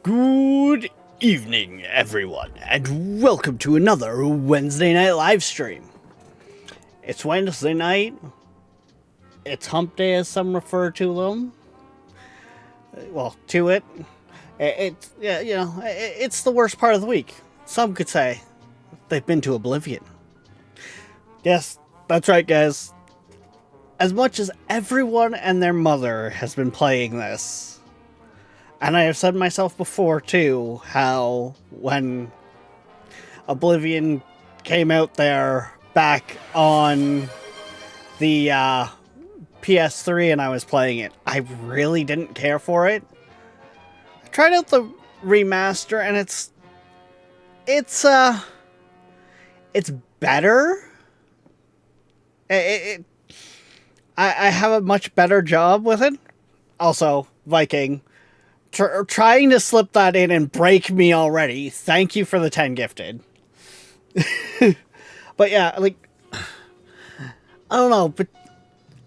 Good evening, everyone, and welcome to another Wednesday night live stream. It's Wednesday night. It's hump day, as some refer to them. Well, to it. It's it's the worst part of the week. Some could say they've been to oblivion. Yes, that's right, guys. As much as everyone and their mother has been playing this, and I have said myself before too, how when Oblivion came out there back on the PS3 and I was playing it, I really didn't care for it. I tried out the remaster and it's better. I have a much better job with it. Also, Viking. Trying to slip that in and break me already. Thank you for the 10 gifted. But yeah, like, I don't know, but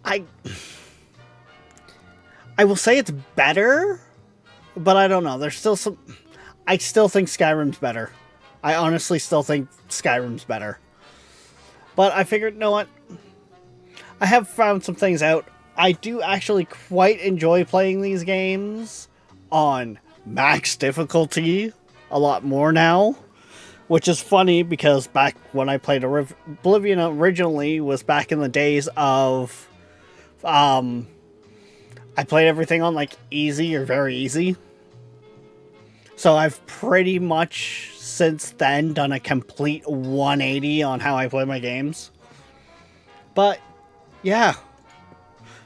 I will say it's better, but I don't know. There's still some... I still think Skyrim's better. I honestly still think Skyrim's better. But I figured, you know what? I have found some things out. I do actually quite enjoy playing these games on max difficulty a lot more now, which is funny because back when I played Oblivion originally was back in the days of I played everything on like easy or very easy, so I've pretty much since then done a complete 180 on how I play my games. But yeah,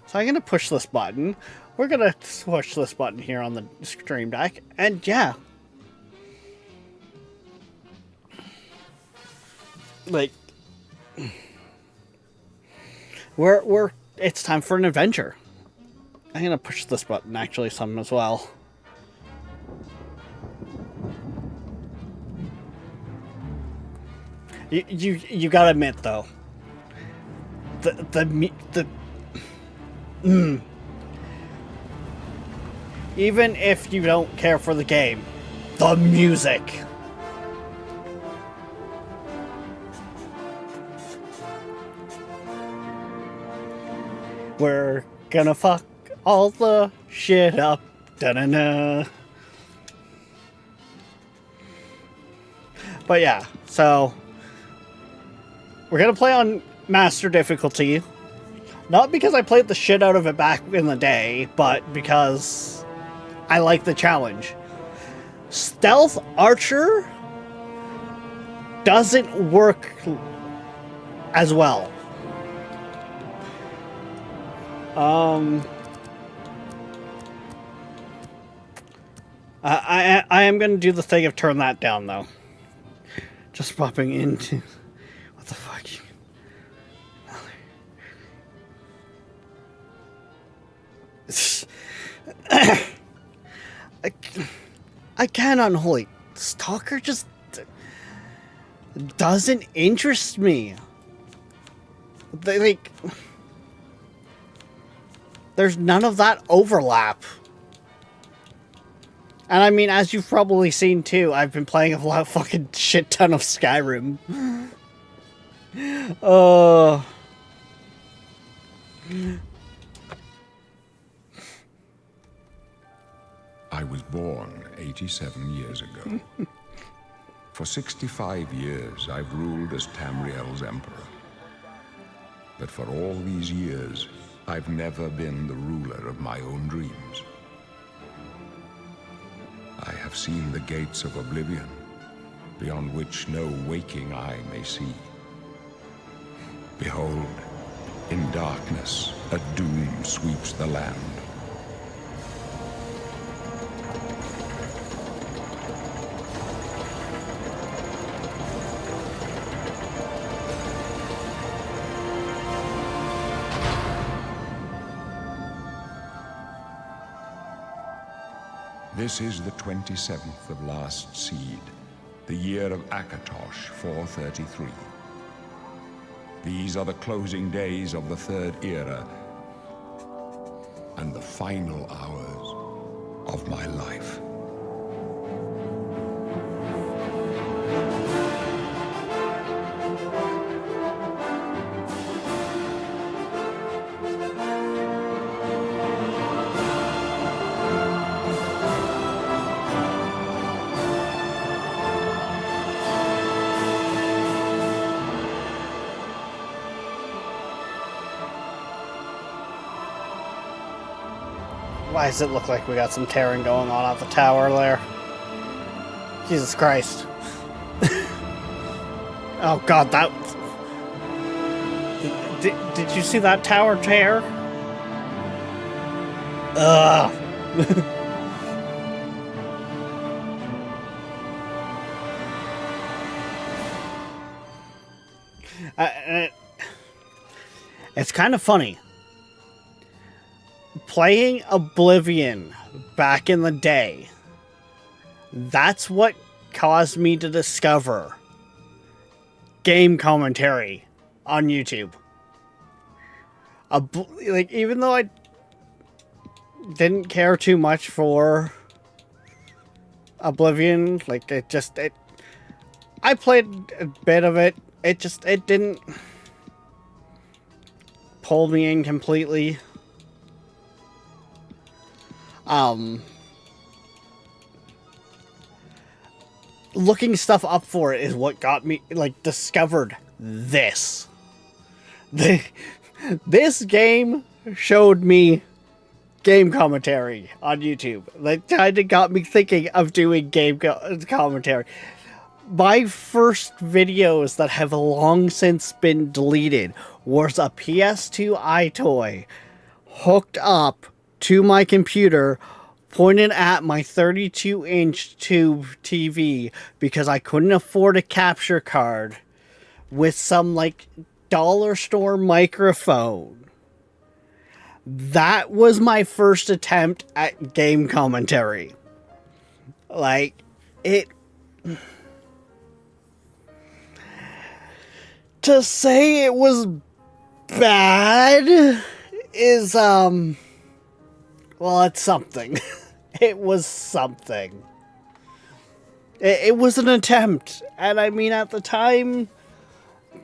so I'm gonna push this button. We're gonna push this button here on the stream deck, and yeah. Like, it's time for an adventure. I'm gonna push this button actually some as well. You gotta admit though, even if you don't care for the game, the music. We're gonna fuck all the shit up. Da-na-na. But yeah, so we're gonna play on master difficulty. Not because I played the shit out of it back in the day, but because I like the challenge. Stealth Archer doesn't work as well. I am gonna do the thing of turn that down though. Just popping into what the fuck. I can't unholy. Stalker just doesn't interest me. There's none of that overlap. And I mean, as you've probably seen too, I've been playing a fucking shit ton of Skyrim. I was born 87 years ago. For 65 years, I've ruled as Tamriel's emperor. But for all these years, I've never been the ruler of my own dreams. I have seen the gates of oblivion, beyond which no waking eye may see. Behold, in darkness, a doom sweeps the land. This is the 27th of Last Seed, the year of Akatosh 433. These are the closing days of the Third Era, and the final hours of my life. Why does it look like we got some tearing going on at the tower there? Jesus Christ. Oh god, that... Did you see that tower tear? Ugh. It's kind of funny. Playing Oblivion back in the day, that's what caused me to discover game commentary on YouTube. Like, even though I didn't care too much for Oblivion, like, I played a bit of it. It didn't pull me in completely. Looking stuff up for it is what got me, like, discovered this. This game showed me game commentary on YouTube. That kind of got me thinking of doing game commentary. My first videos that have long since been deleted was a PS2 iToy hooked up to my computer, pointed at my 32-inch tube TV because I couldn't afford a capture card, with some, like, dollar store microphone. That was my first attempt at game commentary. Like, it... To say it was bad is, well, it's something. It was something. It was an attempt. And I mean, at the time,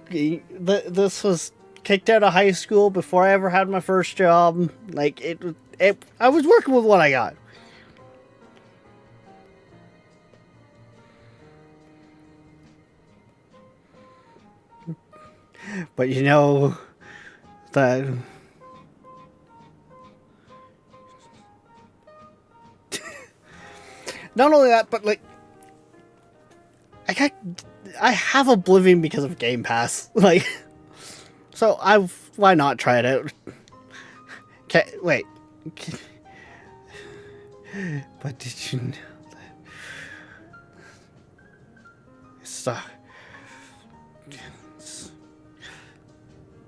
this was kicked out of high school before I ever had my first job. Like, I was working with what I got. But you know, that... Not only that, but, like, I have Oblivion because of Game Pass. Like, so why not try it out? Okay, wait. But did you know that?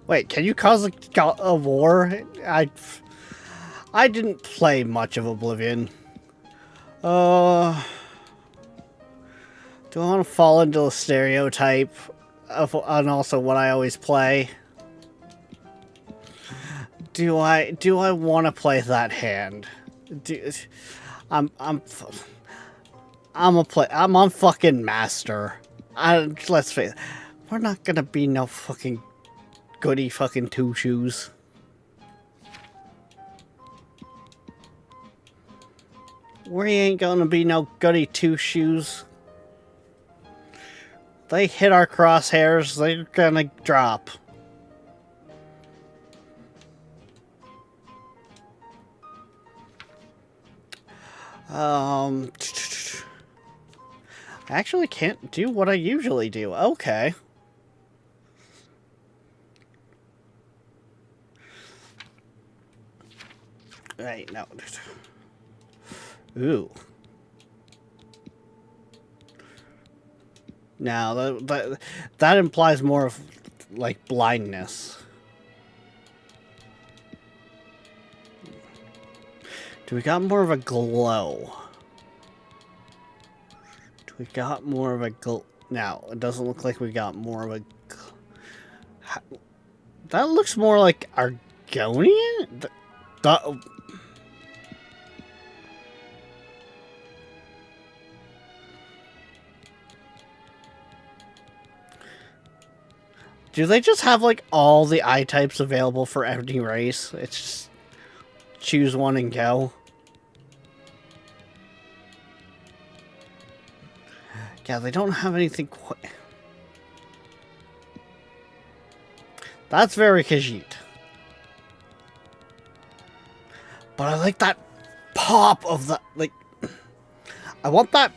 Wait, can you cause a war? I didn't play much of Oblivion. Do I want to fall into a stereotype of, and also what I always play? Do I want to play that hand? I'm on fucking master. Let's face it, we're not gonna be no fucking goody fucking two shoes. We ain't gonna be no goody two shoes. They hit our crosshairs, they're gonna drop. I actually can't do what I usually do. Okay. Right, no. Ooh. Now, that implies more of, like, blindness. Do we got more of a glow? Do we got more of a glow? Now, it doesn't look like we got more of a... That looks more like Argonian? Do they just have, like, all the eye types available for every race? It's just choose one and go. Yeah, they don't have anything quite... That's very Khajiit. But I like that top of the, like, I want that,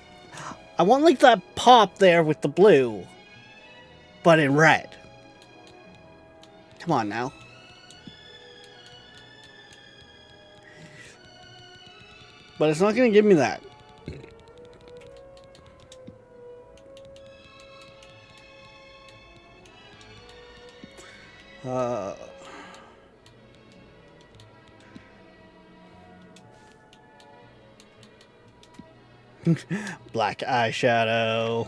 I want like that pop there with the blue, but in red. Come on now. But it's not going to give me that. Black eyeshadow.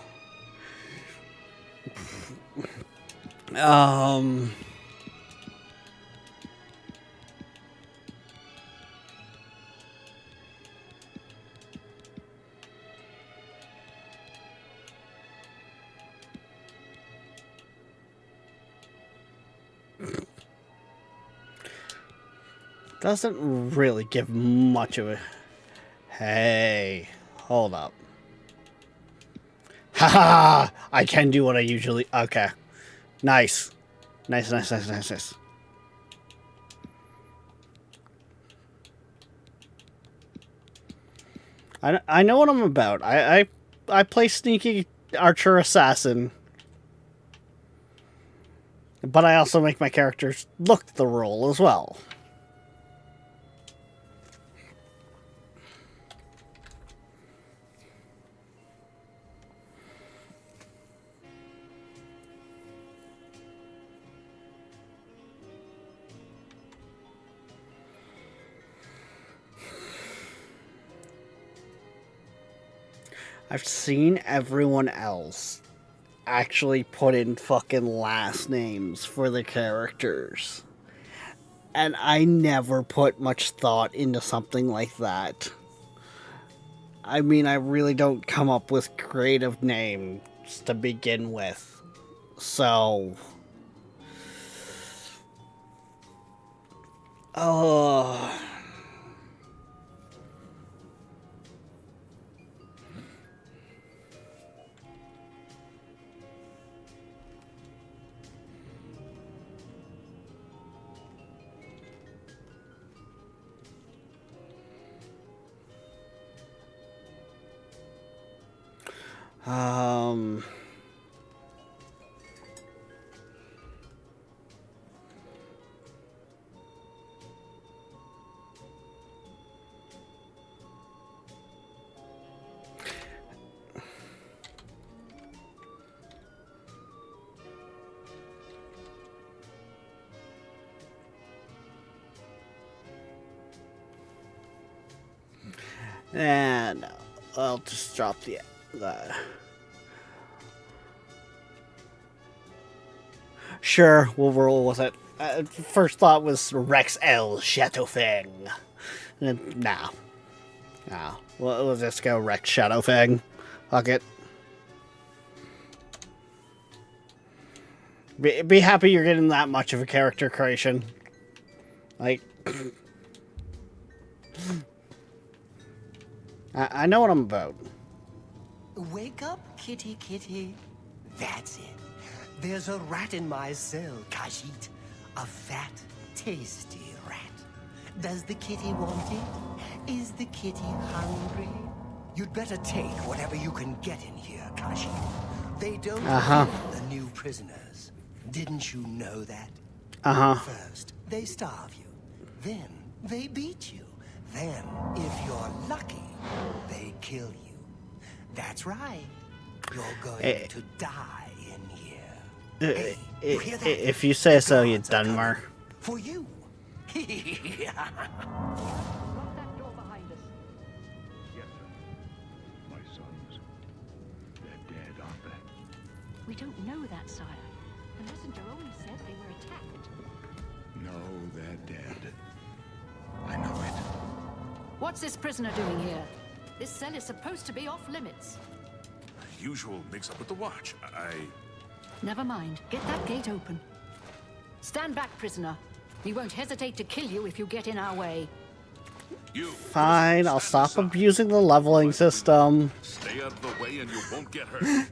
Doesn't really give much of a... Hey, hold up. Haha! I can do what I usually... Okay. Nice. Nice, nice, nice, nice, nice. I know what I'm about. I play sneaky archer assassin. But I also make my characters look the role as well. I've seen everyone else actually put in fucking last names for the characters. And I never put much thought into something like that. I mean, I really don't come up with creative names to begin with. So... Oh... And I'll just drop the Sure, we'll roll with it. First thought was Rex L. Shadowfang. Nah. Nah. We'll just go Rex Shadowfang. Fuck it. Be happy you're getting that much of a character creation. Like... I know what I'm about. Wake up, kitty kitty. That's it. There's a rat in my cell, Khajiit. A fat, tasty rat. Does the kitty want it? Is the kitty hungry? You'd better take whatever you can get in here, Khajiit. They don't want the new prisoners. Didn't you know that? First, they starve you. Then, they beat you. Then, if you're lucky, they kill you. That's right. You're going to die in here. If you say so, you Dunmar. For you. Lock that door behind us. Yes, sir. My sons, they're dead, aren't they? We don't know that, sire. The messenger only said they were attacked. No, they're dead. I know it. What's this prisoner doing here? This cell is supposed to be off limits. Usual mix-up with the watch. Never mind. Get that gate open. Stand back, prisoner. We won't hesitate to kill you if you get in our way. You. Fine, I'll stop abusing the leveling system. Stay out of the way and you won't get hurt.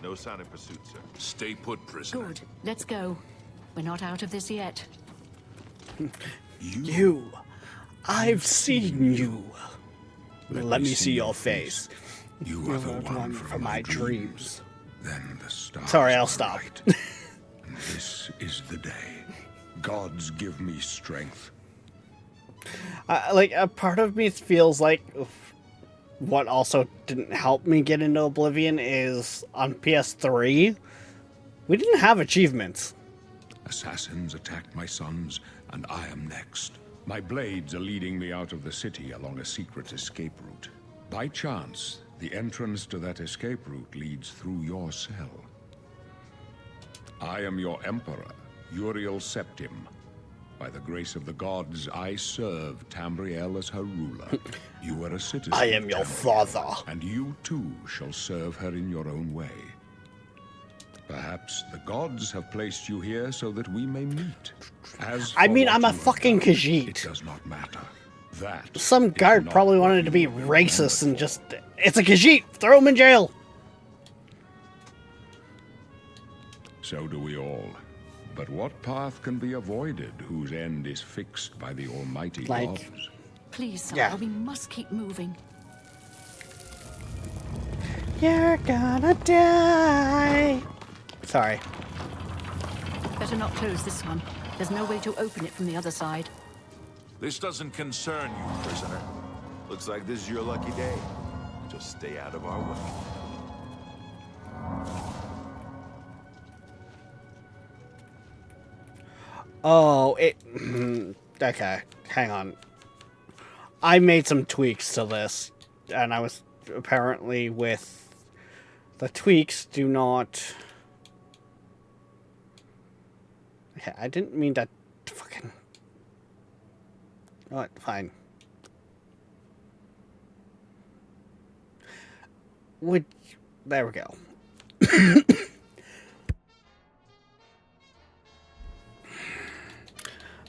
No sign of pursuit, sir. Stay put, prisoner. Good. Let's go. We're not out of this yet. You. I've seen you. Let me see your face. You are the one from my dreams. Then the stars Sorry, I'll were stop. right. And this is the day. Gods give me strength. Like, a part of me feels like what also didn't help me get into Oblivion is on PS3, we didn't have achievements. Assassins attacked my sons, and I am next. My blades are leading me out of the city along a secret escape route. By chance, the entrance to that escape route leads through your cell. I am your emperor, Uriel Septim. By the grace of the gods, I serve Tamriel as her ruler. You are a citizen. I am your father. And you too shall serve her in your own way. Perhaps the gods have placed you here so that we may meet. As I for mean, what I'm a you have fucking done, Khajiit. It does not matter. That Some is guard not probably what wanted to be you were racist and remembered just, it's a Khajiit, throw him in jail. for. So do we all. But what path can be avoided whose end is fixed by the almighty Like- gods? Please, Sire, Yeah. we must keep moving. You're gonna die. Sorry. Better not close this one. There's no way to open it from the other side. This doesn't concern you, prisoner. Looks like this is your lucky day. Just stay out of our way. Oh, okay, hang on. I made some tweaks to this, and I was apparently with the tweaks do not. Okay, I didn't mean to fucking. What? Fine. There we go.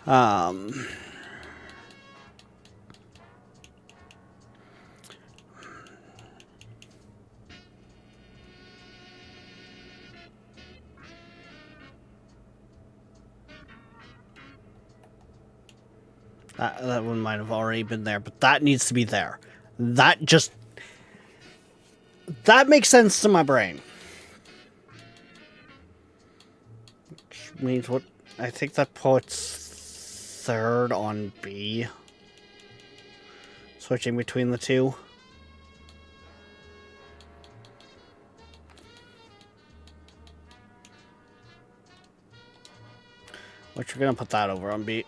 Um. That one might have already been there, but that needs to be there. That makes sense to my brain. Which means what? I think that puts third on B. Switching between the two. Which we're gonna put that over on B.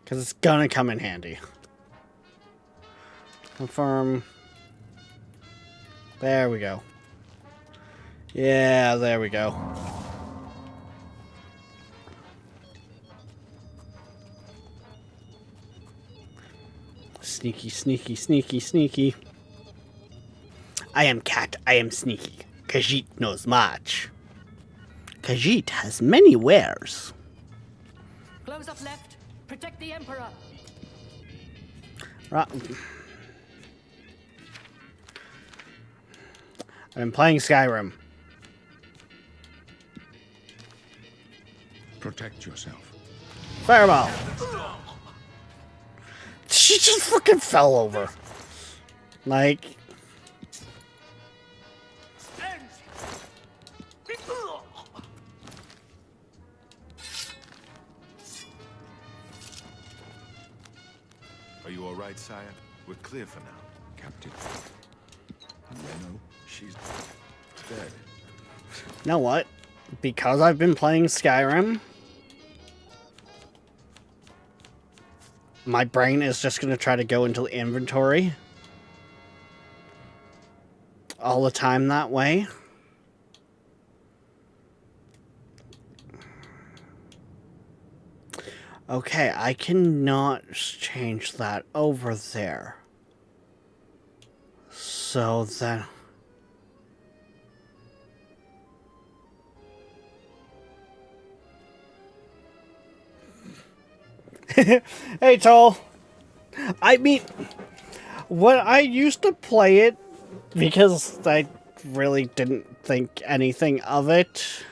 Because it's gonna come in handy. Confirm. There we go. Yeah, there we go. Sneaky, sneaky, sneaky, sneaky. I am cat, I am sneaky. Khajiit knows much. Khajiit has many wares. Close up left. Protect the Emperor. Right. I've been playing Skyrim. Protect yourself. Fireball! She just fucking fell over. Like... Are you all right, sire? We're clear for now. Captain. Reno. She's dead. You know what? Because I've been playing Skyrim, my brain is just going to try to go into inventory all the time that way. Okay, I cannot change that over there. So then... Hey, Toll. I mean, when I used to play it, because I really didn't think anything of it.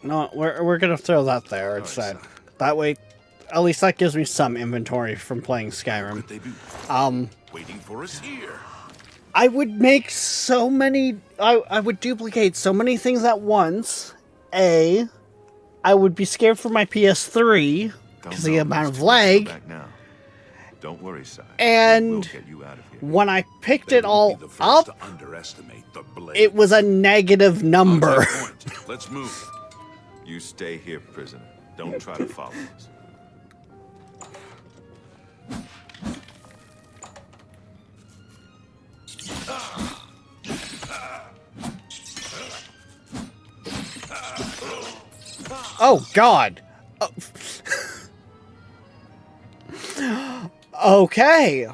No, we're gonna throw that there instead. That way, at least that gives me some inventory from playing Skyrim. Could they be waiting for us here? I would make so many. I would duplicate so many things at once. I would be scared for my PS3 because the amount of lag. Back now. Don't worry, Sire. And We'll get you out of here. when I picked They it won't all be the first up, to underestimate the blade. it was a negative number. Point. Let's move. You stay here, prisoner. Don't try to follow us. Oh God. Okay.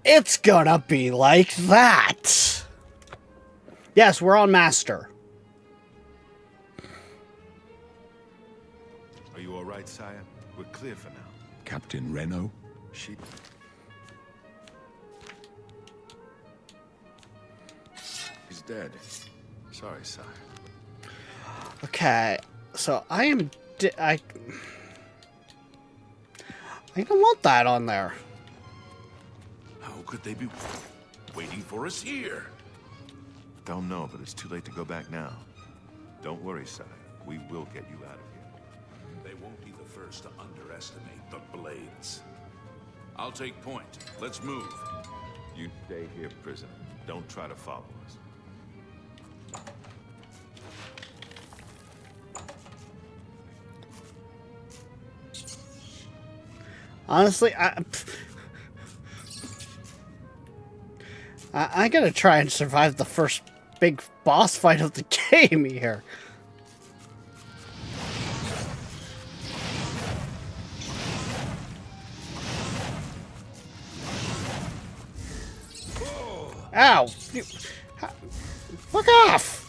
It's gonna be like that. Yes, we're on Master. Are you all right, Sire? We're clear for now. Captain Reno? She... He's dead. Sorry, Sire. Okay, so I am. I don't want that on there. How could they be waiting for us here? Don't know, but it's too late to go back now. Don't worry, Sire. We will get you out of here. They won't be the first to underestimate the blades. I'll take point. Let's move. You stay here, prisoner. Don't try to follow us. Honestly, I gotta try and survive the first big boss fight of the game here. Ow! Fuck off!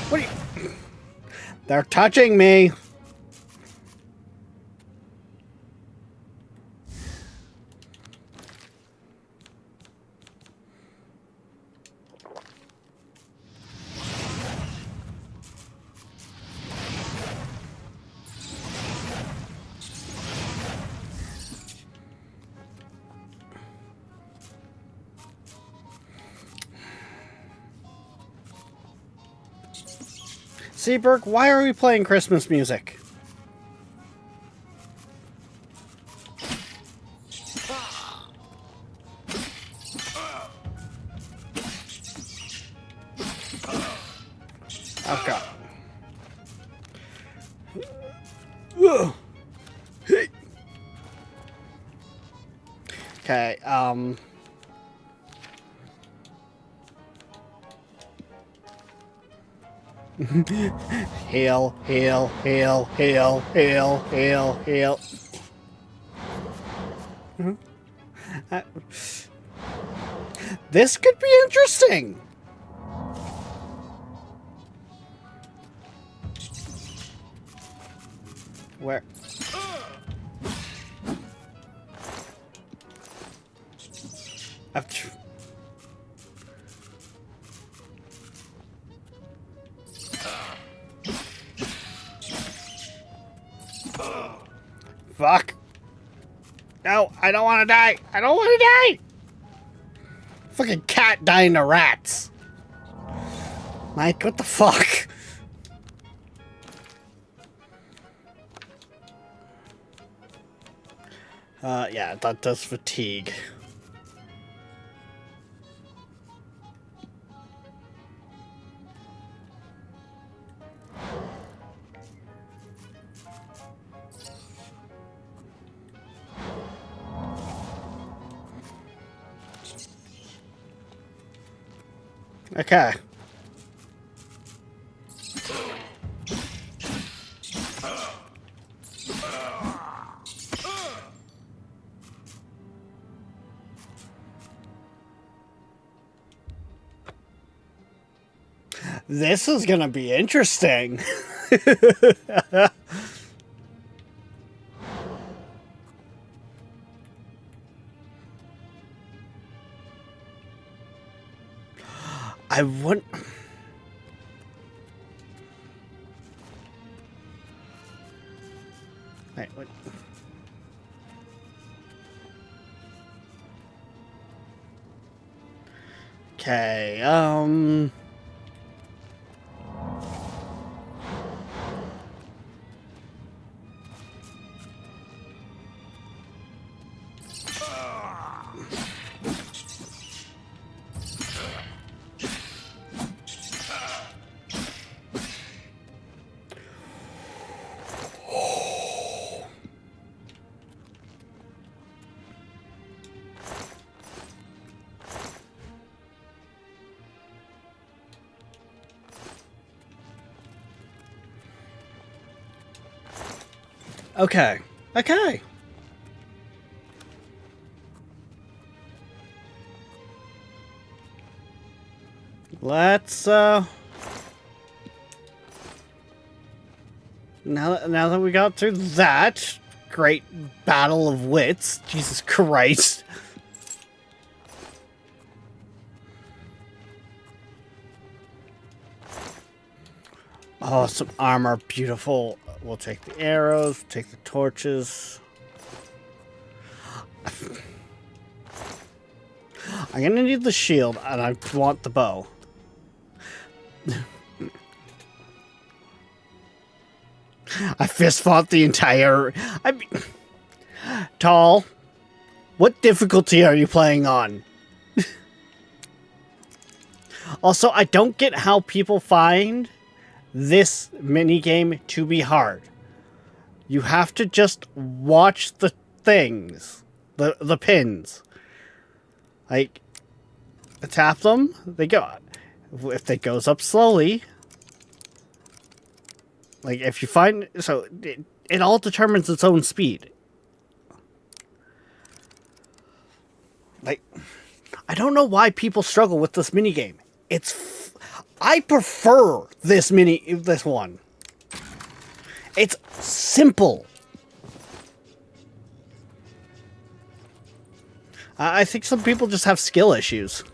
What are you... They're touching me! Seaberg, why are we playing Christmas music? Okay. Okay, heal, heal, heal, heal, heal, heal, heal. This could be interesting. Where? Fuck. No, I don't want to die. I don't want to die. Fucking cat dying to rats. Mike, what the fuck? Yeah, that does fatigue. Okay. This is gonna be interesting. I wouldn't... Wait, what? Okay, okay. Okay. Let's, now that we got through that great battle of wits, Jesus Christ. Oh, some armor, beautiful. We'll take the arrows, take the torches. I'm gonna need the shield, and I want the bow. I fist fought the entire... I mean... Tall, what difficulty are you playing on? Also, I don't get how people find this minigame to be hard. You have to just watch the things. The pins. Like, tap them, they go. If it goes up slowly... Like, if you find... So, it all determines its own speed. Like, I don't know why people struggle with this minigame. I prefer this one. It's simple. I think some people just have skill issues.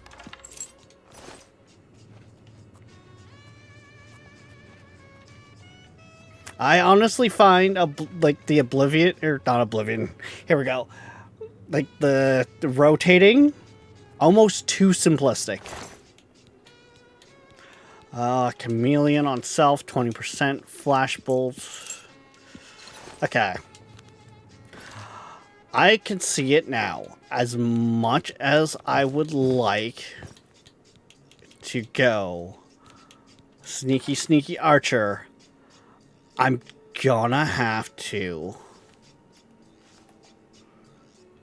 I honestly find like the Oblivion, or not Oblivion. Here we go. Like the rotating, almost too simplistic. Chameleon on self, 20%. Flashbolt. Okay. I can see it now. As much as I would like to go sneaky, sneaky archer, I'm gonna have to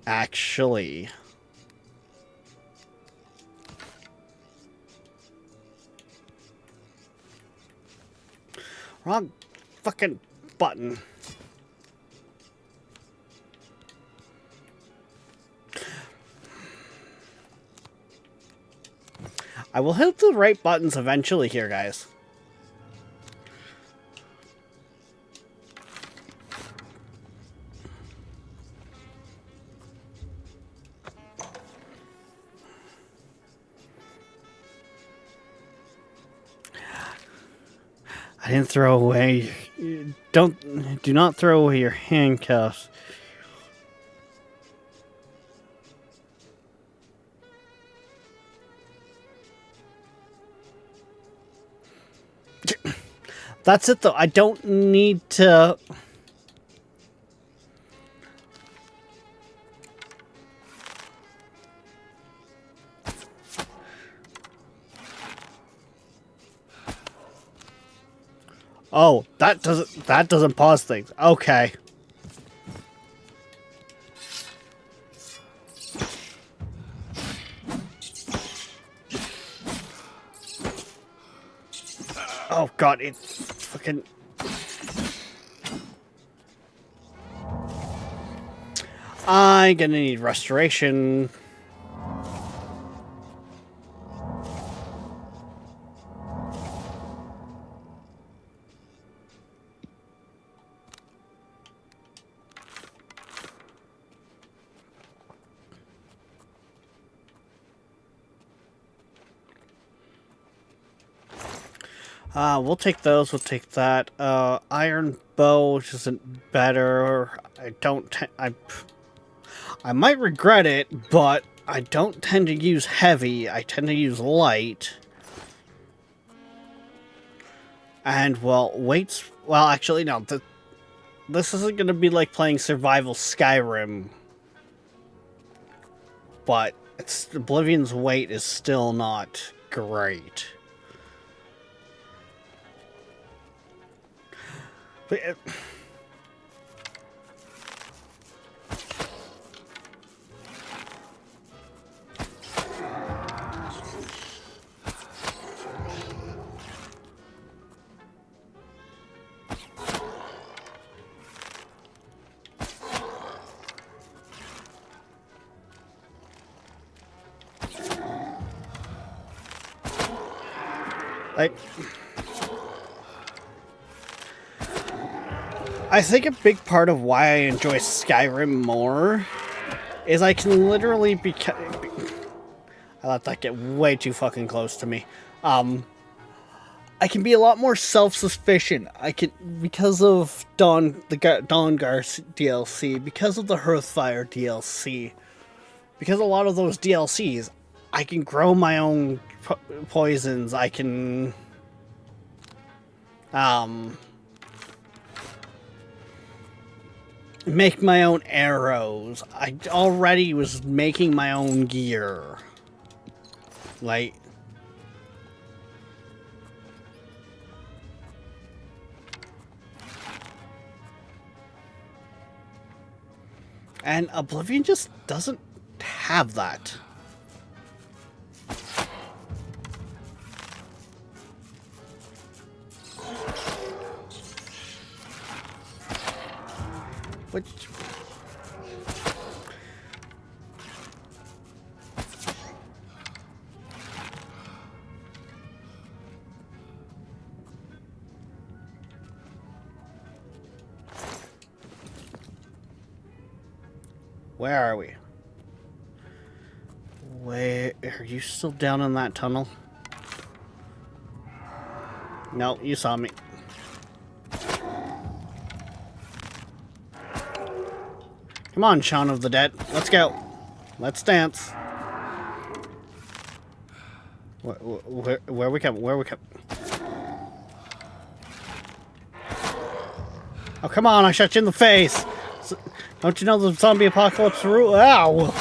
actually wrong fucking button. I will hit the right buttons eventually here, guys. I didn't throw away. Do not throw away your handcuffs. That's it though. I don't need to. Oh, that doesn't pause things. Okay. Oh god, it's fucking... I'm gonna need restoration. We'll take those. We'll take that. Iron bow, which isn't better. I might regret it, but I don't tend to use heavy. I tend to use light. And, well, weights... Well, actually, no. This isn't going to be like playing Survival Skyrim. But Oblivion's weight is still not great. But I think a big part of why I enjoy Skyrim more is I can literally I let that get way too fucking close to me. I can be a lot more self-sufficient. I can, because of the Dawnguard DLC, because of the Hearthfire DLC, because a lot of those DLCs, I can grow my own poisons. I can, make my own arrows. I already was making my own gear. Like, and Oblivion just doesn't have that. Which... Where are we? Where are you still down in that tunnel? No, you saw me. Come on, Shaun of the Dead. Let's go. Let's dance. Where we come? Where we come? Oh, come on, I shot you in the face. Don't you know the zombie apocalypse rule? Ow!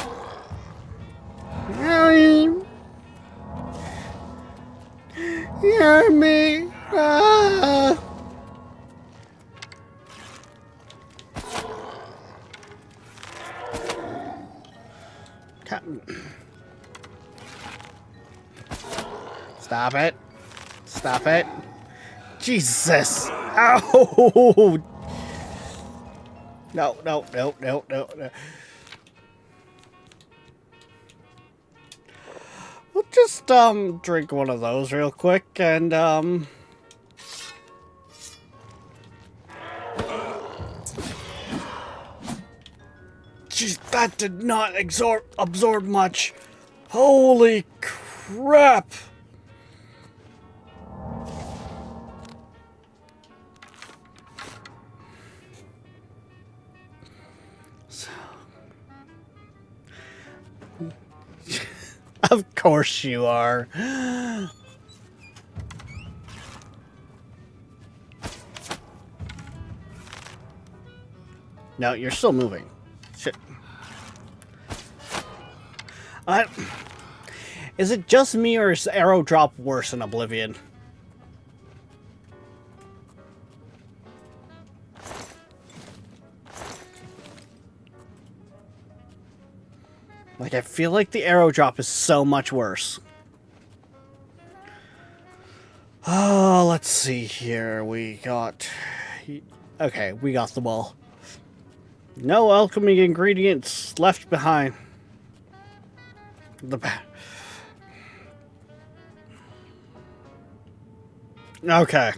Hear me! Ah! Stop it. Stop it. Jesus! Ow! No, no, no, no, no, no. We'll just, drink one of those real quick, and, Jeez, that did not absorb much. Holy crap! Of course you are. No, you're still moving. Shit. Is it just me, or is arrow drop worse in Oblivion? Like, I feel like the arrow drop is so much worse. Oh, let's see here. We got... Okay, we got them all. No alchemy ingredients left behind. Okay.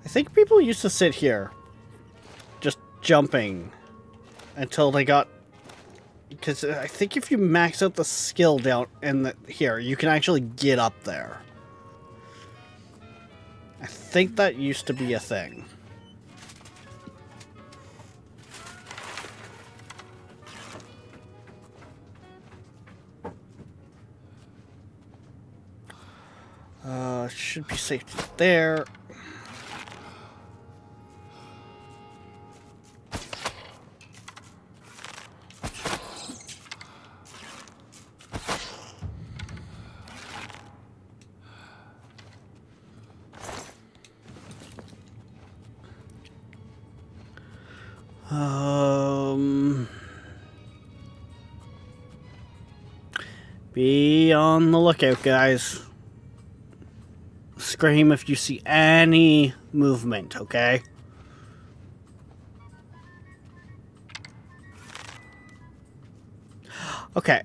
I think people used to sit here, just jumping, until they got because I think if you max out the skill down in the here, you can actually get up there. I think that used to be a thing. Should be safe there. Be on the lookout, guys. Scream if you see any movement, okay? Okay.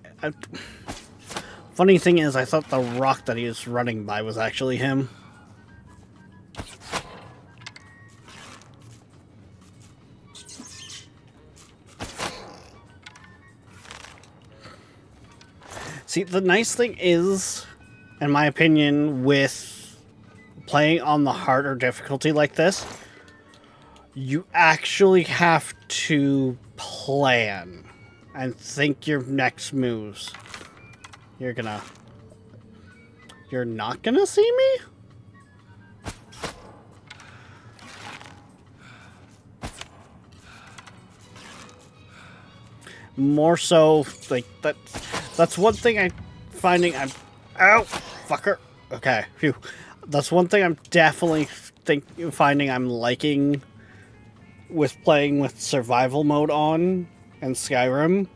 Funny thing is, I thought the rock that he was running by was actually him. See, the nice thing is, in my opinion, with playing on the harder difficulty like this, you actually have to plan and think your next moves. You're not gonna see me? More so, like, that's one thing I'm finding ow, fucker. Okay, phew. That's one thing I'm definitely finding I'm liking with playing with survival mode on in Skyrim.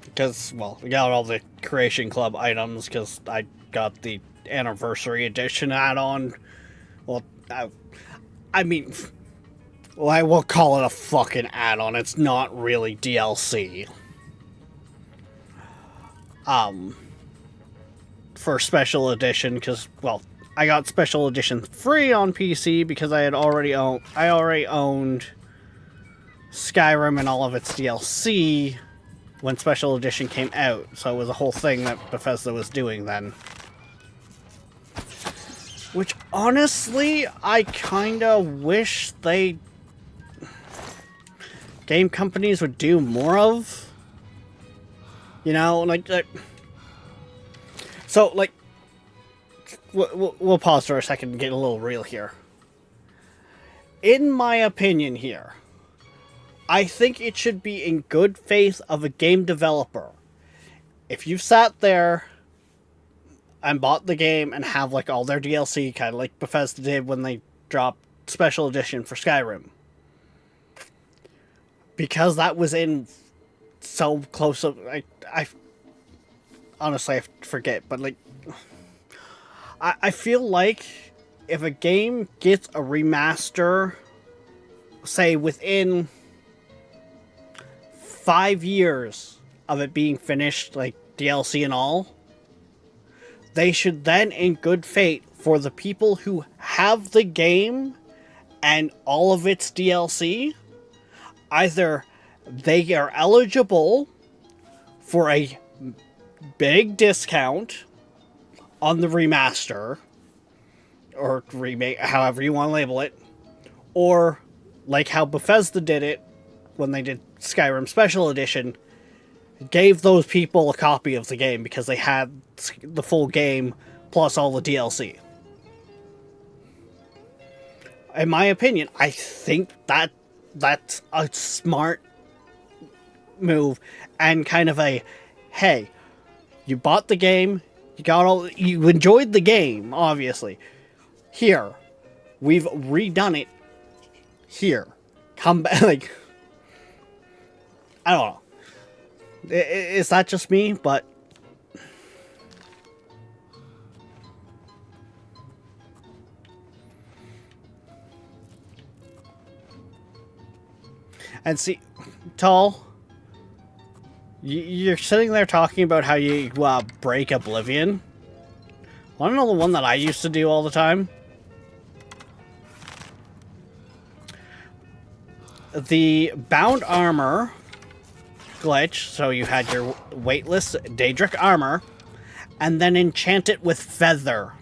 Because, well, we got all the Creation Club items because I got the Anniversary Edition add-on. Well, I mean, well, I will call it a fucking add-on. It's not really DLC. For Special Edition, because, well, I got Special Edition free on PC because I already owned Skyrim and all of its DLC when Special Edition came out, so it was a whole thing that Bethesda was doing then. Which, honestly, I kinda wish game companies would do more of. You know, like so, like, we'll pause for a second and get a little real here. In my opinion here, I think it should be in good faith of a game developer. If you've sat there and bought the game and have, like, all their DLC, kind of like Bethesda did when they dropped Special Edition for Skyrim. Because that was in so close of, I honestly, I forget, but, like, I feel like if a game gets a remaster, say, within 5 years of it being finished, like, DLC and all, they should then, in good faith, for the people who have the game and all of its DLC, either they are eligible for a big discount on the remaster, or remake, however you want to label it, or like how Bethesda did it when they did Skyrim Special Edition, gave those people a copy of the game because they had the full game plus all the DLC. In my opinion, I think that's a smart move and kind of a, hey, you bought the game, you enjoyed the game, obviously. Here, we've redone it. Here, come back. Like, I don't know. Is that just me? But and see, Tall, you're sitting there talking about how you break Oblivion. Want to know the one that I used to do all the time? The bound armor glitch, so you had your weightless Daedric armor, and then enchant it with feather.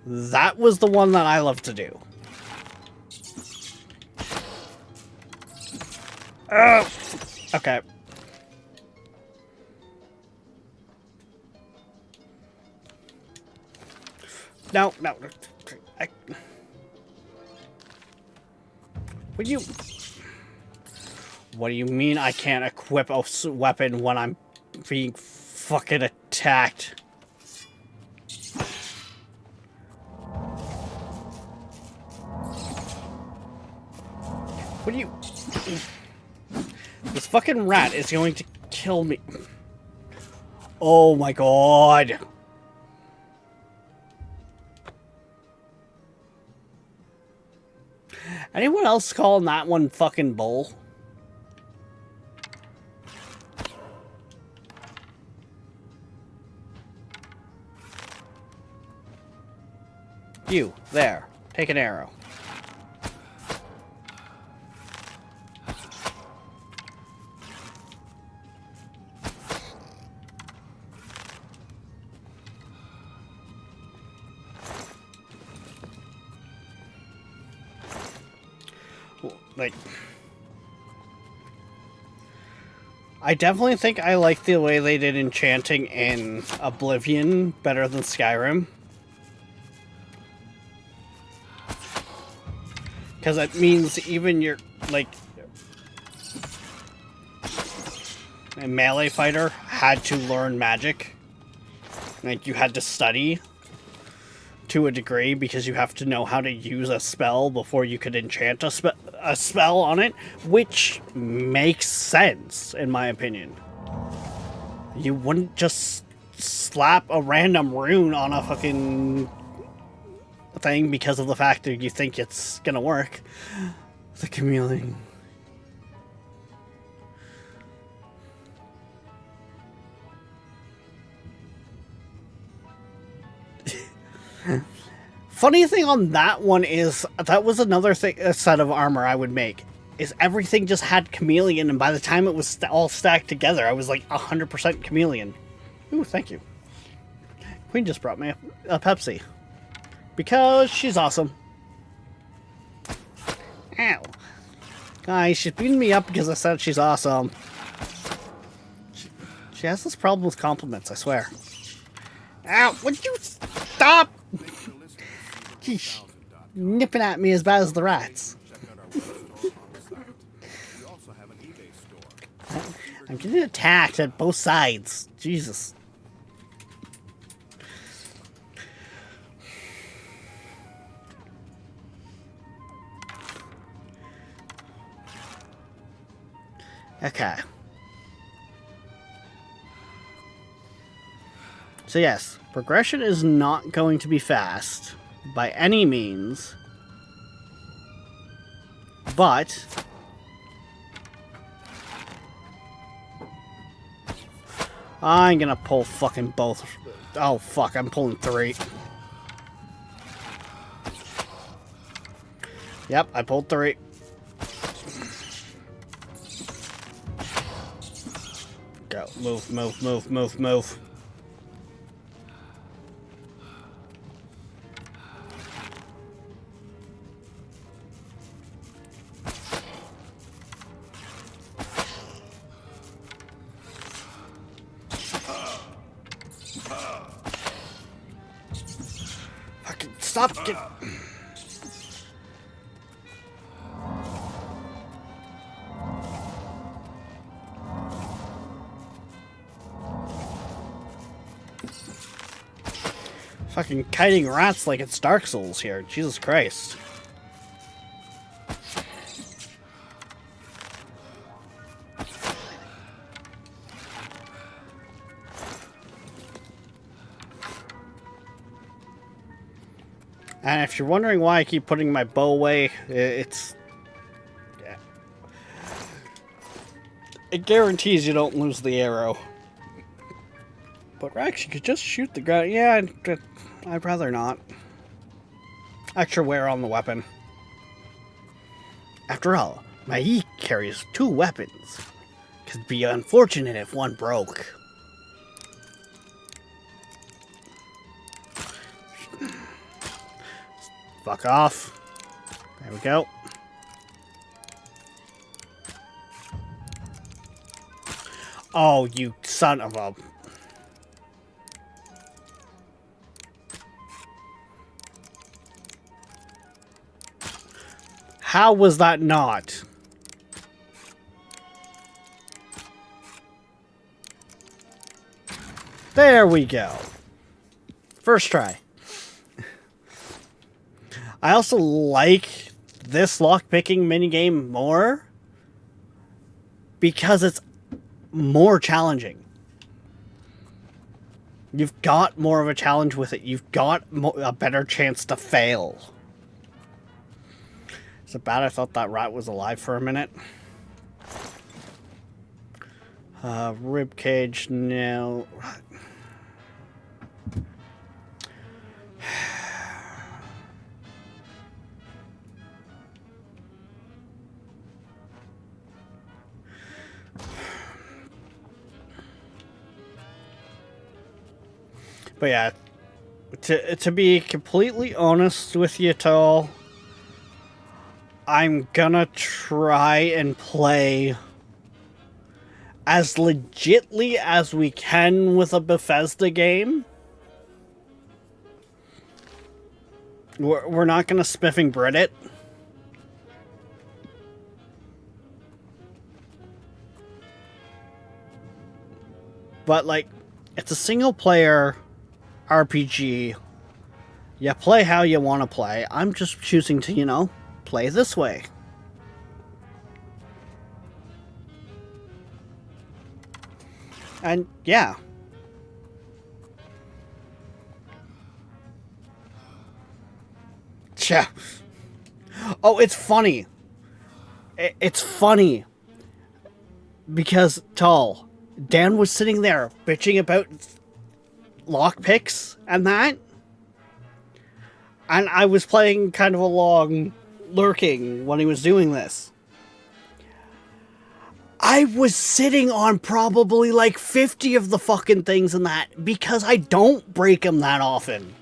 That was the one that I love to do. Okay. No. What do you mean I can't equip a weapon when I'm being fucking attacked? What do you... This fucking rat is going to kill me. Oh my god. Anyone else calling that one fucking bull? You, there. Take an arrow. Like, I definitely think I like the way they did enchanting in Oblivion better than Skyrim. Because it means even your, like, a melee fighter had to learn magic. Like, you had to study to a degree because you have to know how to use a spell before you could enchant a spell on it, which makes sense, in my opinion. You wouldn't just slap a random rune on a fucking thing because of the fact that you think it's gonna work. The chameleon. Funny thing on that one is, that was another thing, a set of armor I would make, is everything just had chameleon, and by the time it was all stacked together, I was like 100% chameleon. Ooh, thank you. Queen just brought me a Pepsi. Because she's awesome. Ow. Guys, she's beating me up because I said she's awesome. She has this problem with compliments, I swear. Ow, would you stop? Sheesh. Nipping at me as bad as the rats. I'm getting attacked at both sides. Jesus. Okay. So yes, progression is not going to be fast by any means, but I'm gonna pull fucking both. Oh fuck, I'm pulling 3. Yep, I pulled 3. Go, move. Fucking stop! Fucking kiting rats like it's Dark Souls here. Jesus Christ. And if you're wondering why I keep putting my bow away, it's... It guarantees you don't lose the arrow. But Rex, you could just shoot the ground. Yeah, I'd rather not. Extra wear on the weapon. After all, Mai carries 2 weapons. Could be unfortunate if one broke. Fuck off. There we go. Oh, you son of a... How was that not? There we go. First try. I also like this lockpicking minigame more because it's more challenging. You've got more of a challenge with it. You've got a better chance to fail. Is it bad I thought that rat was alive for a minute? Rib cage, no. But yeah, to be completely honest with you, Tall, I'm gonna try and play as legitly as we can with a Bethesda game. We're not gonna spiffing Brit it. But, like, it's a single player RPG. You play how you want to play. I'm just choosing to, you know, play this way. And, yeah. Tja. Oh, it's funny. It's funny. Because, Tall, Dan was sitting there bitching about lockpicks and that. And I was playing kind of along, lurking when he was doing this. I was sitting on probably like 50 of the fucking things in that because I don't break them that often.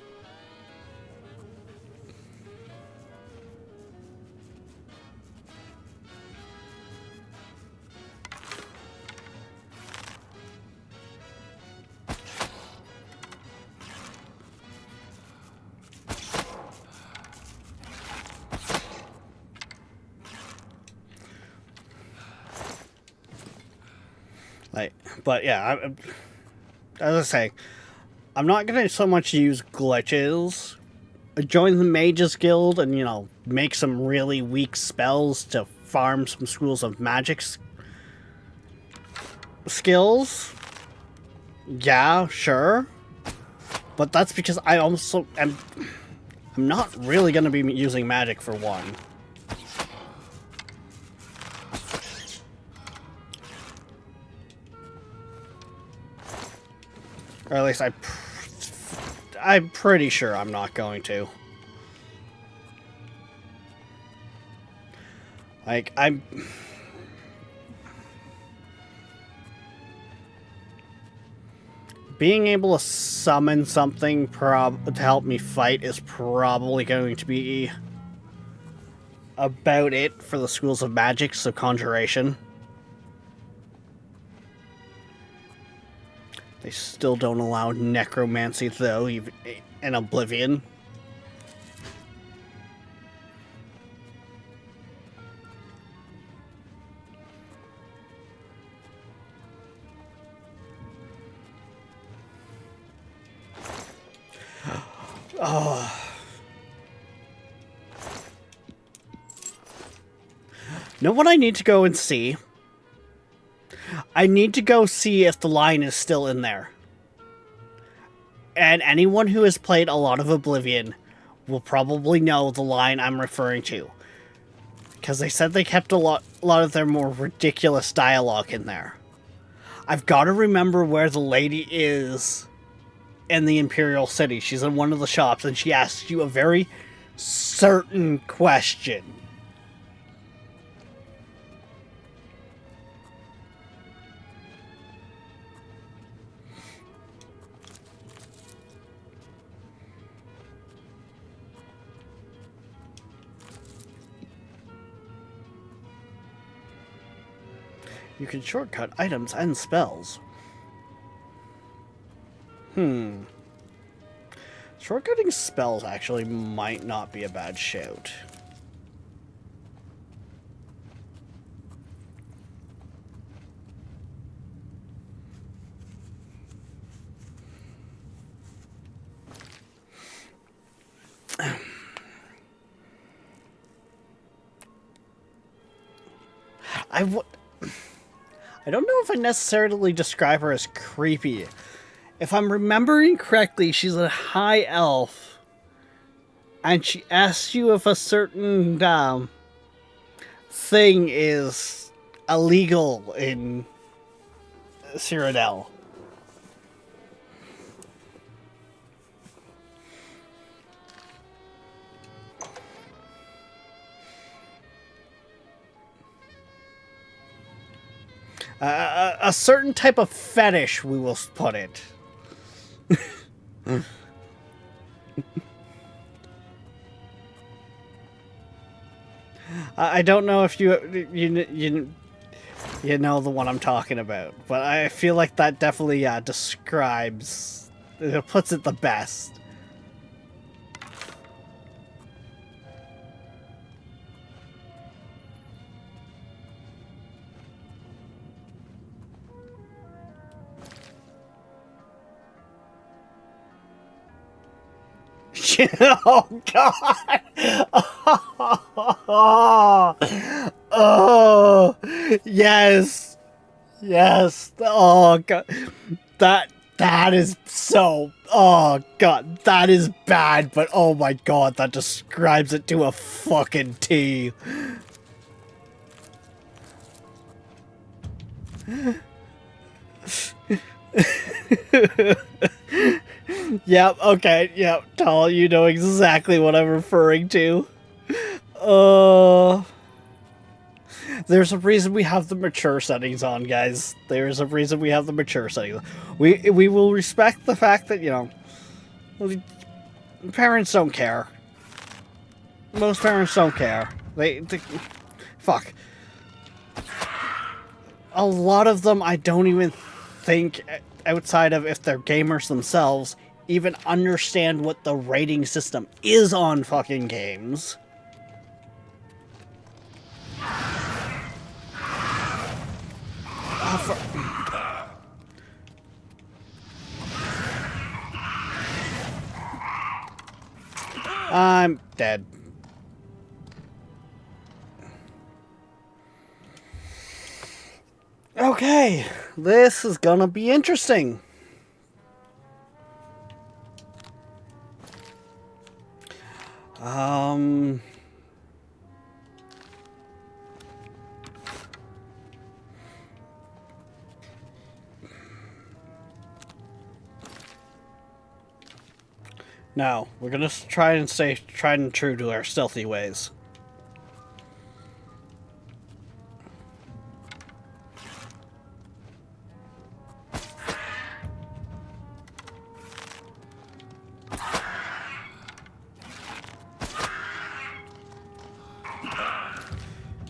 But yeah, as I say, I'm not going to so much use glitches. Join the Mages Guild and, you know, make some really weak spells to farm some schools of magic skills. Yeah, sure. But that's because I also am... I'm not really going to be using magic for one. Or at least I'm pretty sure I'm not going to. Like, I'm... Being able to summon something to help me fight is probably going to be about it for the Schools of Magic, so Conjuration. They still don't allow necromancy, though, even in Oblivion. Oh. Know what I need to go and see? I need to go see if the line is still in there. And anyone who has played a lot of Oblivion will probably know the line I'm referring to. Because they said they kept a lot of their more ridiculous dialogue in there. I've got to remember where the lady is in the Imperial City. She's in one of the shops and she asks you a very certain question. You can shortcut items and spells. Shortcutting spells actually might not be a bad shout. I don't know if I necessarily describe her as creepy. If I'm remembering correctly, she's a high elf. And she asks you if a certain thing is illegal in Cyrodiil. A certain type of fetish, we will put it. I don't know if you know the one I'm talking about, but I feel like that definitely describes, it puts it the best. Oh God! Oh, yes, yes. Oh God, that is so. Oh God, that is bad. But oh my God, that describes it to a fucking T. Yep, okay, yep, Tall, you know exactly what I'm referring to. There's a reason we have the mature settings on, guys. There's a reason we have the mature settings. We will respect the fact that, you know, parents don't care. Most parents don't care. They fuck. A lot of them, I don't even think, outside of if they're gamers themselves, even understand what the rating system is on fucking games. I'm dead. Okay, this is gonna be interesting. No, we're gonna try and stay tried and true to our stealthy ways.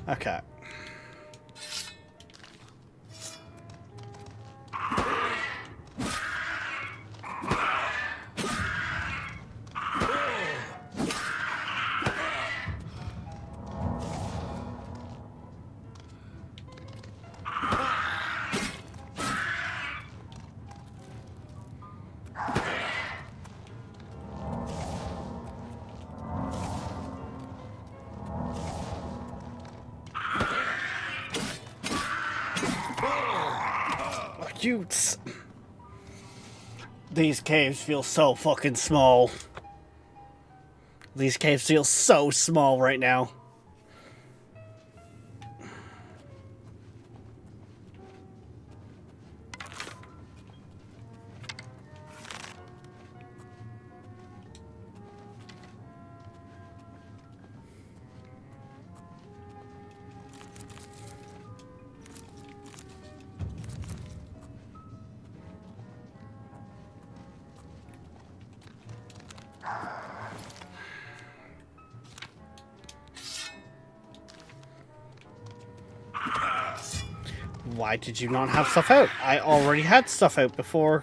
Okay. Utes. These caves feel so fucking small. These caves feel so small right now. Why did you not have stuff out? I already had stuff out before.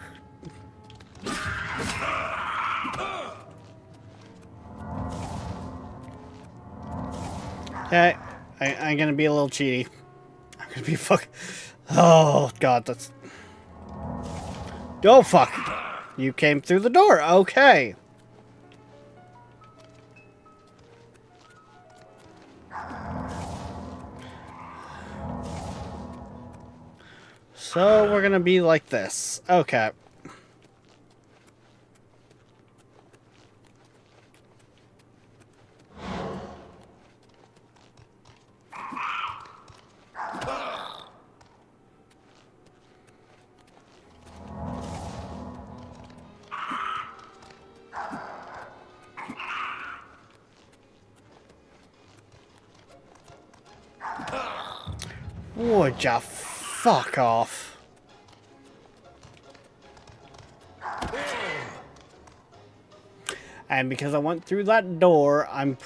Okay, I'm gonna be a little cheaty. I'm gonna be Oh god, that's... Oh fuck! You came through the door, okay. So we're gonna be like this. Okay. Would ya fuck off? And because I went through that door, I'm...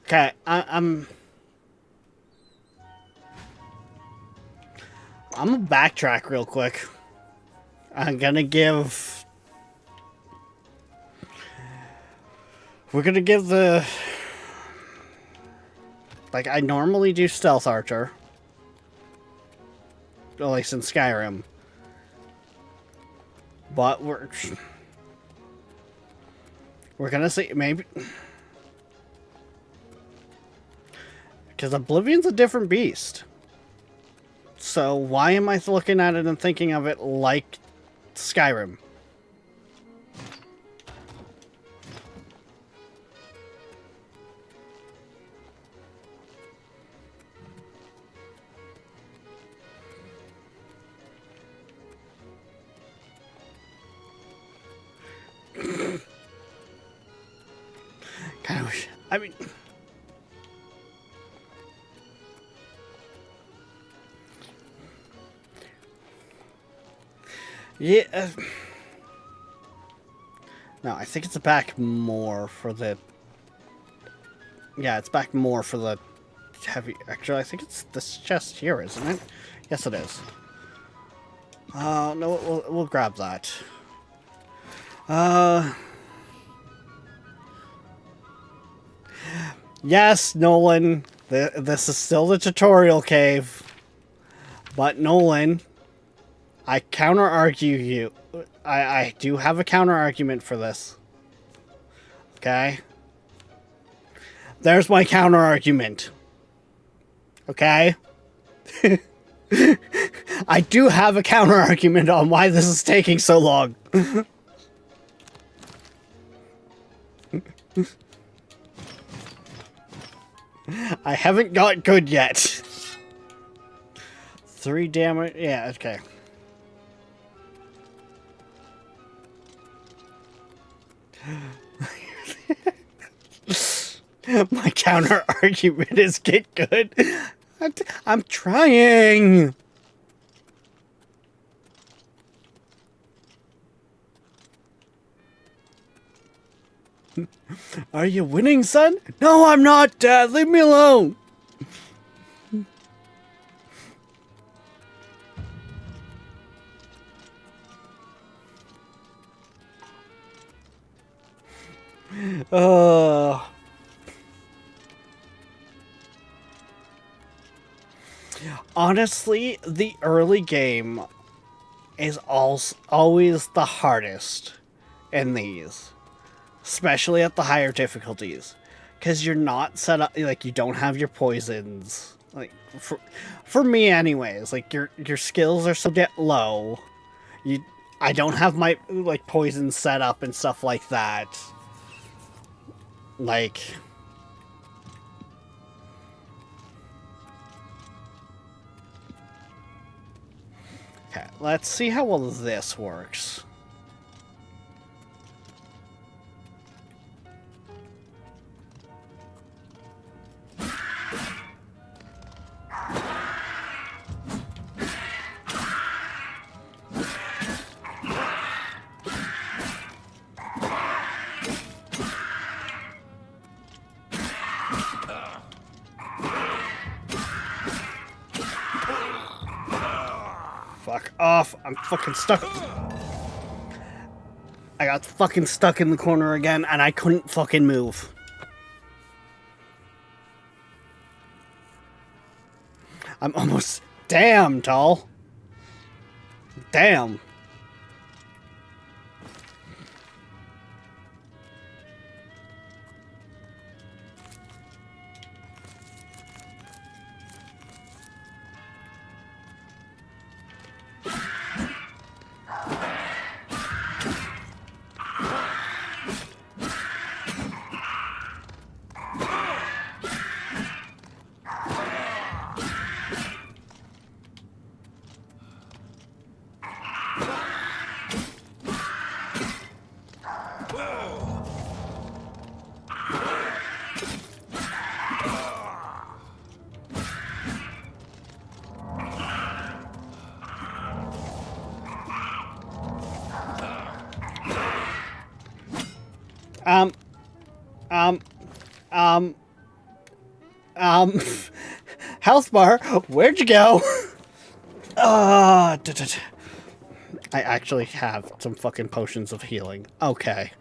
Okay, I'm gonna backtrack real quick. I'm gonna give... We're gonna give the... Like, I normally do Stealth Archer. At least in Skyrim. But we're gonna see, maybe... Because Oblivion's a different beast. So why am I looking at it and thinking of it like Skyrim? Kind of wish, I mean... Yeah. No, I think it's back more for the... Yeah, it's back more for the heavy... Actually, I think it's this chest here, isn't it? Yes, it is. No, we'll grab that. Yes, Nolan. This is still the tutorial cave. But Nolan... I counter-argue you. I do have a counter-argument for this. Okay? There's my counter-argument. Okay? I do have a counter-argument on why this is taking so long. I haven't got good yet. 3 damage. Yeah, okay. My counter argument is get good. I'm trying. Are you winning, son? No, I'm not, Dad. Leave me alone. Honestly, the early game is always the hardest in these, especially at the higher difficulties, because you're not set up, like, you don't have your poisons, like, for me anyways, like, your skills are so low, I don't have my, like, poisons set up and stuff like that. Like... Okay, let's see how well this works. off. I'm fucking stuck. I got fucking stuck in the corner again, and I couldn't fucking move. I'm almost... Damn, Tall. Damn. Health bar, where'd you go? I actually have some fucking potions of healing. Okay.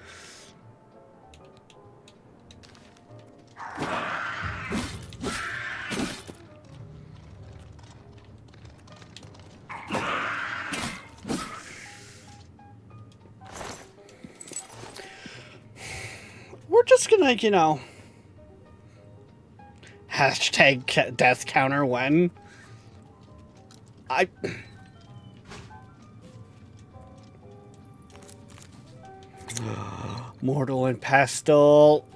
We're just gonna, you know... Hashtag death counter when... Mortal and Pestle.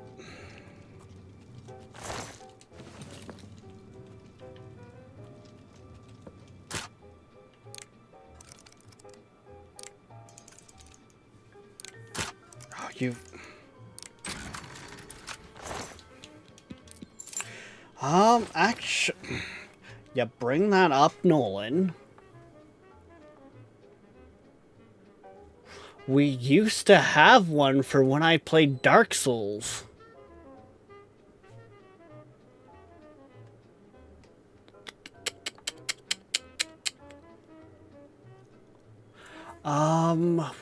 Oh, you... Actually... Yeah, bring that up, Nolan. We used to have one for when I played Dark Souls.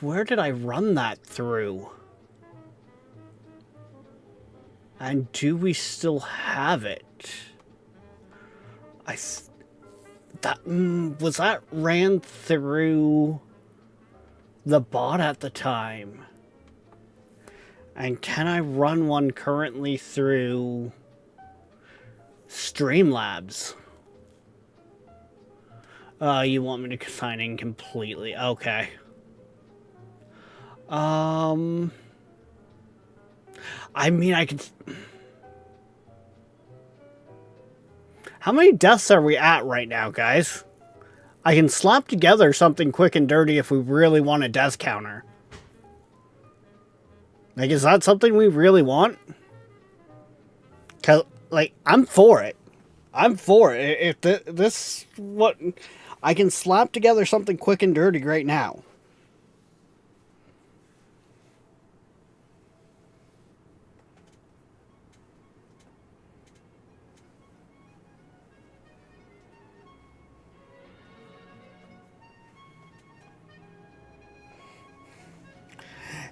Where did I run that through? And do we still have it? Was that ran through the bot at the time? And can I run one currently through Streamlabs? You want me to sign in completely? Okay. I mean, I could... How many deaths are we at right now, guys? I can slap together something quick and dirty if we really want a death counter. Like, is that something we really want? 'Cause, like, I'm for it. I'm for it. If this... what... I can slap together something quick and dirty right now.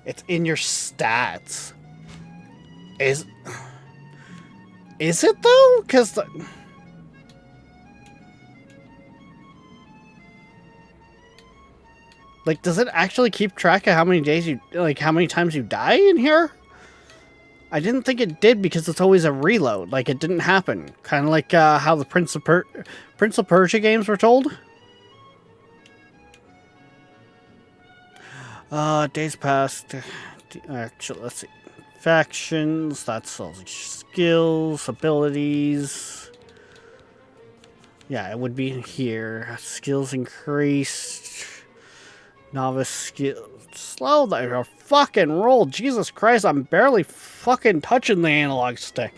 It's in your stats. Is it though? Because like, does it actually keep track of how many days you, like, how many times you die in here? I didn't think it did because it's always a reload. Like, it didn't happen. Kind of like how the Prince of Persia games were told. Days past. Actually, let's see. Factions. That's all the skills, abilities. Yeah, it would be in here. Skills increased. Novice skill. Slow there. Fucking roll. Jesus Christ, I'm barely fucking touching the analog stick.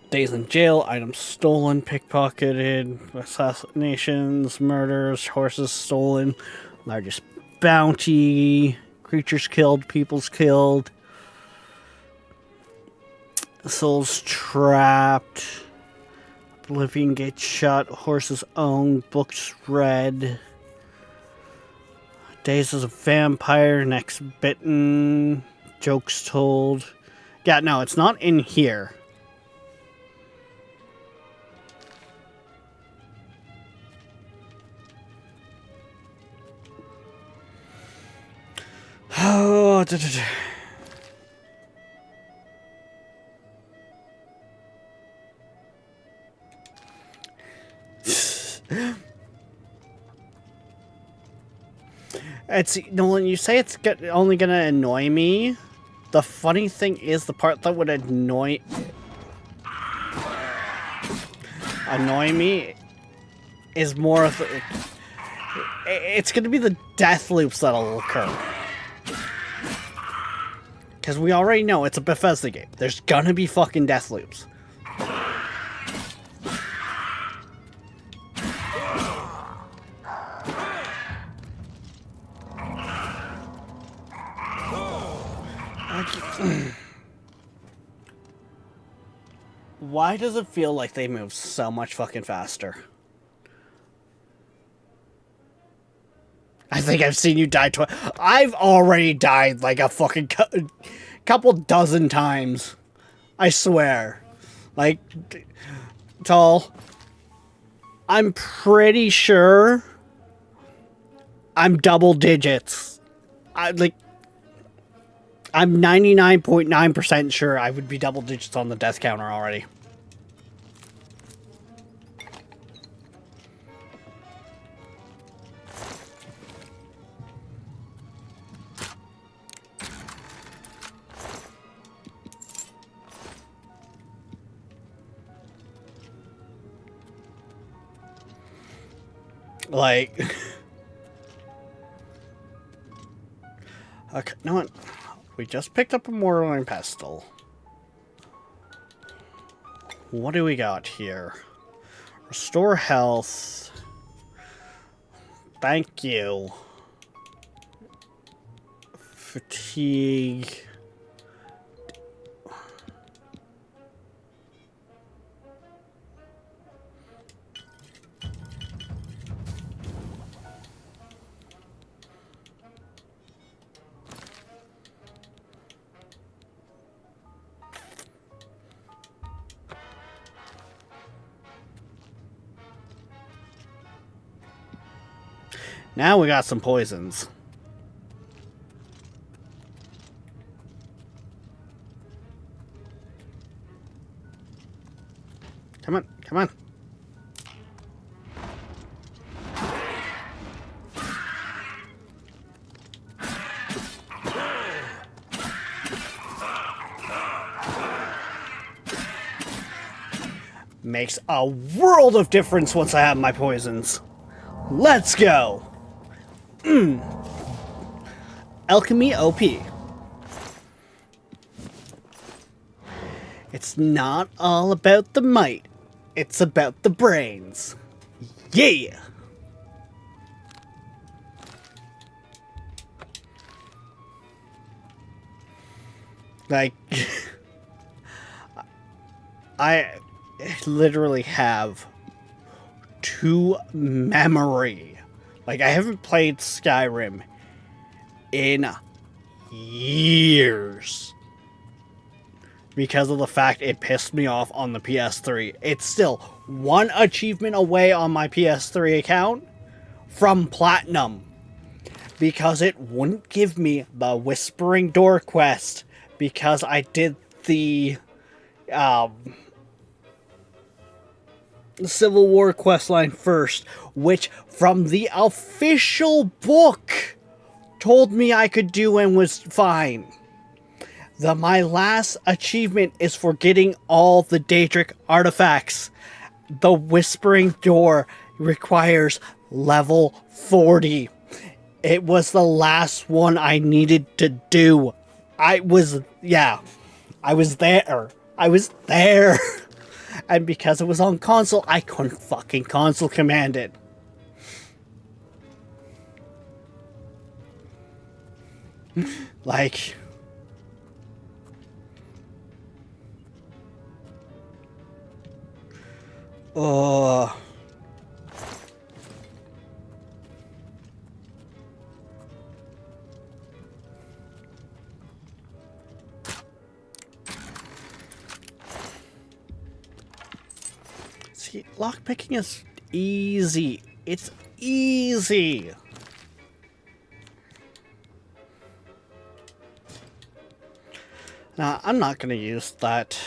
Days in jail. Items stolen. Pickpocketed. Assassinations. Murders. Horses stolen. Largest bounty. Creatures killed. People's killed. Souls trapped. Oblivion Gate shut. Horses owned. Books read. Days as a vampire, next bitten, jokes told. Yeah, no, it's not in here. Oh, it's Nolan. You say it's only gonna annoy me. The funny thing is, the part that would annoy me is more of the. It's gonna be the death loops that'll occur. Because we already know it's a Bethesda game. There's gonna be fucking death loops. Why does it feel like they move so much fucking faster? I think I've seen you die twice. I've already died like a fucking couple dozen times. I swear. Like, Tall, I'm pretty sure I'm double digits. I'm 99.9% sure I would be double digits on the death counter already. Like, okay, you know what? We just picked up a mortar and pestle. What do we got here? Restore health. Thank you. Fatigue. Now we got some poisons. Come on, come on. Makes a world of difference once I have my poisons. Let's go! Alchemy OP. It's not all about the might. It's about the brains. Yeah! Like, I literally have 2 memory. Like, I haven't played Skyrim in years because of the fact it pissed me off on the PS3. It's still 1 achievement away on my PS3 account from Platinum because it wouldn't give me the Whispering Door quest because I did the Civil War questline first, which from the official book told me I could do and was fine. My last achievement is for getting all the Daedric artifacts. The Whispering Door requires level 40. It was the last one I needed to do. I was there. I was there. And because it was on console, I couldn't fucking console command it. Like... See, lockpicking is easy. It's easy. Now, I'm not gonna use that.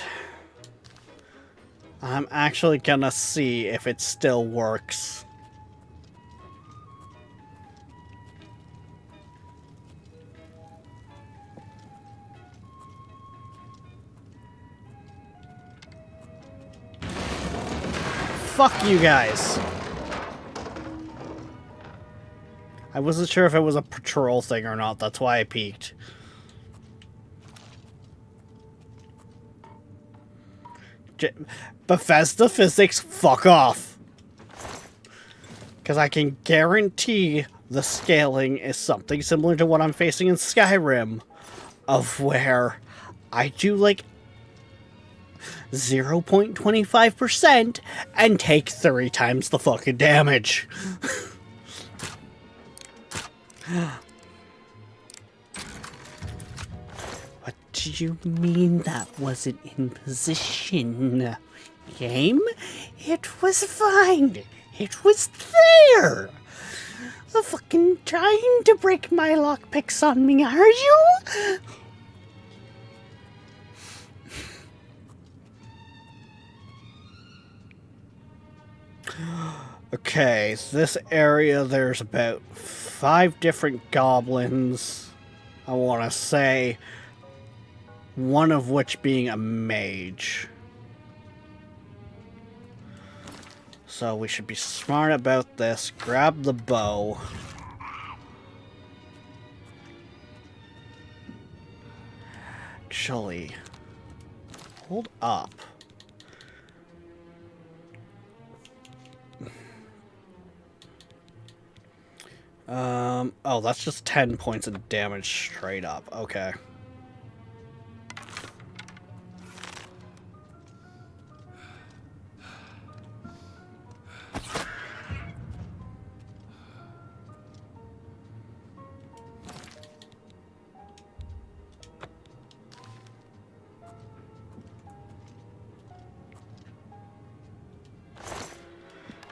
I'm actually gonna see if it still works. Fuck you guys. I wasn't sure if it was a patrol thing or not, that's why I peeked. Bethesda physics, fuck off. Because I can guarantee the scaling is something similar to what I'm facing in Skyrim, of where I do like 0.25% and take 3 times the fucking damage. What do you mean that wasn't in position? Game? It was fine. It was there. Fucking trying to break my lockpicks on me, are you? Okay, this area, there's about 5 different goblins, I want to say, one of which being a mage. So we should be smart about this. Grab the bow. Actually, hold up. Oh, that's just 10 points of damage straight up. Okay.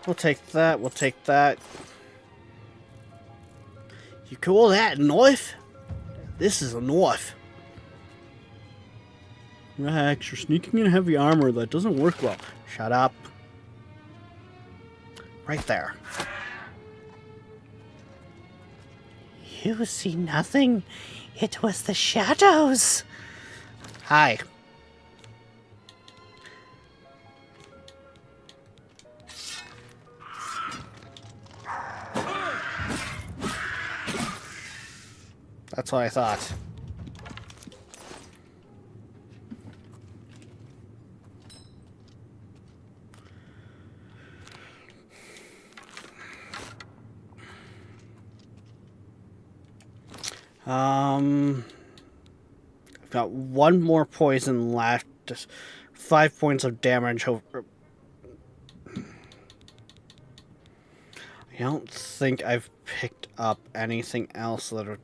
We'll take that, we'll take that. You call that a knife? This is a knife. Rex, you're sneaking in heavy armor. That doesn't work well. Shut up. Right there. You see nothing. It was the shadows. Hi. That's what I thought. I've got 1 more poison left. Just 5 points of damage over. I don't think I've picked up anything else that would.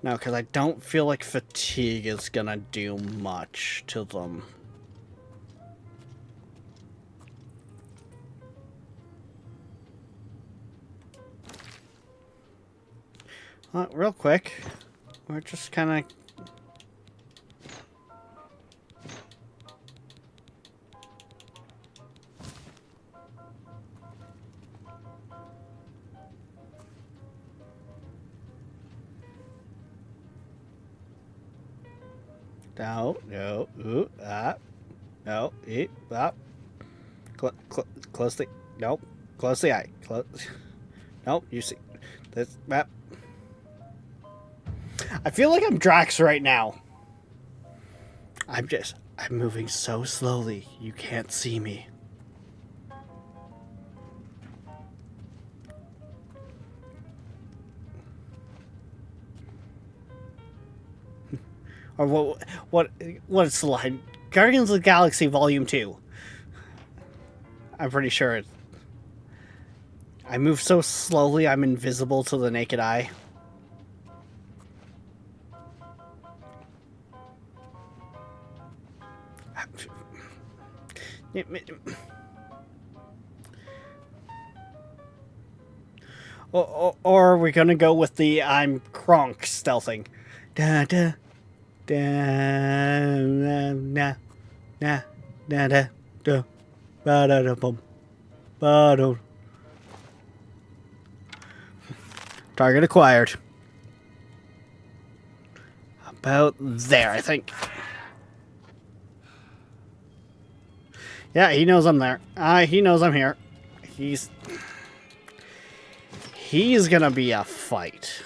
No, because I don't feel like fatigue is gonna do much to them. Real quick, we're just kind of... No, ooh, no, close the, nope, close the eye, nope, you see, this map. I feel like I'm Drax right now. I'm moving so slowly, you can't see me. Or what's the line? Guardians of the Galaxy Volume 2. I'm pretty sure it... I move so slowly I'm invisible to the naked eye. Or are we gonna go with the I'm Kronk stealthing? Da da da na na na na da da ba da da bum ba do. Target acquired. About there, I think. Yeah, he knows I'm there. He knows I'm here. He's gonna be a fight.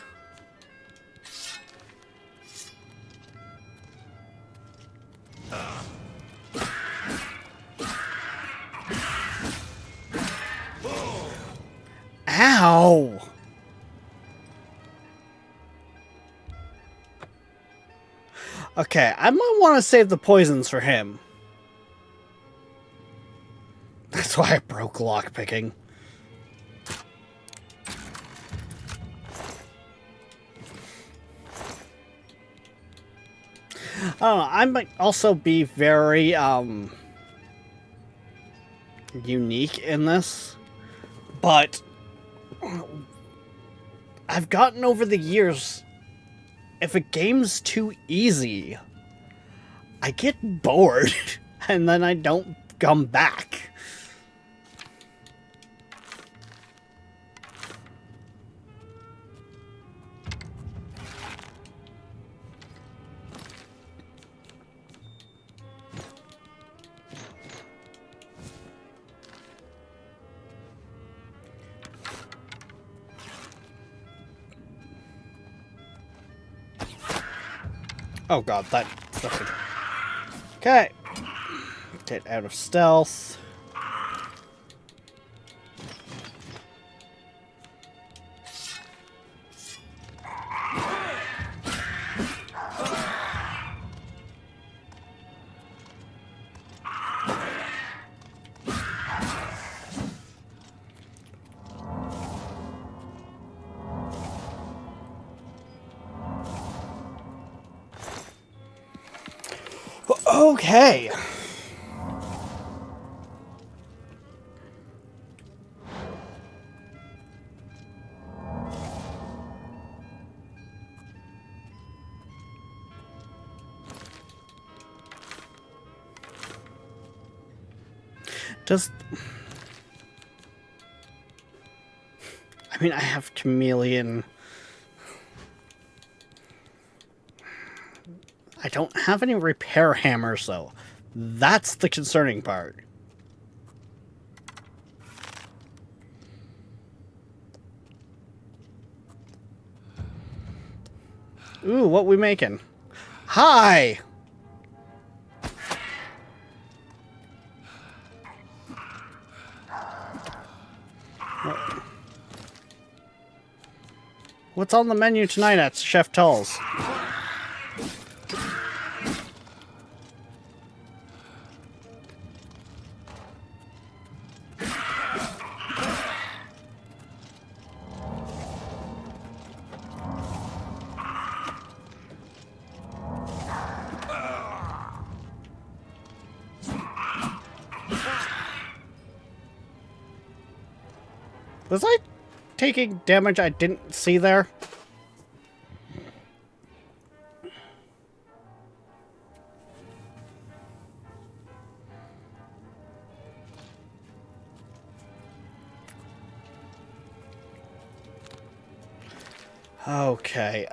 Ow! Okay, I might want to save the poisons for him. That's why I broke lockpicking. I don't know, I might also be very, unique in this, but I've gotten over the years, if a game's too easy, I get bored, and then I don't come back. Oh god, that fucking... Okay. Get out of stealth. Okay. Just... I mean, I have chameleon. I don't have any repair hammers, though. That's the concerning part. Ooh, what we making? Hi! What's on the menu tonight at Chef Tull's? Was I taking damage I didn't see there? Okay,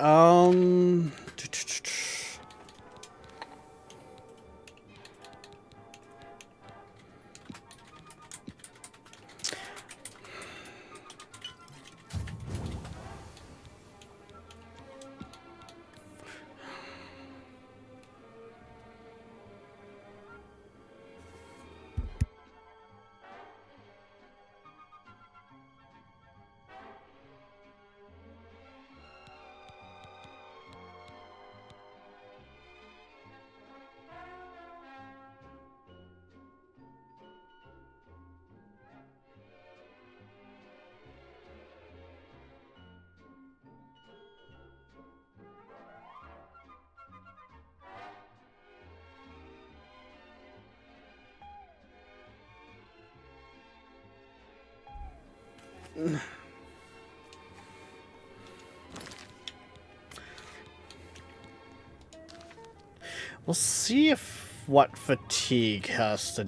We'll see if what fatigue has to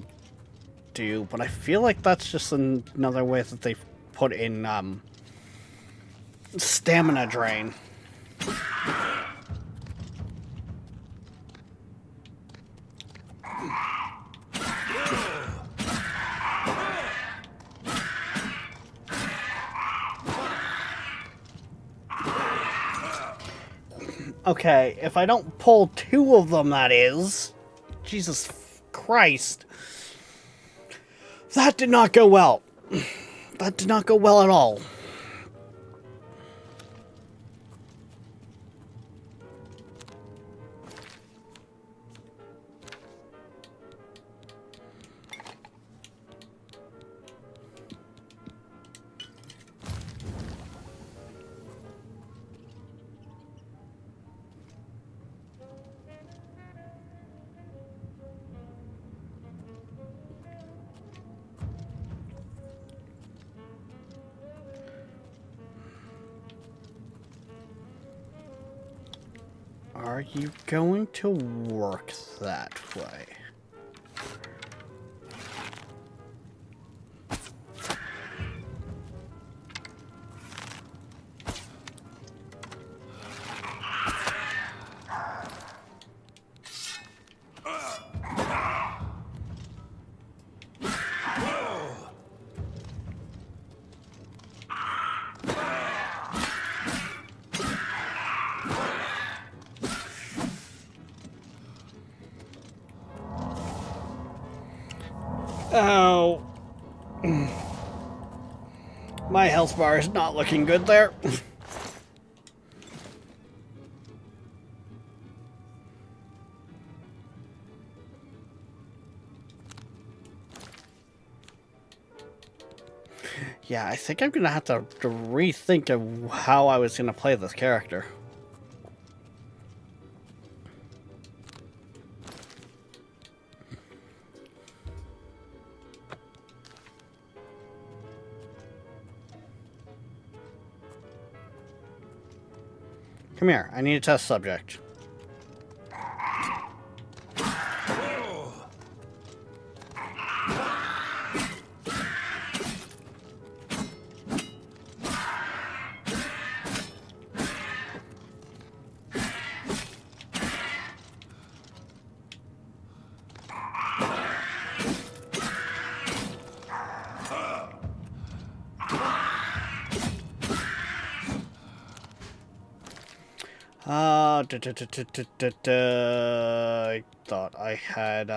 do, but I feel like that's just another way that they put in stamina drain. Okay, if I don't pull 2 of them, that is. Jesus Christ. That did not go well. That did not go well at all. Are you going to work that way? Oh. My health bar is not looking good there. Yeah, I think I'm gonna have to rethink of how I was gonna play this character. Come here, I need a test subject. I thought I had,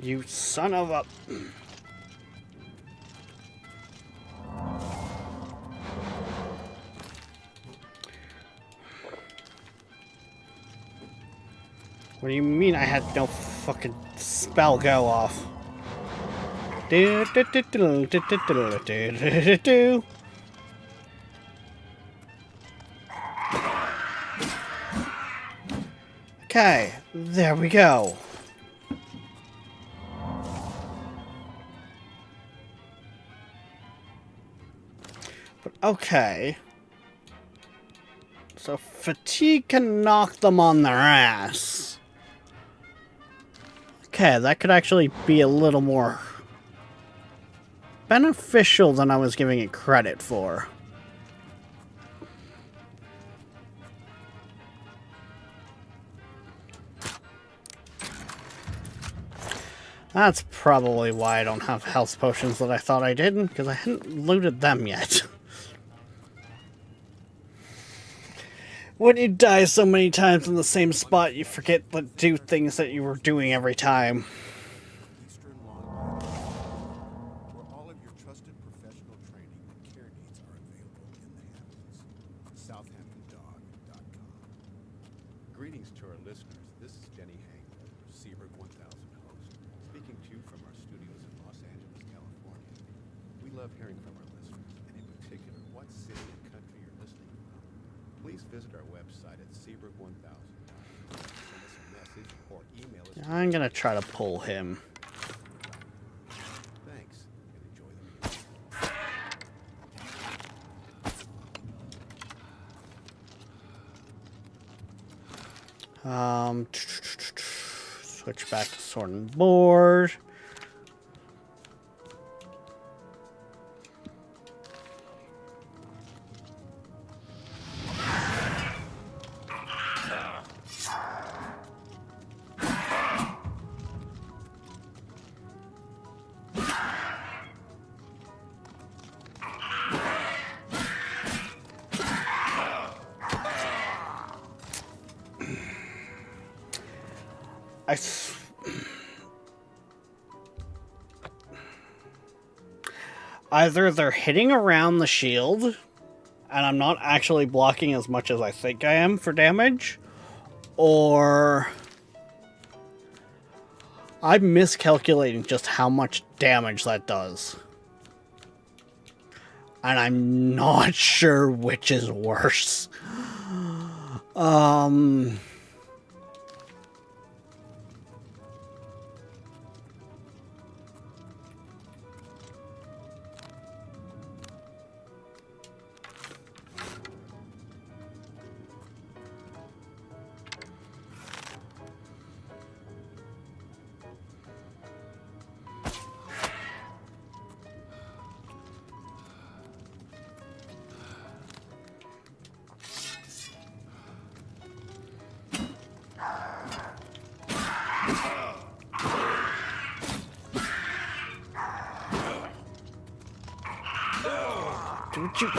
you son of a... What do you mean I had no fucking spell go off? Okay, there we go. But okay. So fatigue can knock them on their ass. Okay, that could actually be a little more beneficial than I was giving it credit for. That's probably why I don't have health potions that I thought I did, because I hadn't looted them yet. When you die so many times in the same spot, you forget to do things that you were doing every time. Eastern Law where all of your trusted professional training and care needs are available in the Hamptons. Greetings to our listeners. This is Denny Hangler, Seabrook 1000 host, speaking to you from our studios in Los Angeles, California. We love hearing from our listeners, and in particular, what city and country you're listening from. Please visit our website at Seabrook1000. Send us a message or email us. I'm gonna try to pull him. Thanks, and enjoy the music. Switch back to sword and board. Either they're hitting around the shield, and I'm not actually blocking as much as I think I am for damage, or I'm miscalculating just how much damage that does. And I'm not sure which is worse. Don't you...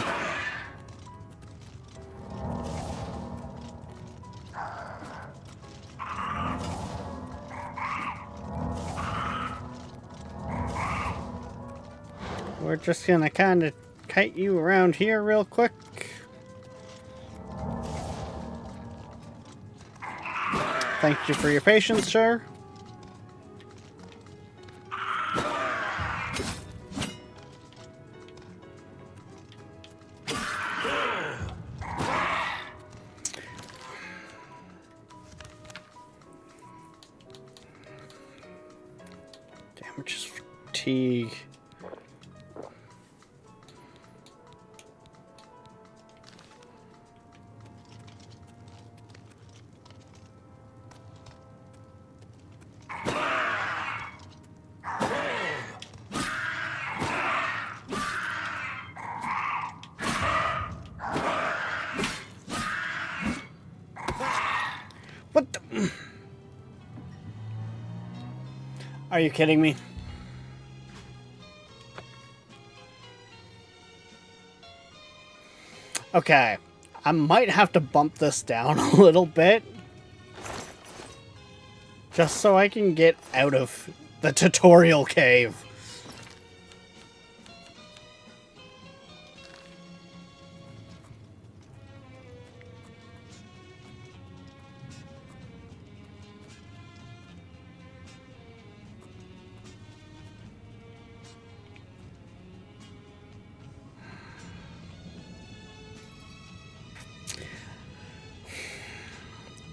We're just gonna kind of kite you around here real quick. Thank you for your patience, sir. Damage is fatigue. What the... Are you kidding me? Okay, I might have to bump this down a little bit. Just so I can get out of the tutorial cave.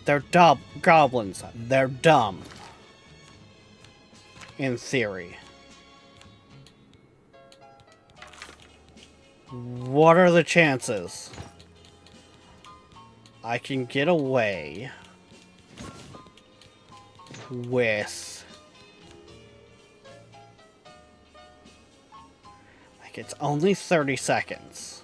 They're dumb. Goblins. They're dumb. In theory. What are the chances I can get away with... Like, it's only 30 seconds.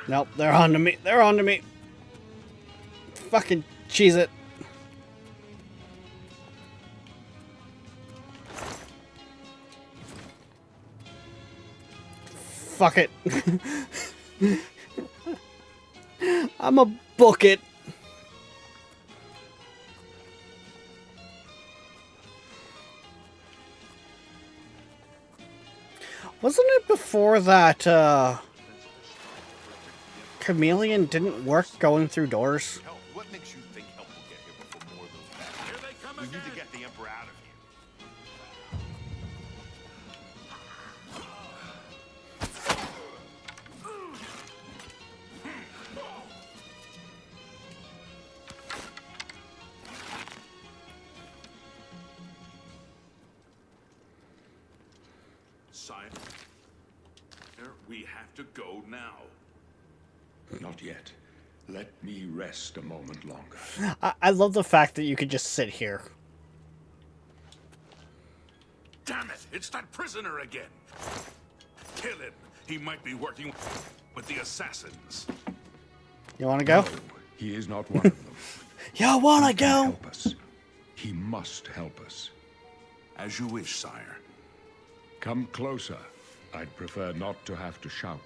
Nope, they're on to me. They're on to me. Fucking cheese it. fuck it. I'ma book it. Wasn't it before that, Chameleon didn't work going through doors? Help. What makes you think help will get here before more of those bastards? Here they come We again. need to get the Emperor out of here. Sire, we have to go now. Not yet. Let me rest a moment longer. I love the fact that you could just sit here. Damn it! It's that prisoner again! Kill him! He might be working with the assassins. You wanna go? No, he is not one of them. You wanna He can go? help us. He must help us. As you wish, sire. Come closer. I'd prefer not to have to shout.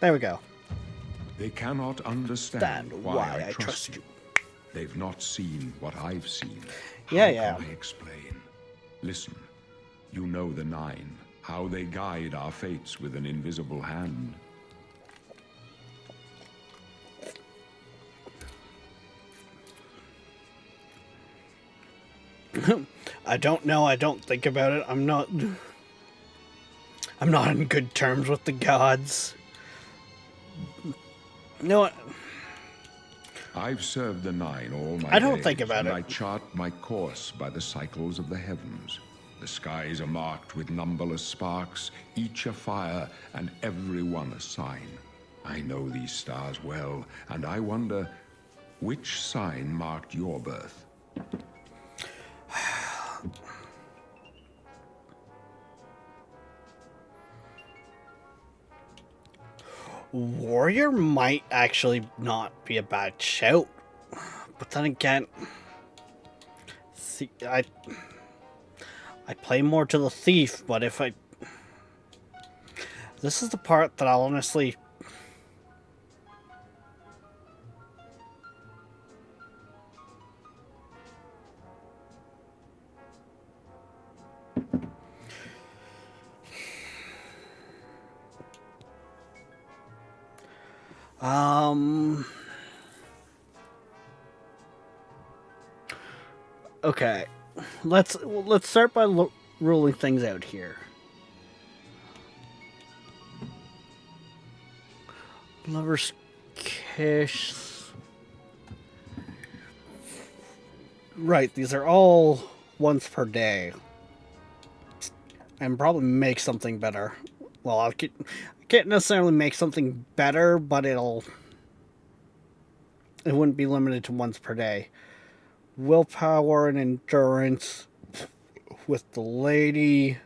There we go. They cannot understand Stand why I trust you. They've not seen what I've seen. Yeah, How yeah. can I explain? Listen, you know the Nine, how they guide our fates with an invisible hand. I don't know, I don't think about it. I'm not on good terms with the gods. No, I've served the Nine all my I don't days, think about and it. I chart my course by the cycles of the heavens. The skies are marked with numberless sparks, each a fire, and every one a sign. I know these stars well, and I wonder, which sign marked your birth? Warrior might actually not be a bad shout. But then again, see, I play more to the thief, but if I... This is the part that I'll honestly... Okay, let's start by ruling things out here. Lover's Kiss. Right, these are all once per day. And probably make something better. Well, I can't necessarily make something better, but it wouldn't be limited to once per day. Willpower and endurance with the lady.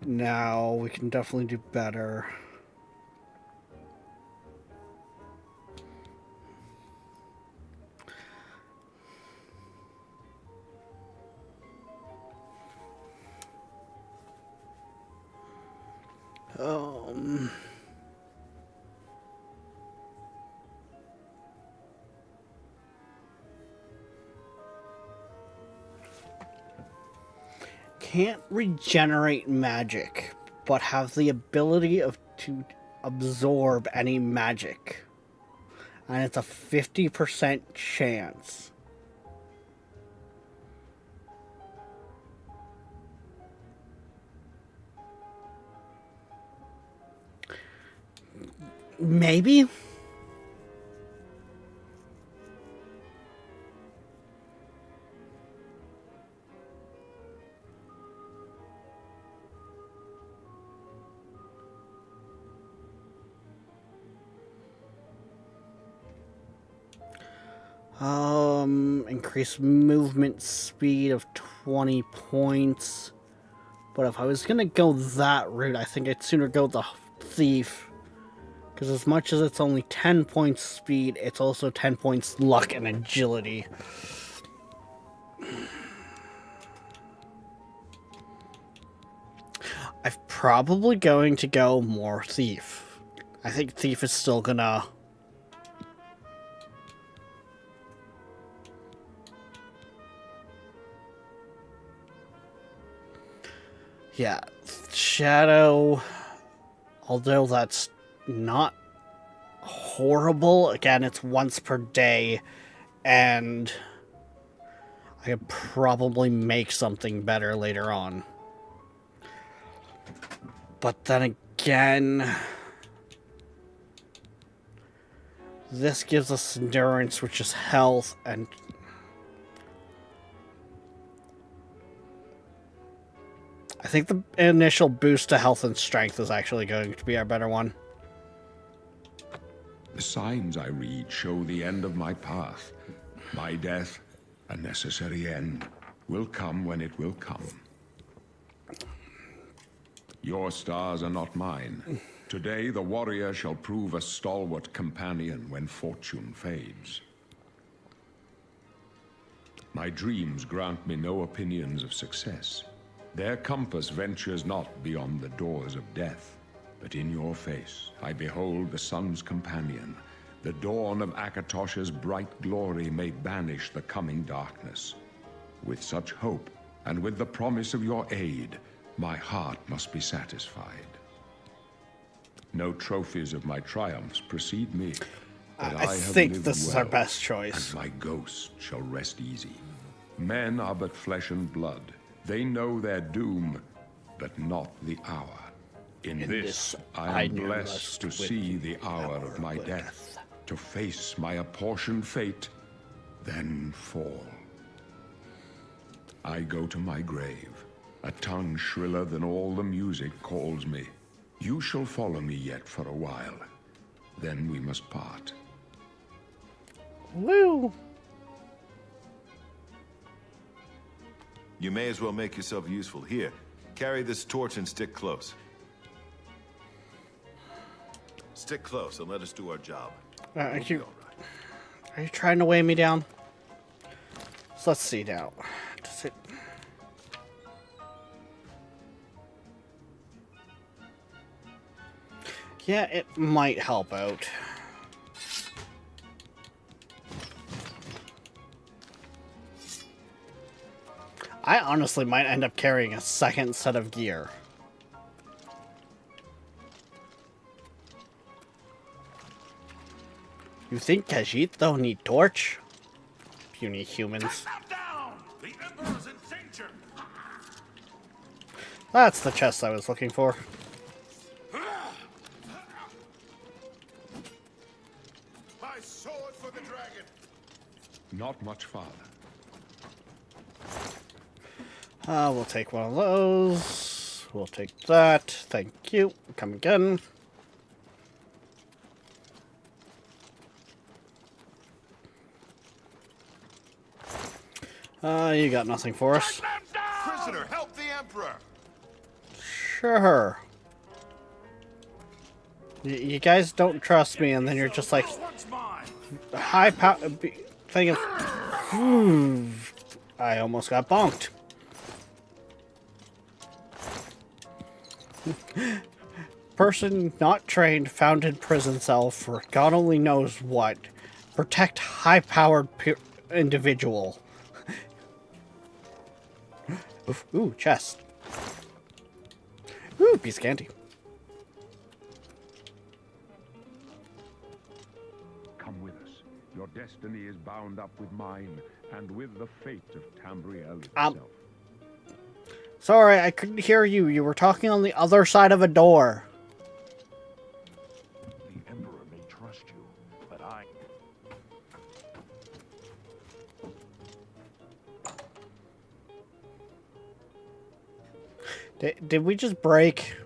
Now we can definitely do better. Can't regenerate magic, but have the ability to absorb any magic. And it's a 50% chance. Maybe? Increase movement speed of 20 points. But if I was gonna go that route, I think I'd sooner go the thief. Because as much as it's only 10 points speed, it's also 10 points luck and agility. I'm probably going to go more Thief. I think Thief is still gonna... Yeah, Shadow, although that's not horrible, again, it's once per day, and I could probably make something better later on. But then again, this gives us endurance, which is health, and I think the initial boost to health and strength is actually going to be our better one. The signs I read show the end of my path. My death, a necessary end, will come when it will come. Your stars are not mine. Today the warrior shall prove a stalwart companion when fortune fades. My dreams grant me no opinions of success. Their compass ventures not beyond the doors of death. But in your face I behold the sun's companion. The dawn of Akatosh's bright glory may banish the coming darkness. With such hope, and with the promise of your aid, my heart must be satisfied. No trophies of my triumphs precede me. But I have think lived this is our well, best choice. And my ghost shall rest easy. Men are but flesh and blood. They know their doom, but not the hour. In this, I am blessed to see the hour of my death, to face my apportioned fate, then fall. I go to my grave. A tongue shriller than all the music calls me. You shall follow me yet for a while. Then we must part. Woo! You may as well make yourself useful. Here, carry this torch and stick close. Stick close and let us do our job. Are We'll be you, all right. are you trying to weigh me down? So let's see now. Does it... Yeah, it might help out. I honestly might end up carrying a second set of gear. You think Khajiit though need torch? Puny humans. Cut them down! The Emperor's in danger! That's the chest I was looking for. My sword for the dragon! Not much farther. We'll take one of those. We'll take that. Thank you. Come again. You got nothing for us. Prisoner, help the Emperor! Sure. You guys don't trust me, and then you're just like, What's mine? high power thing of... I almost got bonked. Person not trained found in prison cell for God only knows what. Protect high-powered individual. Ooh, chest. Ooh, piece of candy. Come with us. Your destiny is bound up with mine, and with the fate of Tamriel itself. Sorry, I couldn't hear you. You were talking on the other side of a door. The Emperor may trust you, but I... Did we just break?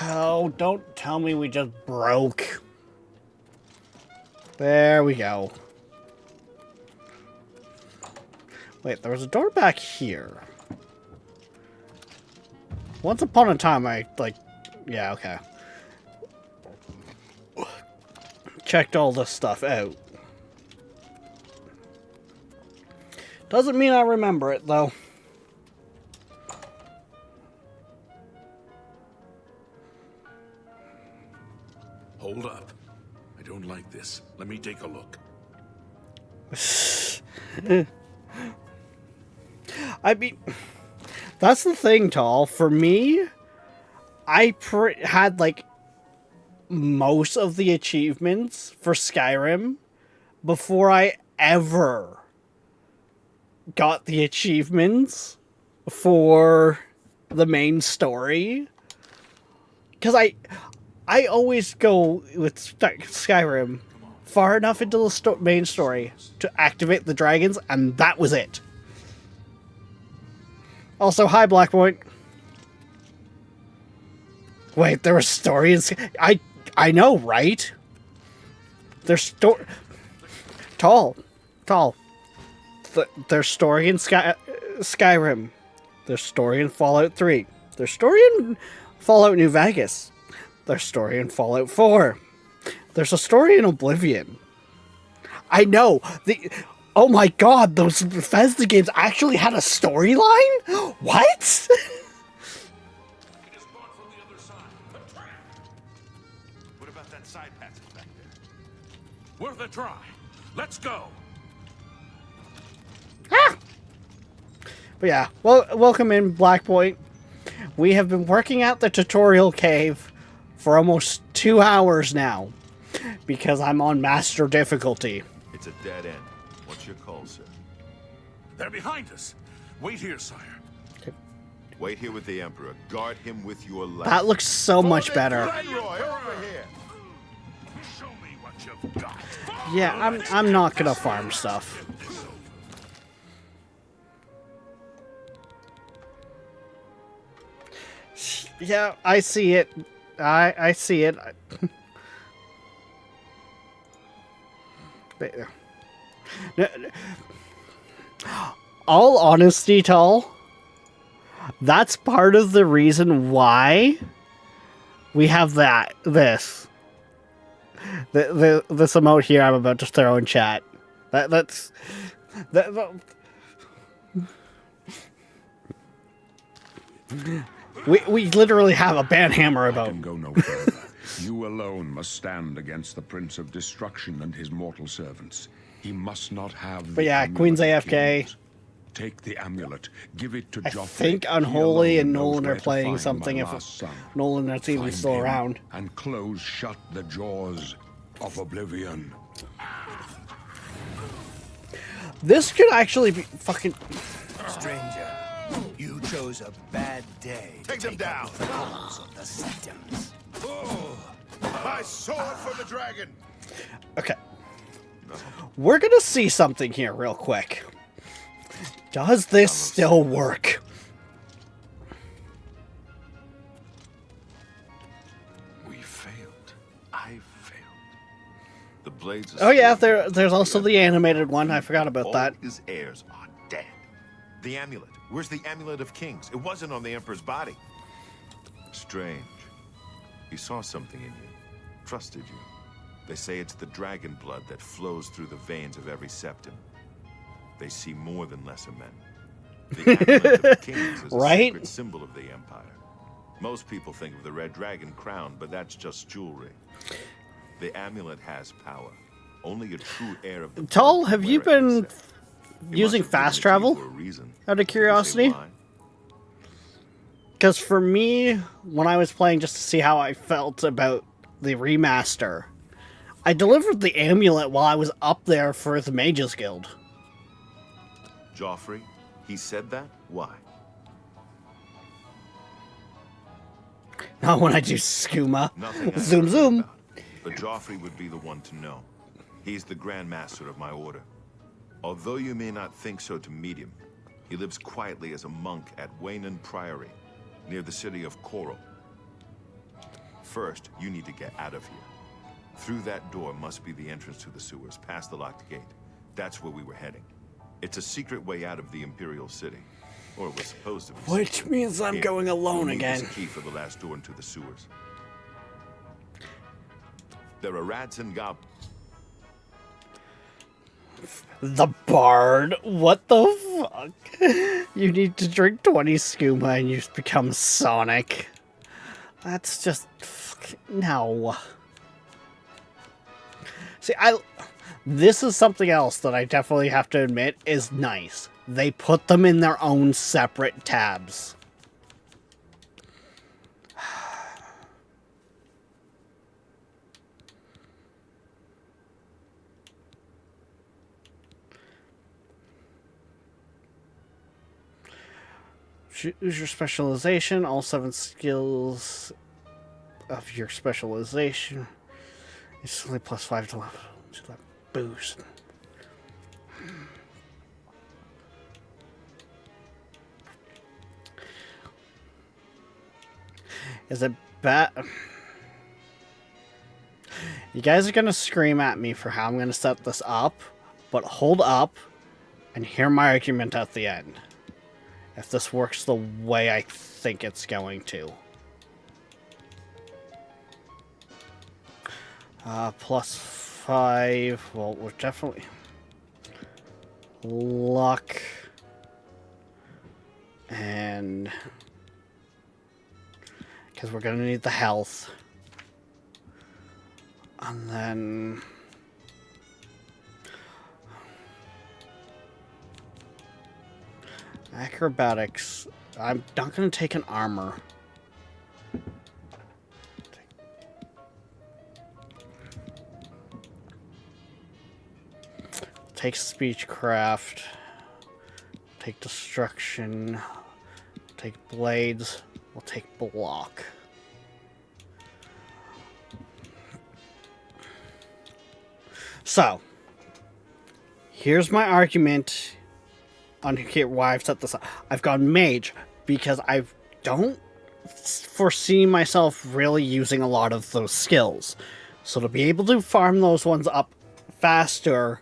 Oh, don't tell me we just broke. There we go. Wait, there was a door back here. Once upon a time, yeah, okay. Checked all this stuff out. Doesn't mean I remember it, though. Hold up. I don't like this. Let me take a look. I mean, that's the thing, Tall. For me, I had, like, most of the achievements for Skyrim before I ever got the achievements for the main story. Because I always go with Skyrim far enough into the main story to activate the dragons, and that was it. Also, hi, Blackpoint. Wait, there was story in I know, right? There's Tall. There's story in Skyrim. There's story in Fallout 3. There's story in Fallout New Vegas. There's story in Fallout 4. There's a story in Oblivion. I know. Oh my god, those Bethesda games actually had a storyline? What? What about that side passage back there? Worth a try. Let's go. But yeah, well, welcome in, Blackpoint. We have been working out the tutorial cave for almost 2 hours now, because I'm on master difficulty. It's a dead end. What's your call, sir? They're behind us. Wait here, sire. Wait here with the Emperor. Guard him with your life. That looks so much better. Leroy, over here. Show me what you've got. Yeah, I'm not gonna farm stuff. Yeah, I see it. I see it. All honesty, Tall, that's part of the reason why we have this emote here I'm about to throw in chat. That's we literally have a banhammer I about. can go no further. You alone must stand against the Prince of Destruction and his mortal servants. He must not have. But yeah, Queen's AFK. Take the amulet. Give it to I Joffrey. think He Unholy alone and knows Nolan where are to playing find something. my If last son. Nolan that's even Find still him around. and close shut the jaws of oblivion. This could actually be fucking. Stranger, you chose a bad day to Take them down. up with the cause of the Septums. My sword for the dragon. Okay. We're gonna see something here real quick. Does this still work? We failed. I failed. The blades. Oh yeah, there's also the animated one. I forgot about All that. his heirs are dead. The amulet. Where's the amulet of kings? It wasn't on the Emperor's body. Strange. He saw something in you. Trusted you. They say it's the dragon blood that flows through the veins of every septum. They see more than lesser men. The amulet of kings is a Right? sacred symbol of the Empire. Most people think of the red dragon crown, but that's just jewelry. The amulet has power. Only a true heir of the Tull, blood have can you wear it been himself. He using must have fast given it to you travel? for a reason. Out of Did you say curiosity? why? Because for me, when I was playing just to see how I felt about the remaster, I delivered the amulet while I was up there for the Mages Guild. Joffrey, he said that? Why? Not when I do skooma. Nothing I Zoom ever heard zoom. about. But Joffrey would be the one to know. He's the Grand Master of my order. Although you may not think so to meet him, he lives quietly as a monk at Waynon Priory, near the city of Coral. First, you need to get out of here. Through that door must be the entrance to the sewers, past the locked gate. That's where we were heading. It's a secret way out of the Imperial City. Or it was supposed to be. Which means I'm Here, going alone you'll need again. this key for the last door into the sewers. There are rats and goblins. The Bard? What the fuck? You need to drink 20 skooma and you become Sonic. That's just... no. See, this is something else that I definitely have to admit is nice. They put them in their own separate tabs. Choose your specialization. All 7 skills of your specialization. It's only +5 to that boost. Is it bad? You guys are gonna scream at me for how I'm gonna set this up, but hold up and hear my argument at the end. If this works the way I think it's going to. +5. Well, we're definitely... luck. And... because we're going to need the health. And then... acrobatics. I'm not going to take an armor. Take speechcraft. Take destruction. Take blades. We'll take block. So, here's my argument on why I've set this up. I've gone mage because I don't foresee myself really using a lot of those skills. So to be able to farm those ones up faster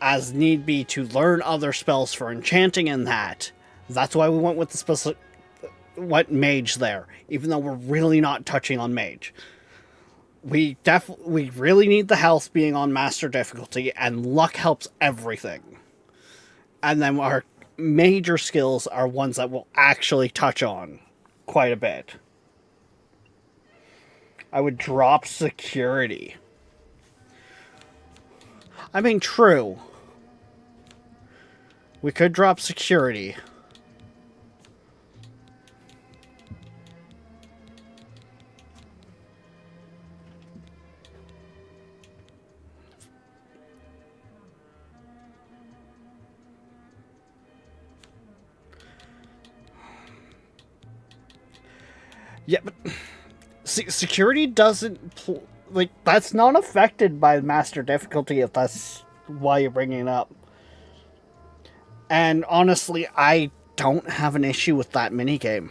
as need be to learn other spells for enchanting and that's why we went with the specific mage there, even though we're really not touching on mage. We really need the health being on master difficulty, and luck helps everything. And then our major skills are ones that we'll actually touch on quite a bit. I would drop security. I mean, true. We could drop security. Yeah, but see, security doesn't that's not affected by master difficulty if that's why you're bringing it up. And honestly, I don't have an issue with that minigame.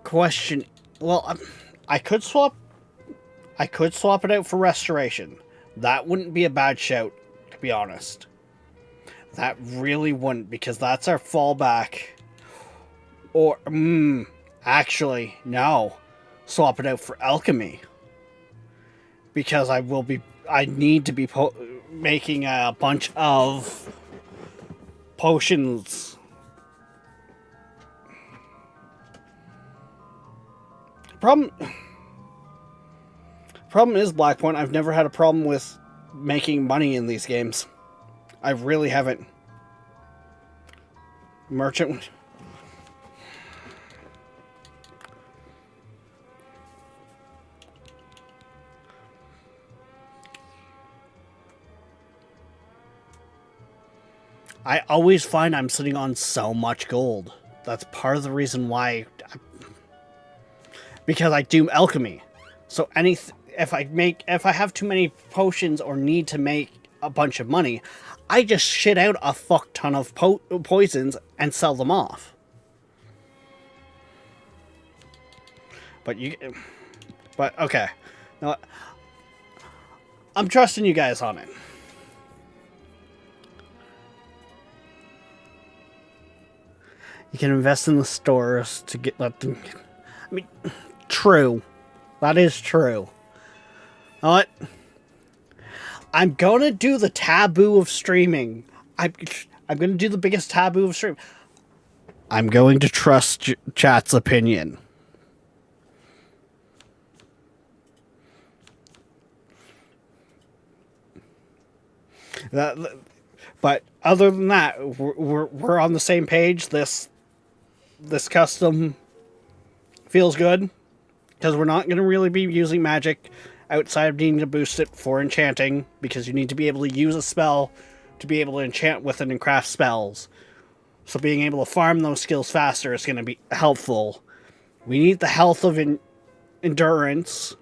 Question, well, I could swap it out for restoration. That wouldn't be a bad shout, to be honest. That really wouldn't, because that's our fallback. Or, actually, no. Swap it out for alchemy. Because I need to be making a bunch of potions. Problem is, Blackpoint, I've never had a problem with making money in these games. I really haven't. Merchant. I always find I'm sitting on so much gold. That's part of the reason why. Because I do alchemy. So if I have too many potions or need to make a bunch of money, I just shit out a fuck ton of poisons and sell them off. But okay. Now, I'm trusting you guys on it. You can invest in the stores to let them. I mean, true. That is true. What? I'm gonna do the taboo of streaming. I'm gonna do the biggest taboo of streaming. I'm going to trust chat's opinion. But other than that, we're on the same page. This custom feels good because we're not going to really be using magic outside of needing to boost it for enchanting, because you need to be able to use a spell to be able to enchant with it and craft spells. So being able to farm those skills faster is going to be helpful. We need the health of endurance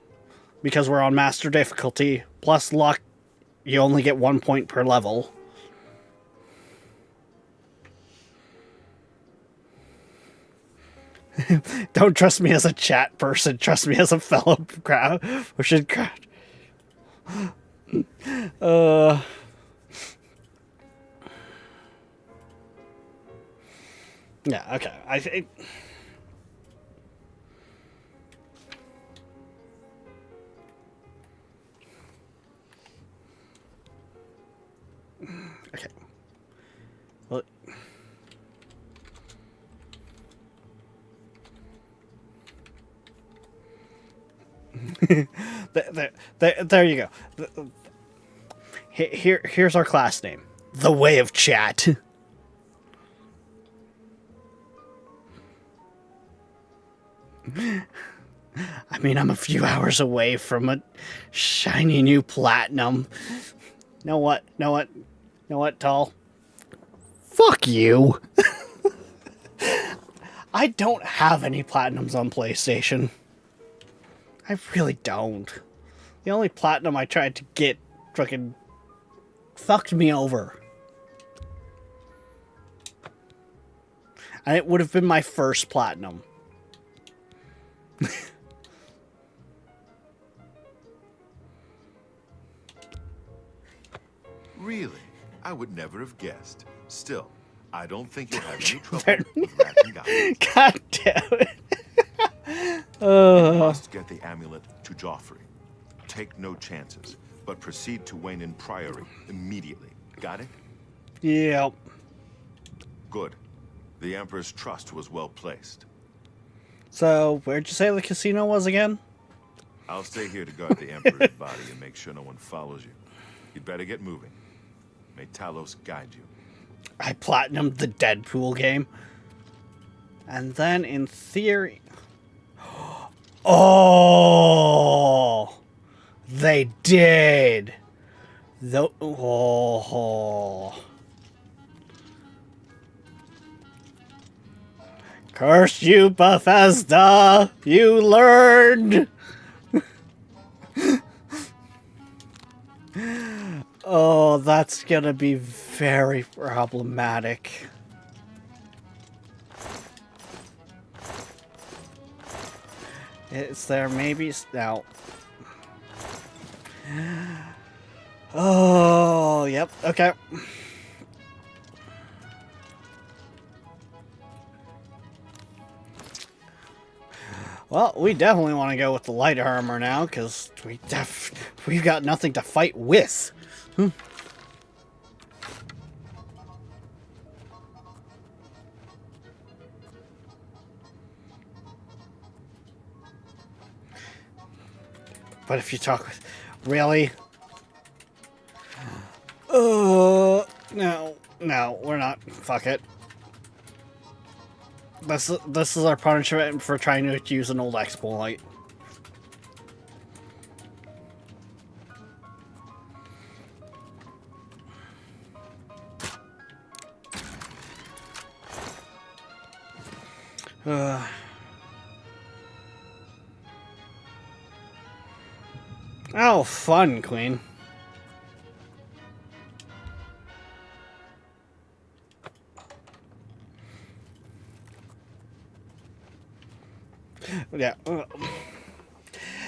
because we're on master difficulty, plus luck. You only get 1 point per level. Don't trust me as a chat person. Trust me as a fellow crowd. Or should crowd. Yeah. Okay. I think. Okay. Well. There you go. Here's our class name. The Way of Chat. I mean, I'm a few hours away from a shiny new platinum. Know what, Tall? Fuck you. I don't have any platinums on PlayStation. I really don't. The only platinum I tried to get fucking fucked me over. And it would have been my first platinum. Really? I would never have guessed. Still, I don't think you'll have any trouble with Rat and Guy. God damn it. You must get the amulet to Joffrey. Take no chances, but proceed to Wayne Priory immediately. Got it? Yep. Good. The Emperor's trust was well placed. So, where'd you say the casino was again? I'll stay here to guard the Emperor's body and make sure no one follows you. You'd better get moving. May Talos guide you. I platinumed the Deadpool game. And then, in theory... Oh! They did! Oh... Curse you, Bethesda! You learned! Oh, that's gonna be very problematic. Is there maybe now? Oh, yep. Okay. Well, we definitely want to go with the light armor now, because we've got nothing to fight with. But if you talk with... Really? No, we're not. Fuck it. This is our punishment for trying to use an old exploit. Oh, fun, Queen. Yeah.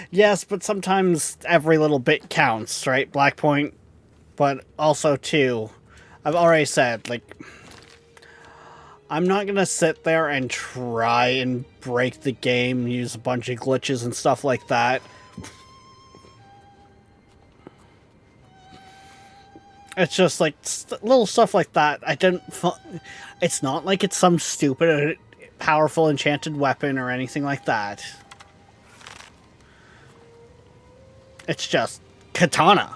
Yes, but sometimes every little bit counts, right? Black Point. But also, too, I've already said, like, I'm not gonna sit there and try and break the game, use a bunch of glitches and stuff like that. It's just like little stuff like that. It's not like it's some stupid, powerful enchanted weapon or anything like that. It's just katana.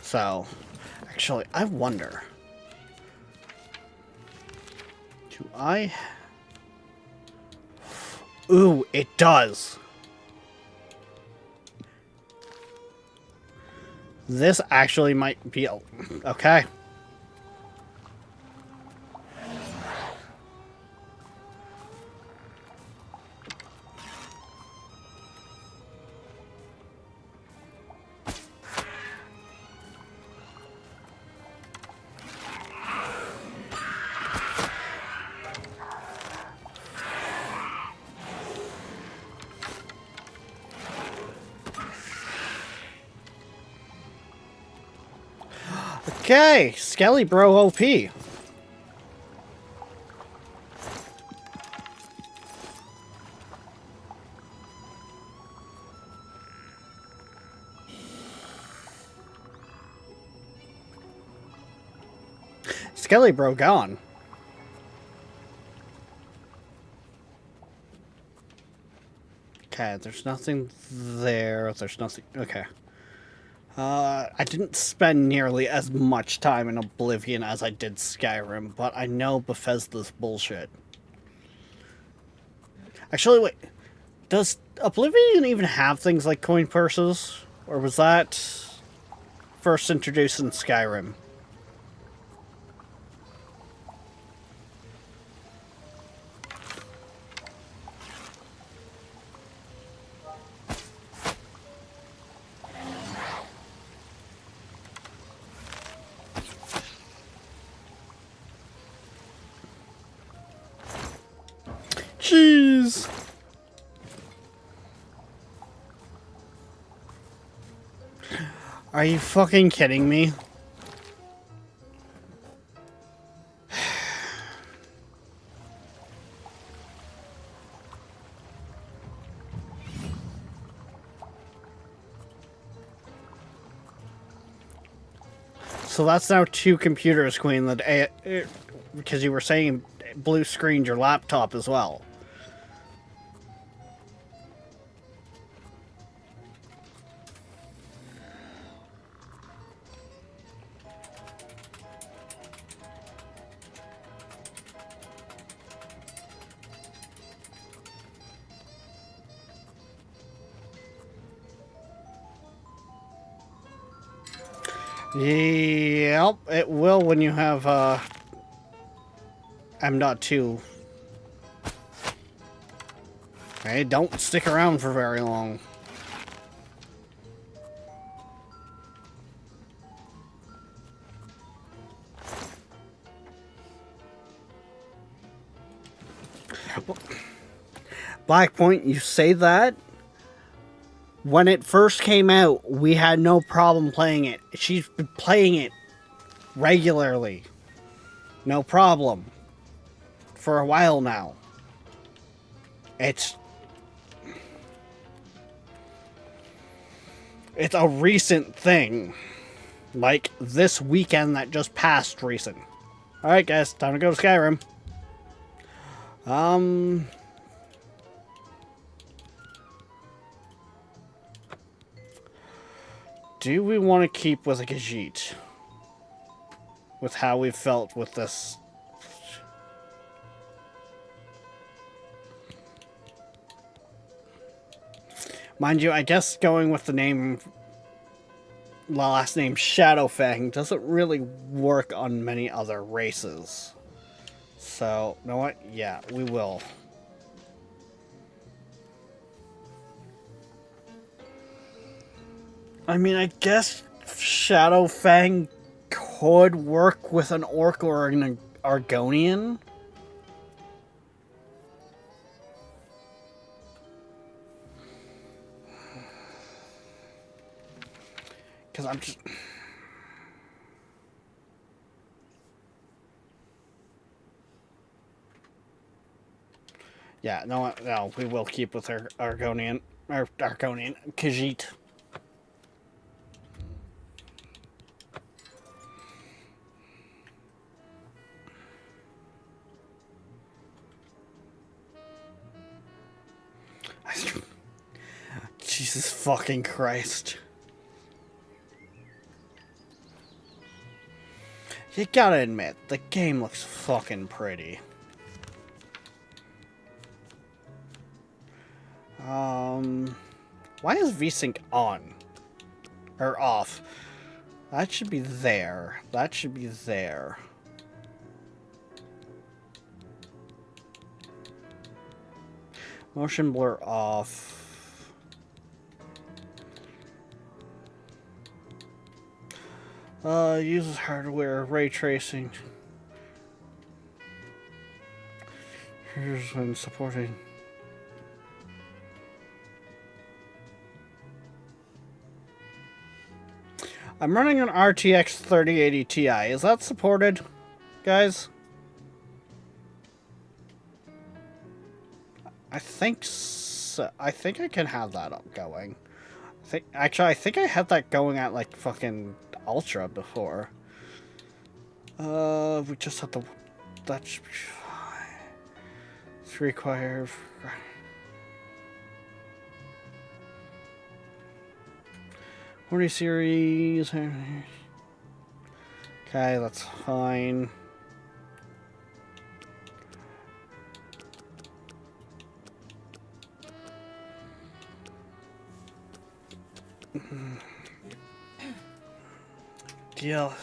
So, actually, I wonder. Do I? Ooh, it does. This actually might be okay. Okay, Skelly Bro OP. Skelly Bro gone. Okay, there's nothing there. There's nothing. Okay. I didn't spend nearly as much time in Oblivion as I did Skyrim, but I know Bethesda's bullshit. Actually, wait. Does Oblivion even have things like coin purses? Or was that first introduced in Skyrim? Jeez. Are you fucking kidding me? So that's now 2 computers, Queen, that because you were saying blue screened your laptop as well. Yep, it will when you have M.2. Okay, don't stick around for very long. Blackpoint, you say that? When it first came out, we had no problem playing it. She's been playing it regularly. No problem. For a while now. It's a recent thing. Like this weekend that just passed recent. Alright guys, time to go to Skyrim. Do we want to keep with a Khajiit? With how we felt with this. Mind you, I guess going with the last name Shadowfang doesn't really work on many other races. So, you know what? Yeah, we will. I mean, I guess Shadowfang could work with an Orc or an Argonian. Because I'm just... Yeah, no, we will keep with our Argonian, Khajiit. Jesus fucking Christ. You gotta admit, the game looks fucking pretty. Why is VSync on? Or off? That should be there. That should be there. Motion blur off. Uses hardware, ray tracing. Here's when supporting. I'm running an RTX 3080 Ti. Is that supported, guys? I think so. I think I can have that up going. I think I had that going at like fucking Ultra before. We just have to. That should be fine. It's required. 40 series. Okay, that's fine. Deal.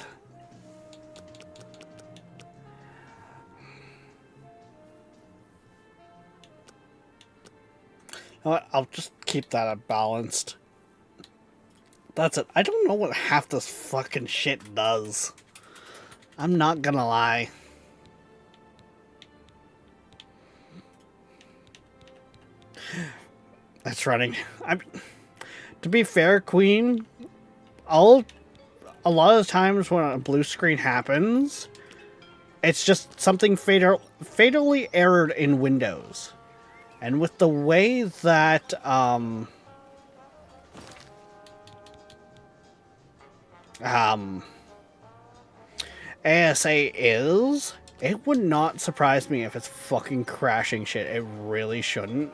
You know what? I'll just keep that balanced. That's it. I don't know what half this fucking shit does. I'm not gonna lie. That's running. To be fair, Queen, a lot of times when a blue screen happens, it's just something fatally errored in Windows. And with the way that ASA is, it would not surprise me if it's fucking crashing shit. It really shouldn't.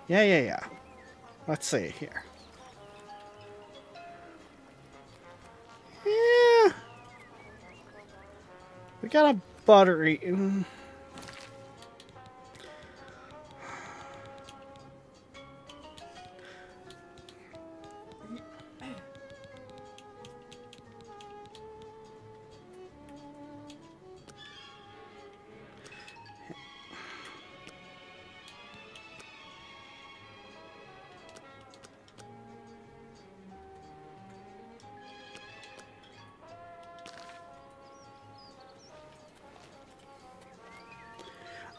Yeah. Let's see here. Yeah. We got a battery.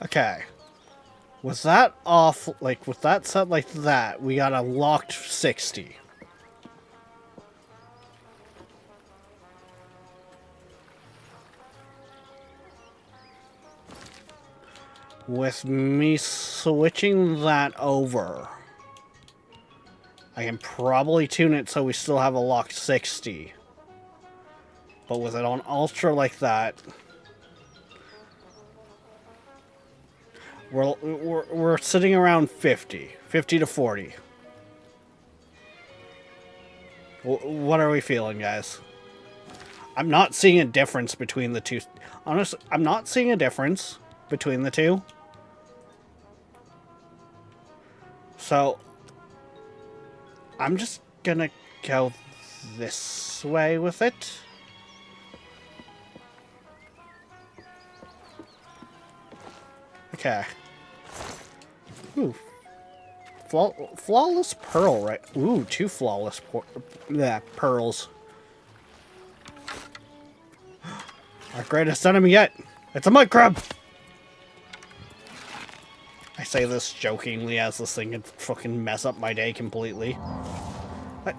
Okay. Was that off, like, with that set like that, we got a locked 60. With me switching that over, I can probably tune it so we still have a locked 60. But with it on Ultra like that, we're sitting around 50 to 40. What are we feeling, guys? I'm not seeing a difference between the two. Honestly, I'm not seeing a difference between the two. So, I'm just gonna go this way with it. Okay. Ooh. Flawless pearl, right? Ooh, 2 flawless pearls. Our greatest enemy yet. It's a mud crab! I say this jokingly as this thing could fucking mess up my day completely. But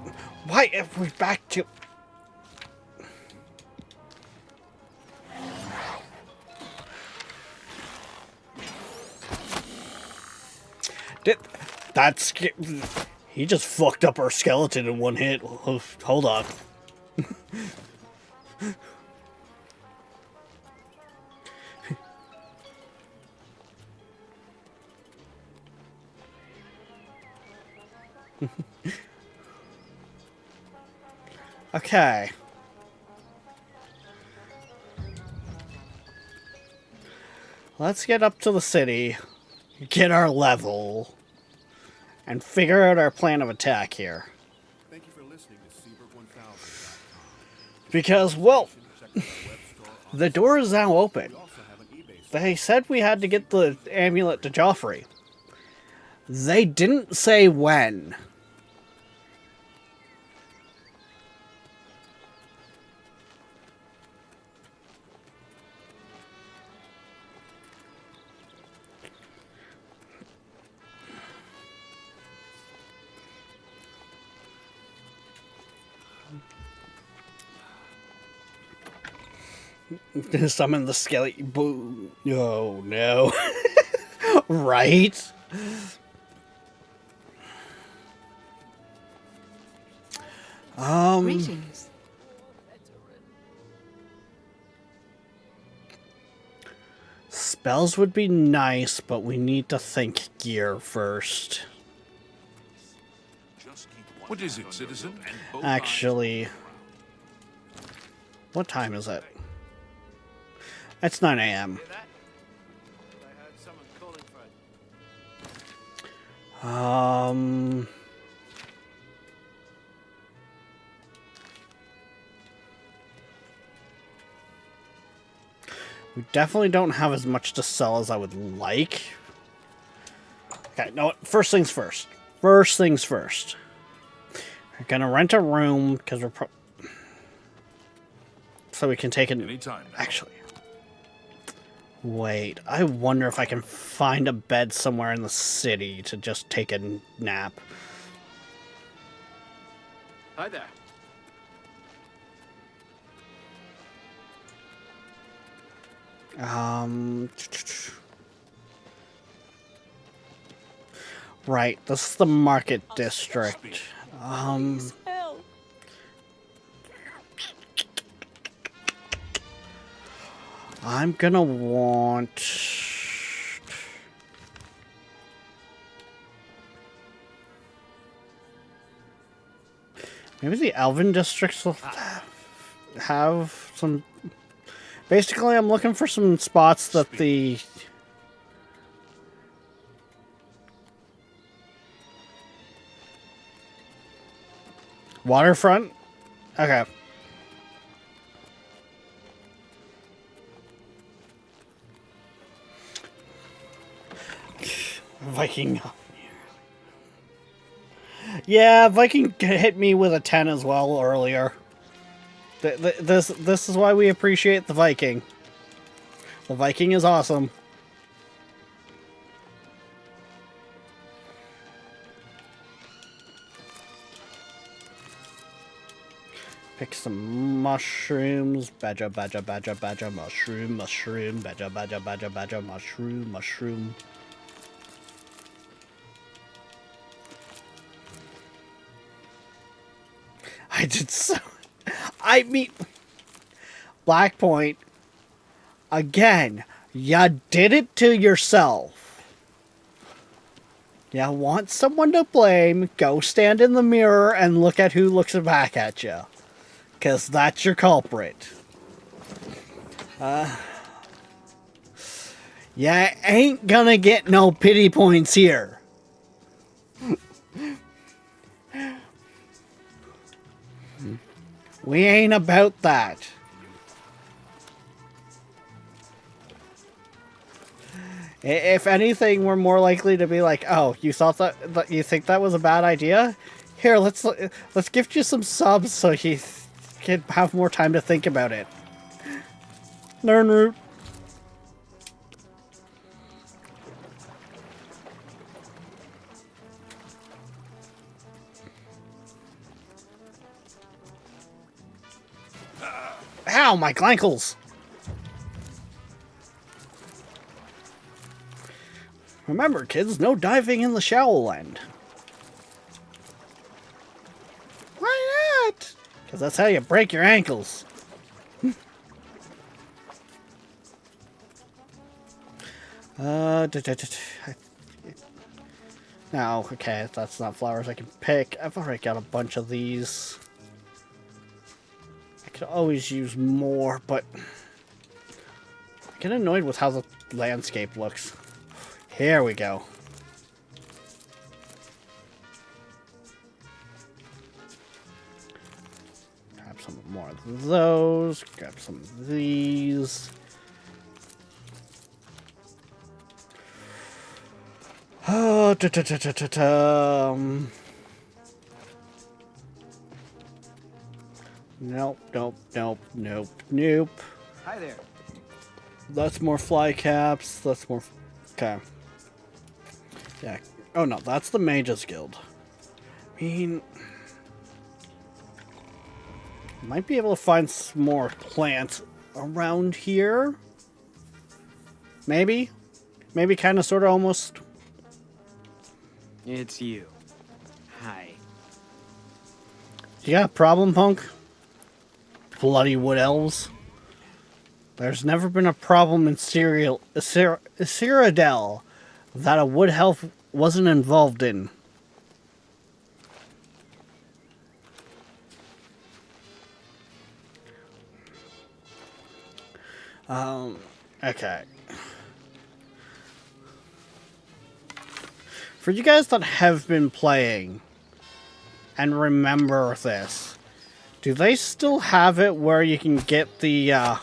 why are we back to... That's... He just fucked up our skeleton in one hit. Hold on. Okay. Let's get up to the city, get our level, and figure out our plan of attack here. Thank you for listening to Seabird1000.com. Because, well, Check out our web store on the door is now open. We also have an eBay store. They said we had to get the amulet to Joffrey. They didn't say when. Summon the skeleton. Boo. Oh, no. Right? Greetings. Spells would be nice, but we need to think gear first. What is it, citizen? Actually, what time is it? It's 9 a.m. We definitely don't have as much to sell as I would like. Okay, no, first things first. First things first. We're gonna rent a room because we're so we can take it. Anytime now. Actually, wait. I wonder if I can find a bed somewhere in the city to just take a nap. Hi there. Right. This is the market district. I'm gonna want... Maybe the Elven districts will have some... Basically, I'm looking for some spots that the... Waterfront? Okay. Viking. Yeah, Viking hit me with a 10 as well earlier. This is why we appreciate the Viking. The Viking is awesome. Pick some mushrooms. Badger, badger, badger, badger, mushroom, mushroom, badger, badger, badger, badger, mushroom, mushroom. I did so... I mean... Black Point. Again, ya did it to yourself. You want someone to blame, go stand in the mirror and look at who looks back at you. Because that's your culprit. Yeah, ain't gonna get no pity points here. We ain't about that. If anything, we're more likely to be like, "Oh, you thought that you think that was a bad idea? Here, let's gift you some subs so you can have more time to think about it." Learn route. Ow, my glankles! Remember, kids, no diving in the shallow end. Why not? Because that's how you break your ankles. Now, okay, that's not flowers I can pick. I've already got a bunch of these. I could always use more, but I get annoyed with how the landscape looks. Here we go. Grab some more of those. Grab some of these. Oh, Nope, nope, nope, nope, nope. Hi there. That's more fly caps. That's more. Okay. Yeah. Oh no, that's the Mages Guild. I mean, might be able to find some more plants around here. Maybe. Maybe kind of, sort of, almost. It's you. Hi. You got a problem, punk? Bloody wood elves. There's never been a problem in Cyrodiil that a wood elf wasn't involved in. Okay. For you guys that have been playing and remember this, do they still have it where you can get the,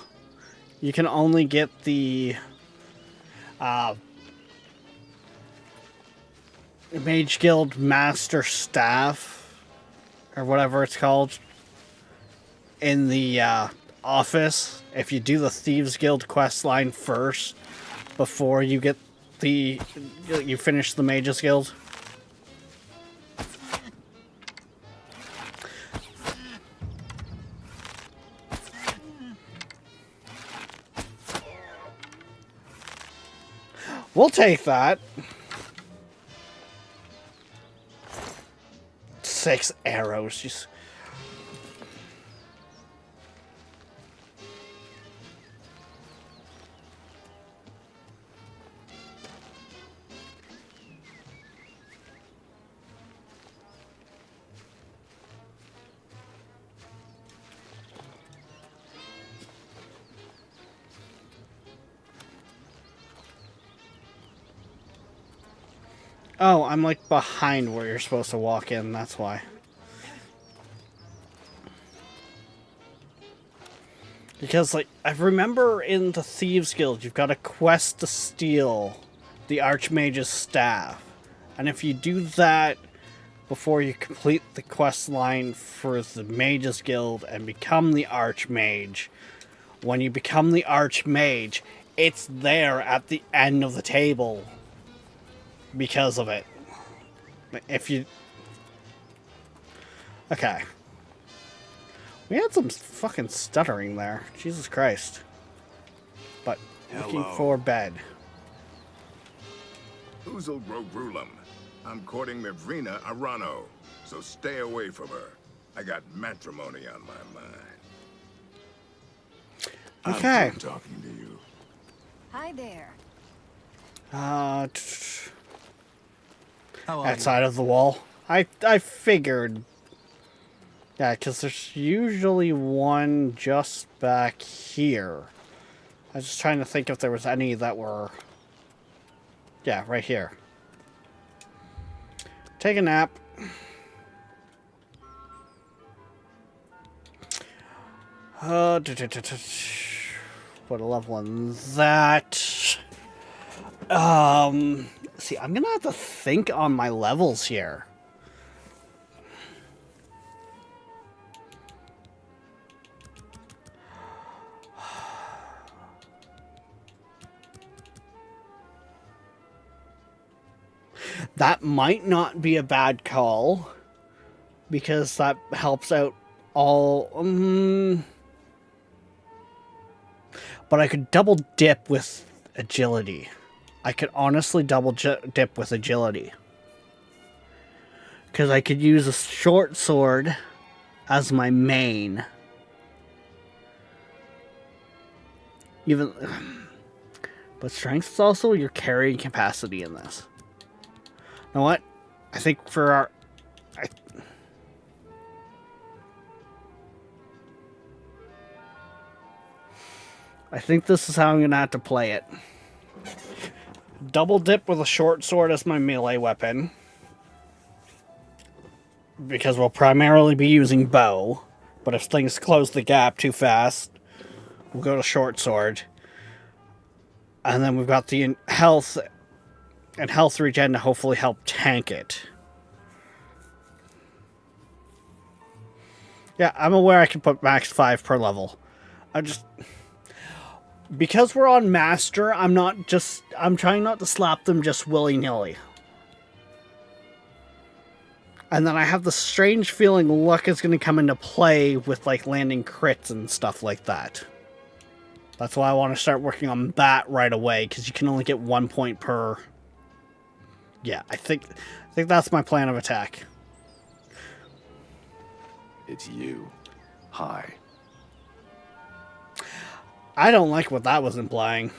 you can only get the, Mage Guild Master Staff, or whatever it's called, in the, office, if you do the Thieves Guild quest line first, before you get you finish the Mages Guild? We'll take that. 6 arrows, just... Oh, I'm like behind where you're supposed to walk in, that's why. Because, like, I remember in the Thieves Guild, you've got a quest to steal the Archmage's staff. And if you do that before you complete the quest line for the Mages Guild and become the Archmage, when you become the Archmage, it's there at the end of the table. Because of it. If you... Okay. We had some fucking stuttering there. Jesus Christ. But, looking for bed. Uzel Grogrulum. I'm courting Mivrina Arano, so stay away from her. I got matrimony on my mind. Okay. I'm talking to you. Hi there. Outside of the wall. I figured. Yeah, because there's usually one just back here. I was just trying to think if there was any that were... Yeah, right here. Take a nap. Put a level in that. See, I'm gonna have to think on my levels here. That might not be a bad call, because that helps out all... but I could double dip with agility. I could honestly double dip with agility. Because I could use a short sword as my main. Even... But strength is also your carrying capacity in this. You know what? I think for our... I think this is how I'm going to have to play it. Double dip with a short sword as my melee weapon. Because we'll primarily be using bow. But if things close the gap too fast, we'll go to short sword. And then we've got the health and health regen to hopefully help tank it. Yeah, I'm aware I can put max 5 per level. Because we're on Master, I'm trying not to slap them just willy-nilly. And then I have the strange feeling luck is going to come into play with, like, landing crits and stuff like that. That's why I want to start working on that right away, because you can only get 1 point per... Yeah, I think that's my plan of attack. It's you. Hi. I don't like what that was implying.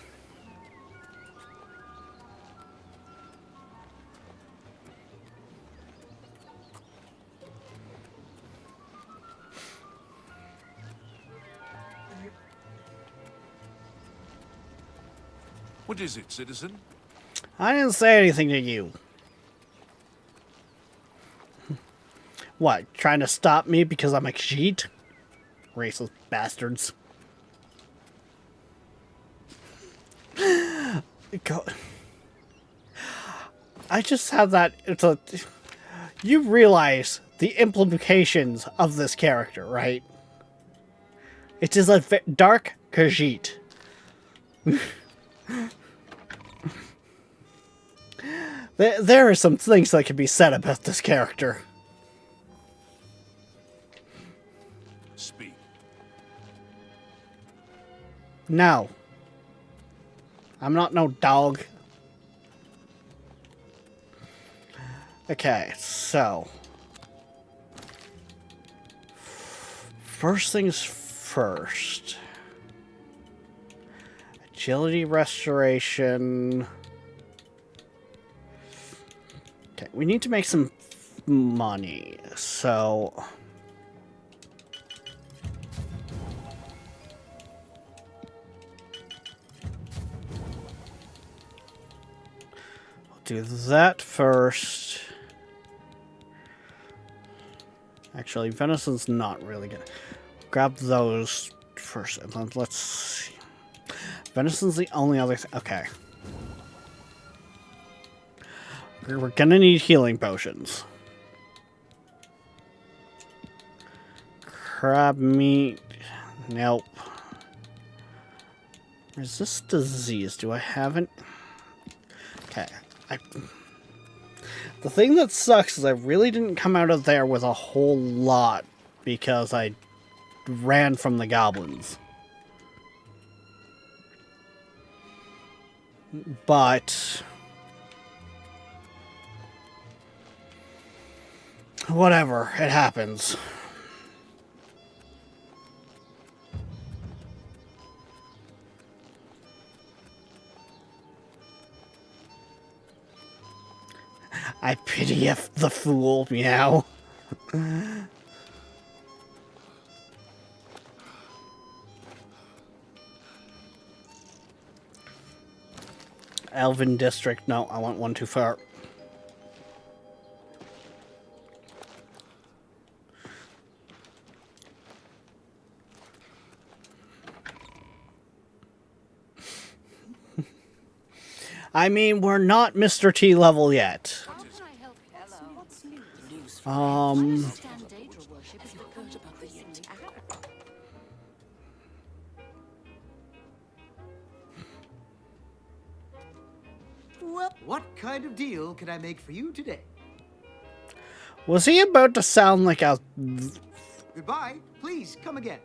What is it, citizen? I didn't say anything to you. What, trying to stop me because I'm a cheat? Racist bastards. God. I just have that... You realize the implications of this character, right? It is a dark Khajiit. There are some things that can be said about this character. Speak. No. I'm not no dog. Okay, so... First things first. Agility restoration... Okay, we need to make some money, so... I'll do that first. Actually, venison's not really good. Grab those first, and then let's see. Venison's the only other thing. Okay. We're gonna need healing potions. Crab meat. Nope. Resist disease. Do I have it? Okay. The thing that sucks is I really didn't come out of there with a whole lot because I ran from the goblins. But... whatever, it happens. I pity the fool, meow. Elven District, no, I want one too far. I mean, we're not Mr. T level yet. How can I help you? Hello. What's new? Um, I understand Daedra worship is the cult of the recent act. Well, what kind of deal can I make for you today? Was he about to sound like a... Goodbye. Please, come again.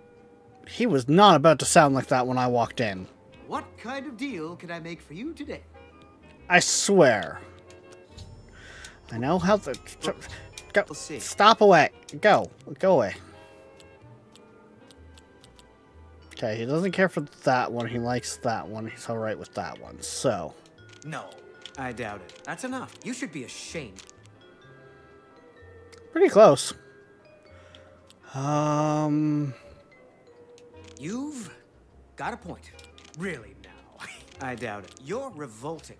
He was not about to sound like that when I walked in. What kind of deal can I make for you today? I swear. I know how to... Go. We'll see. Stop away. Go. Go away. Okay, he doesn't care for that one. He likes that one. He's alright with that one. So... No, I doubt it. That's enough. You should be ashamed. Pretty close. You've got a point. Really now. I doubt it. You're revolting.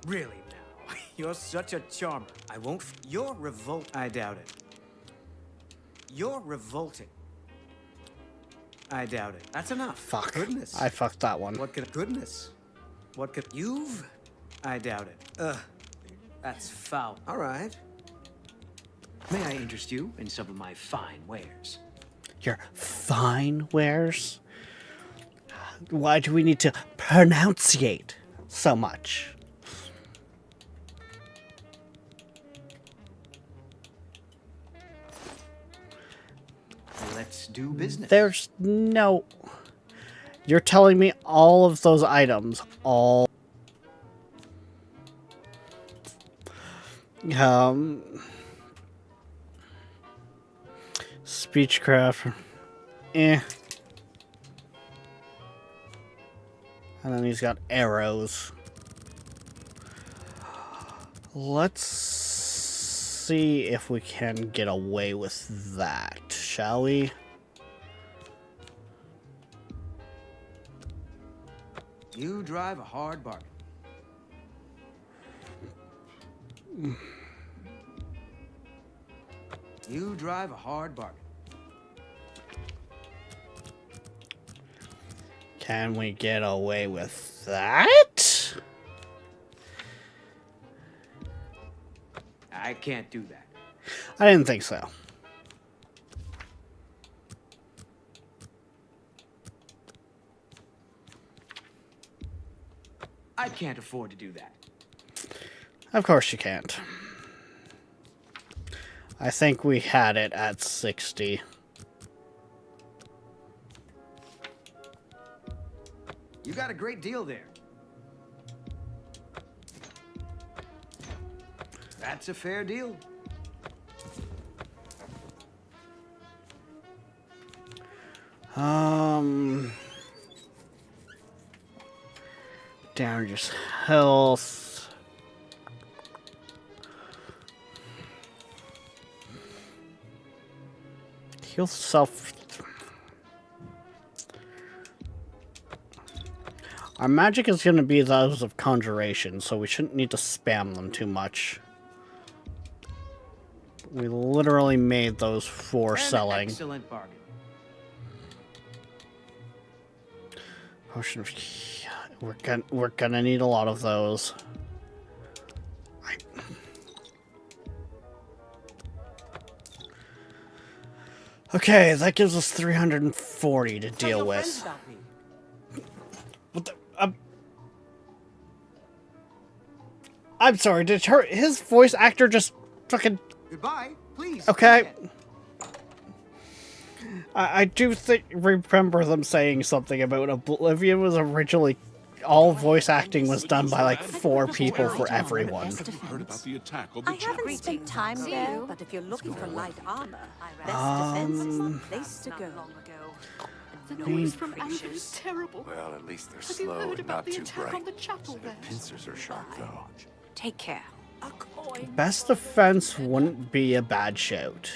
Really now. You're such a charmer. I won't. You're I doubt it. You're revolting. I doubt it. That's enough. Fuck. Goodness. I fucked that one. What could goodness? What could you've? I doubt it. Ugh. That's foul. All right. May I interest you in some of my fine wares? Your fine wares? Why do we need to pronunciate so much? Let's do business. There's no... You're telling me all of those items, all... Speechcraft... Eh. And then he's got arrows. Let's see if we can get away with that, shall we? You drive a hard bargain. You drive a hard bargain. Can we get away with that? I can't do that. I didn't think so. I can't afford to do that. Of course you can't. I think we had it at 60. You got a great deal there. That's a fair deal. Down just health. Heal self. Our magic is going to be those of conjuration, so we shouldn't need to spam them too much. We literally made those for selling. Excellent bargain. Potion of... We're gonna need a lot of those. Okay, that gives us 340 to deal with. What the, I'm sorry, did his voice actor just fucking... Goodbye, please. Okay. I do remember them saying something about Oblivion was originally... All voice acting was done by like 4 people for everyone. Heard about the attack on the I haven't spent time there, but if you're looking for light armor, best defense is the place to go. The noise from Amber is terrible. Well, at least they're Have you slow heard and about not the too attack bright. on the chapel there? Pincers are sharp, though. Take care. A coin. Best defense wouldn't be a bad shout.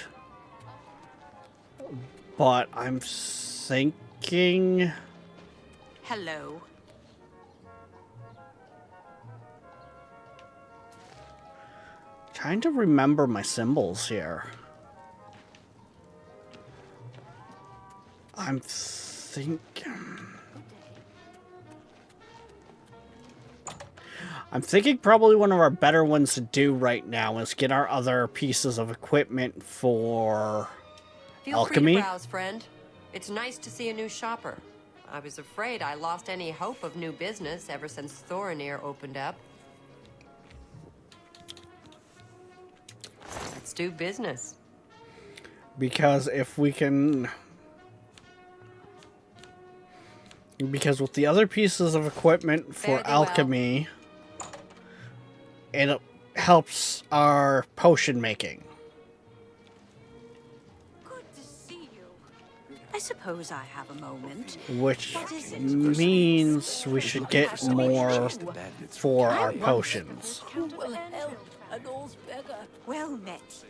But I'm thinking... Hello. Trying to remember my symbols here. I'm thinking probably one of our better ones to do right now is get our other pieces of equipment for alchemy. Feel free to browse, friend. It's nice to see a new shopper. I was afraid I lost any hope of new business ever since Thorinir opened up. Let's do business. Because if we can Because with the other pieces of equipment for Fare thee well. alchemy, it helps our potion making. Good to see you. I suppose I have a moment. Which What is it? means we should get more for our potions. You will help an old beggar. Well met.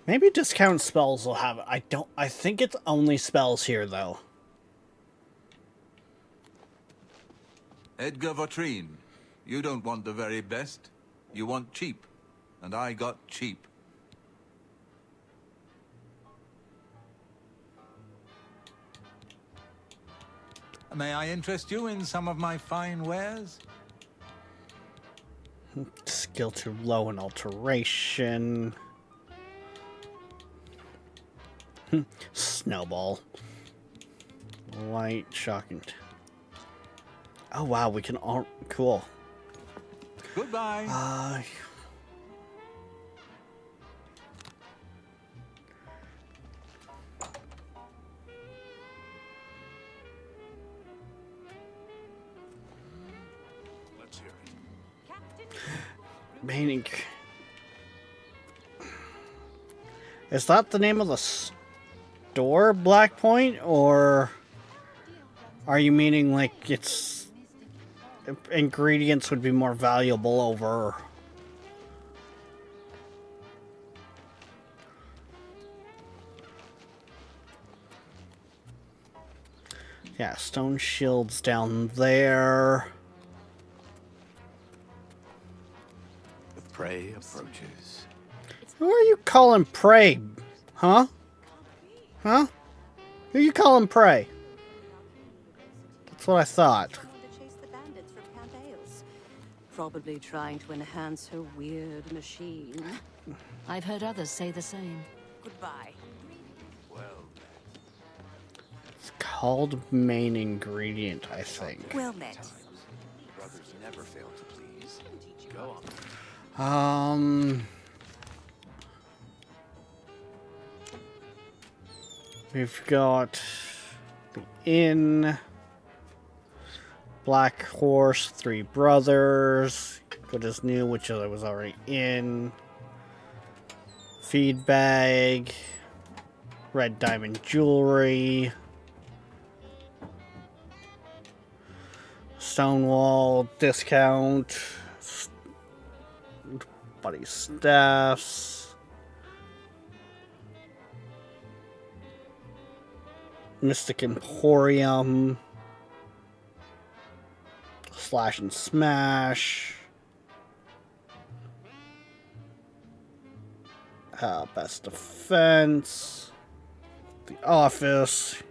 Maybe discount spells will have it. I think it's only spells here though. Edgar Vautrin, you don't want the very best. You want cheap. And I got cheap. May I interest you in some of my fine wares? Skill too low in alteration. Snowball. Light shocking. Oh wow, we can all cool. Goodbye. Let's hear it. Meaning, is that the name of the store, Black Point, or are you meaning like its ingredients would be more valuable over? Yeah, stone shields down there. The prey approaches. Who are you calling prey? Huh? Huh? Who you calling prey? That's what I thought. To chase the bandits from Camp Ailes. Probably trying to enhance her weird machine. I've heard others say the same. Goodbye. It's called main ingredient, I think. Well met. Brothers never fail to please. Go on. We've got the inn, Black Horse, Three Brothers, Good as New, which I was already in, Feed Bag, Red Diamond Jewelry, Stonewall Discount, Buddy Staffs, Mystic Emporium, Slash and Smash, Best Defense, The Office,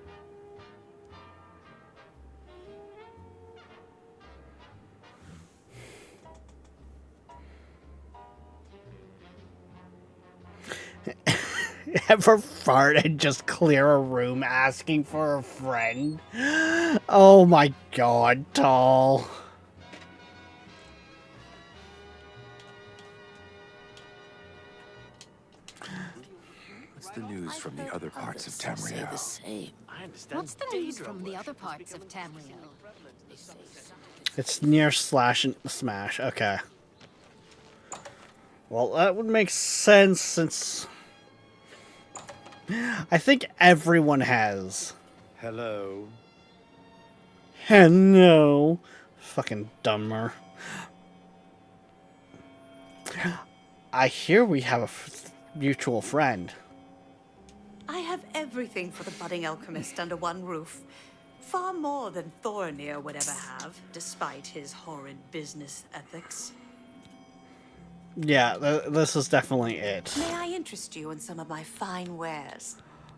ever fart and just clear a room asking for a friend? Oh my god, Tall. What's the news from the other parts of Tamriel? What's the news from the other parts of Tamriel? It's near Slash and Smash. Okay. Well, that would make sense since I think everyone has. Hello. Hello. Fucking dumber. I hear we have a mutual friend. I have everything for the budding alchemist under one roof. Far more than Thornir would ever have, despite his horrid business ethics. Yeah, this is definitely it. May I interest you in some of my fine wares?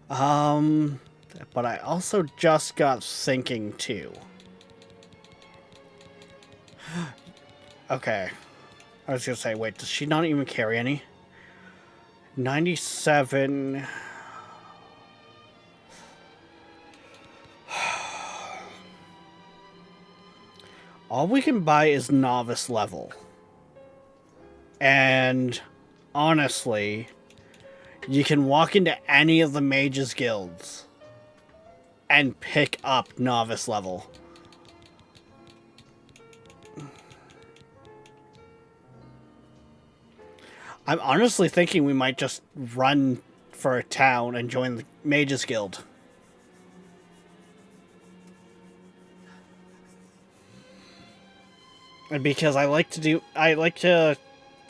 But I also just got thinking too. Okay. I was gonna say, wait, does she not even carry any? 97. All we can buy is novice level. And honestly, you can walk into any of the mages guilds and pick up novice level. I'm honestly thinking we might just run for a town and join the Mages Guild. And because I like to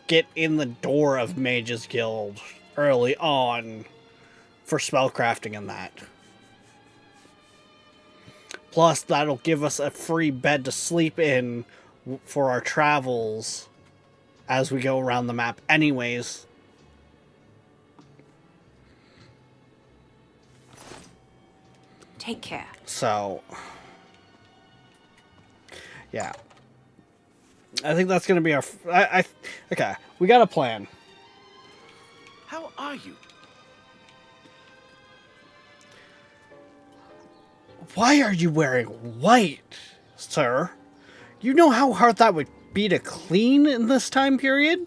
get in the door of Mages Guild early on for spellcrafting and that. Plus, that'll give us a free bed to sleep in for our travels as we go around the map anyways. Take care. So, yeah. I think that's going to be our... okay, we got a plan. How are you? Why are you wearing white, sir? You know how hard that would be to clean in this time period?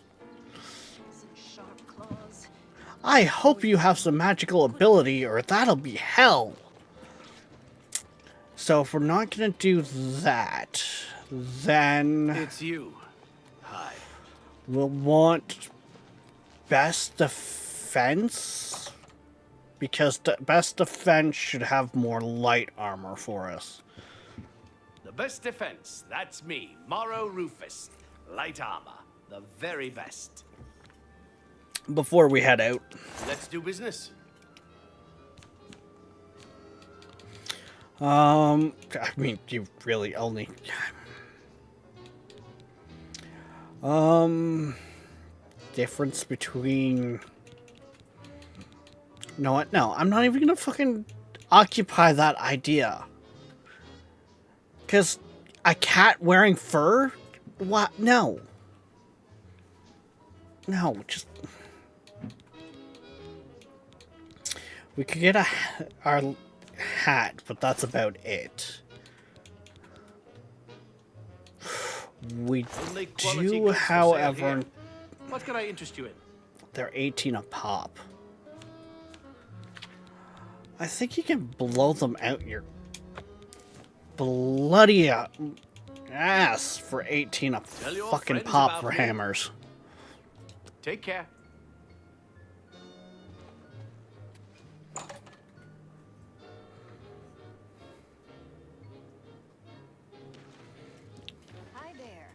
I hope you have some magical ability, or that'll be hell. So if we're not going to do that, then... It's you. Hi. We'll want best defense, because best defense should have more light armor for us. The best defense. That's me, Morrow Rufus. Light armor. The very best. Before we head out. Let's do business. I mean, you really only... Difference between... You know what? No, I'm not even gonna fucking occupy that idea. Because a cat wearing fur? What? No. No, just... We could get our hat, but that's about it. We Only quality do, goods for sale however... here. What can I interest you in? They're 18 a pop. I think you can blow them out your bloody ass for 18 a Tell your fucking friends pop about for me. hammers. Take care. Hi there.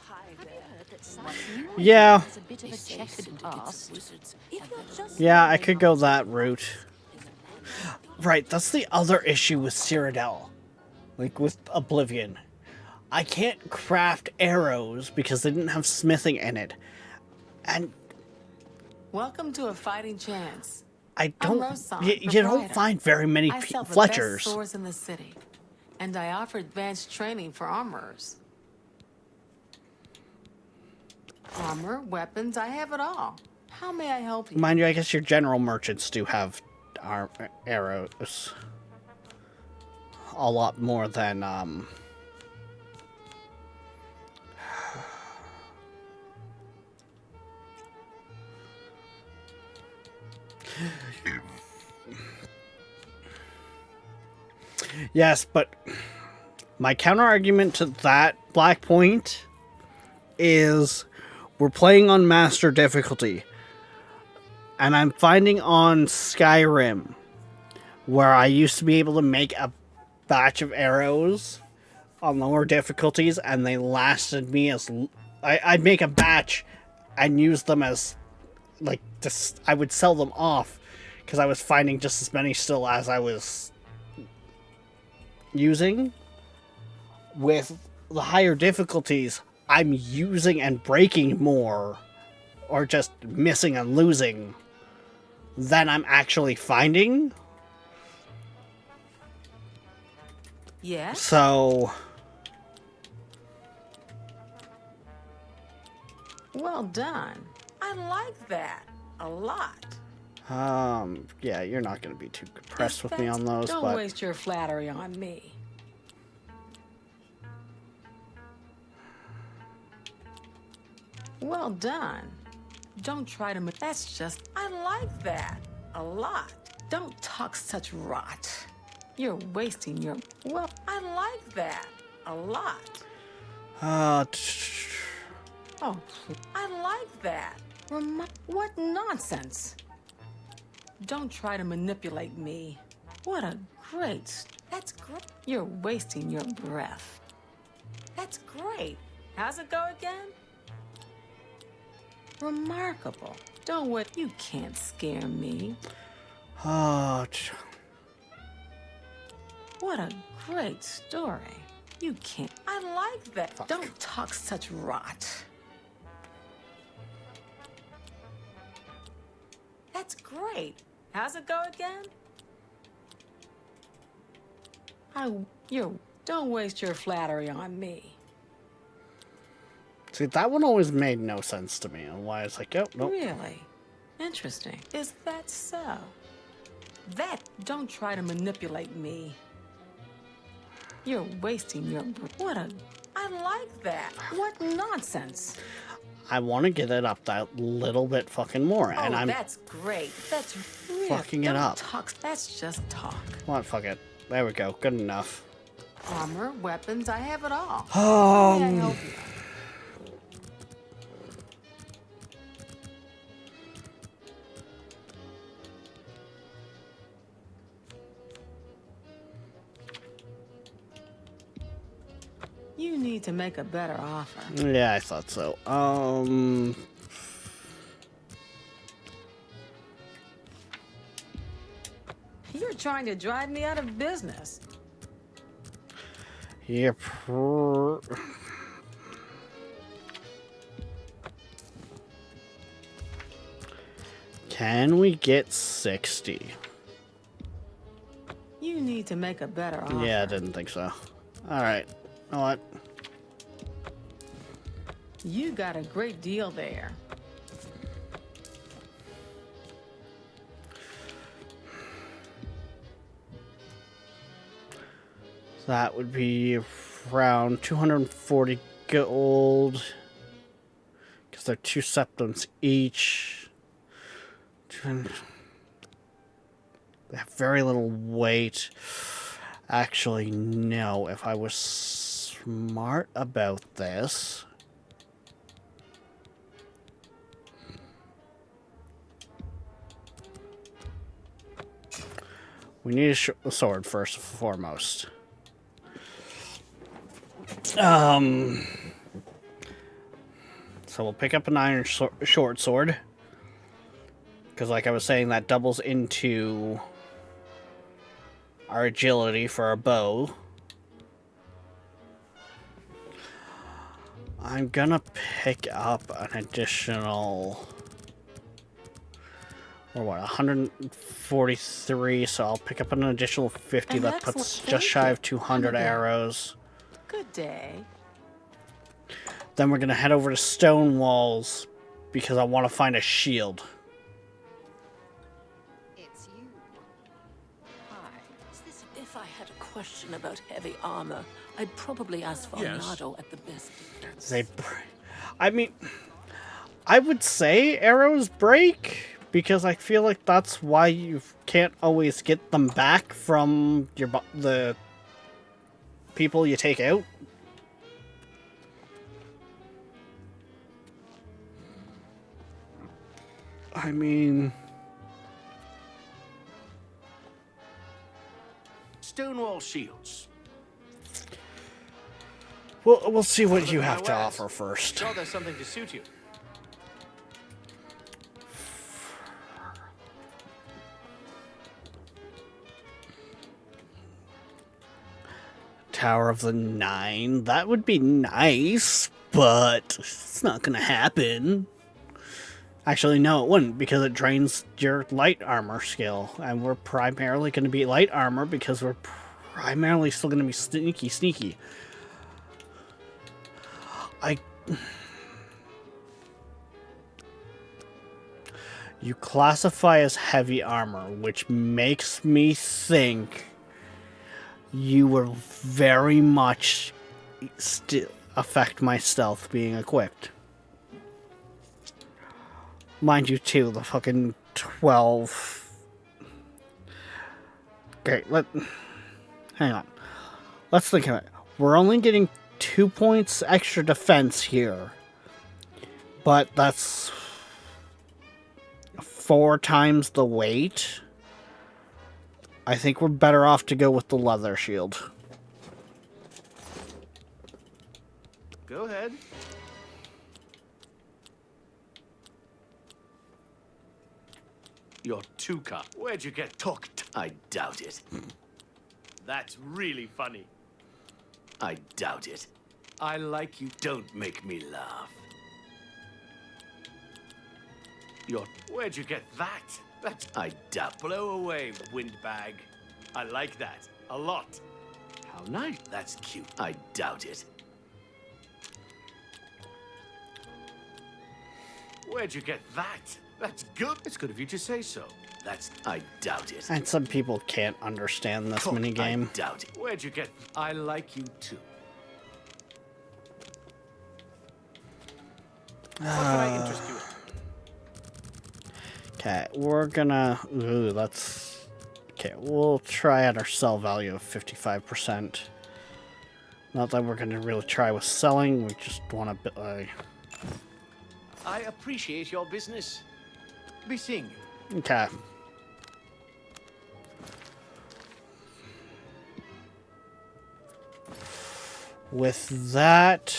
Have you heard that Simon Yeah. has a bit of a checkered past? Yeah, I could go that route. Right, that's the other issue with Cyrodiil. Like with Oblivion. I can't craft arrows because they didn't have smithing in it. And Welcome to a fighting chance. I I'm don't... Rosan, You don't proprietor. find very many I sell the Fletchers. best swords in the city, and I offer advanced training for armorers. Armor, weapons, I have it all. How may I help you? Mind you, I guess your general merchants do have arrows. A lot more than, Yes, but my counter argument to that, Black Point, is we're playing on master difficulty. And I'm finding on Skyrim, where I used to be able to make a batch of arrows on lower difficulties, and they lasted me as... I'd make a batch and use them as, like, just, I would sell them off, because I was finding just as many still as I was using. With the higher difficulties, I'm using and breaking more, or just missing and losing, than I'm actually finding. Yes? So... Well done. I like that a lot. yeah, you're not going to be too impressed with me on those, Don't but... waste your flattery on me. Well done. Don't try to... That's just... I like that a lot. Don't talk such rot. You're wasting your... Well, I like that a lot. Uh... Oh, I like that. What nonsense! Don't try to manipulate me. What a great... That's great. You're wasting your breath. That's great. How's it go again? Remarkable. Don't wait. You can't scare me. Oh, what a great story. You can't. I like that. Fuck. Don't talk such rot. That's great. How's it go again? Don't waste your flattery on me. See, that one always made no sense to me. And why it's like, oh, nope. Really? Interesting. Is that so? Don't try to manipulate me. You're wasting your... I like that. What nonsense. I want to get it up that little bit fucking more. And I'm that's great. That's real. Fucking it up. That's just talk. What? Fuck it. There we go. Good enough. Armor, weapons, I have it all. May I help you? You need to make a better offer. Yeah, I thought so. You're trying to drive me out of business. Yeah. Can we get 60? You need to make a better offer. Yeah, I didn't think so. Alright. You know what? You got a great deal there. That would be around 240 gold. Because they're 2 septums each. They have very little weight. Actually, no. If I was smart about this... We need a sword first and foremost. So we'll pick up an iron short sword. Because like I was saying, that doubles into our agility for our bow. I'm gonna pick up an additional... Or what, 143, so I'll pick up an additional 50. That puts just shy of 200 arrows. Good day. Then we're gonna head over to Stone Walls because I want to find a shield. It's you. Hi. If I had a question about heavy armor, I'd probably ask Varnado at the best. I mean, I would say arrows break because I feel like that's why you can't always get them back from the people you take out. I mean... Stonewall shields. We'll see what you have to offer first. Sure, there's something to suit you. Tower of the Nine. That would be nice, but it's not gonna happen. Actually, no, it wouldn't, because it drains your light armor skill, and we're primarily going to be light armor because we're primarily still going to be sneaky. You classify as heavy armor, which makes me think you will very much affect my stealth being equipped. Mind you, too, the fucking 12... Okay, hang on. Let's think of it. We're only getting 2 points extra defense here. But that's 4 times the weight, I think we're better off to go with the leather shield. Go ahead. You're too calm. Where'd you get talked? I doubt it. That's really funny. I doubt it. I like you. Don't make me laugh. Where'd you get that? That's... I doubt. Blow away, windbag. I like that. A lot. How nice. That's cute. I doubt it. Where'd you get that? That's good. It's good of you to say so. I doubt it. And some people can't understand this minigame. I doubt it. Where'd you get... I like you too. How can I interest you? Okay, we're gonna... Ooh, that's... Okay, we'll try at our sell value of 55%. Not that we're gonna really try with selling, we just want to... I appreciate your business. Be seeing you. Okay. With that...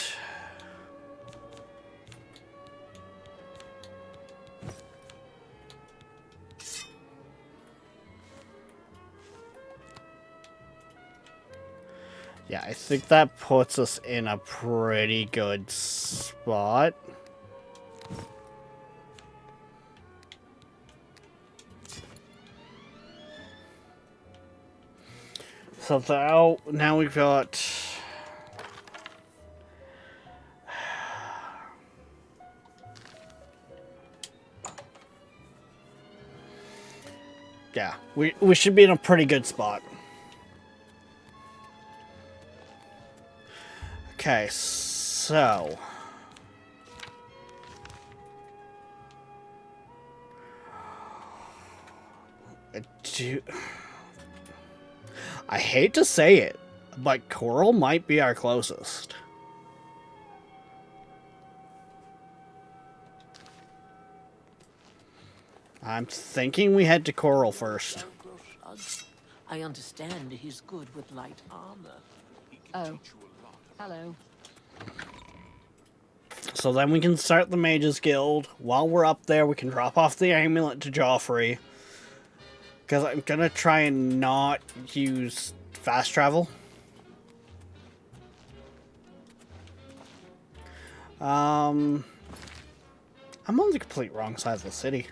Yeah, I think that puts us in a pretty good spot. So now we've got... Yeah, we should be in a pretty good spot. Okay, so... I hate to say it, but Coral might be our closest. I'm thinking we head to Coral first. I understand he's good with light armor. Oh. Hello. So then we can start the Mages Guild. While we're up there, we can drop off the amulet to Joffrey. Because I'm going to try and not use fast travel. I'm on the complete wrong side of the city.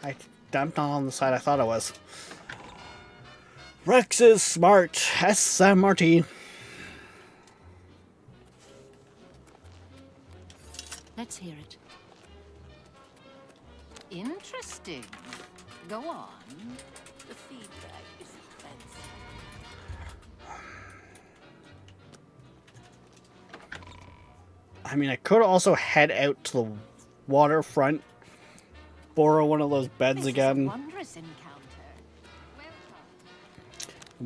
I'm not on the side I thought I was. Rex is smart. S-M-R-T. Let's hear it. Interesting. Go on. The feedback is expensive. I mean, I could also head out to the waterfront, borrow one of those beds again. Wondrous encounter.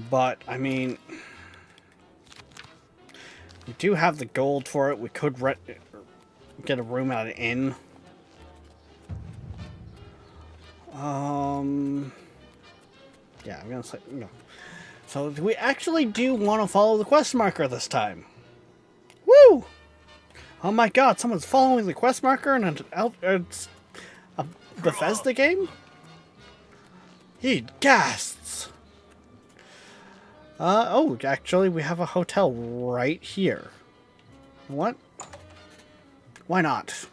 But, I mean, we do have the gold for it. We could get a room at an inn. Yeah, I'm gonna say no. So we actually do want to follow the quest marker this time. Woo! Oh my God! Someone's following the quest marker in a Bethesda game. He gasps. Oh, actually, we have a hotel right here. What? Why not?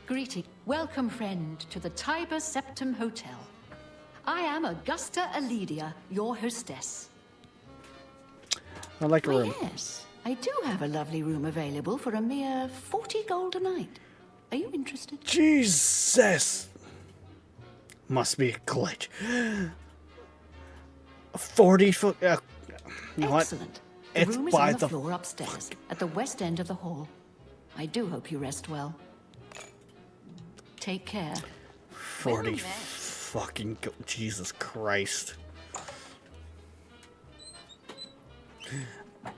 Greeting. Welcome, friend, to the Tiber Septim Hotel. I am Augusta Aledia, your hostess. I'd like a room. Yes, I do have a lovely room available for a mere 40 gold a night. Are you interested? Jesus! Must be a glitch. 40 foot. You know what? Excellent. The It's room is by on the the floor upstairs, at the west end of the hall. I do hope you rest well. Take care. 40 fucking Jesus Christ.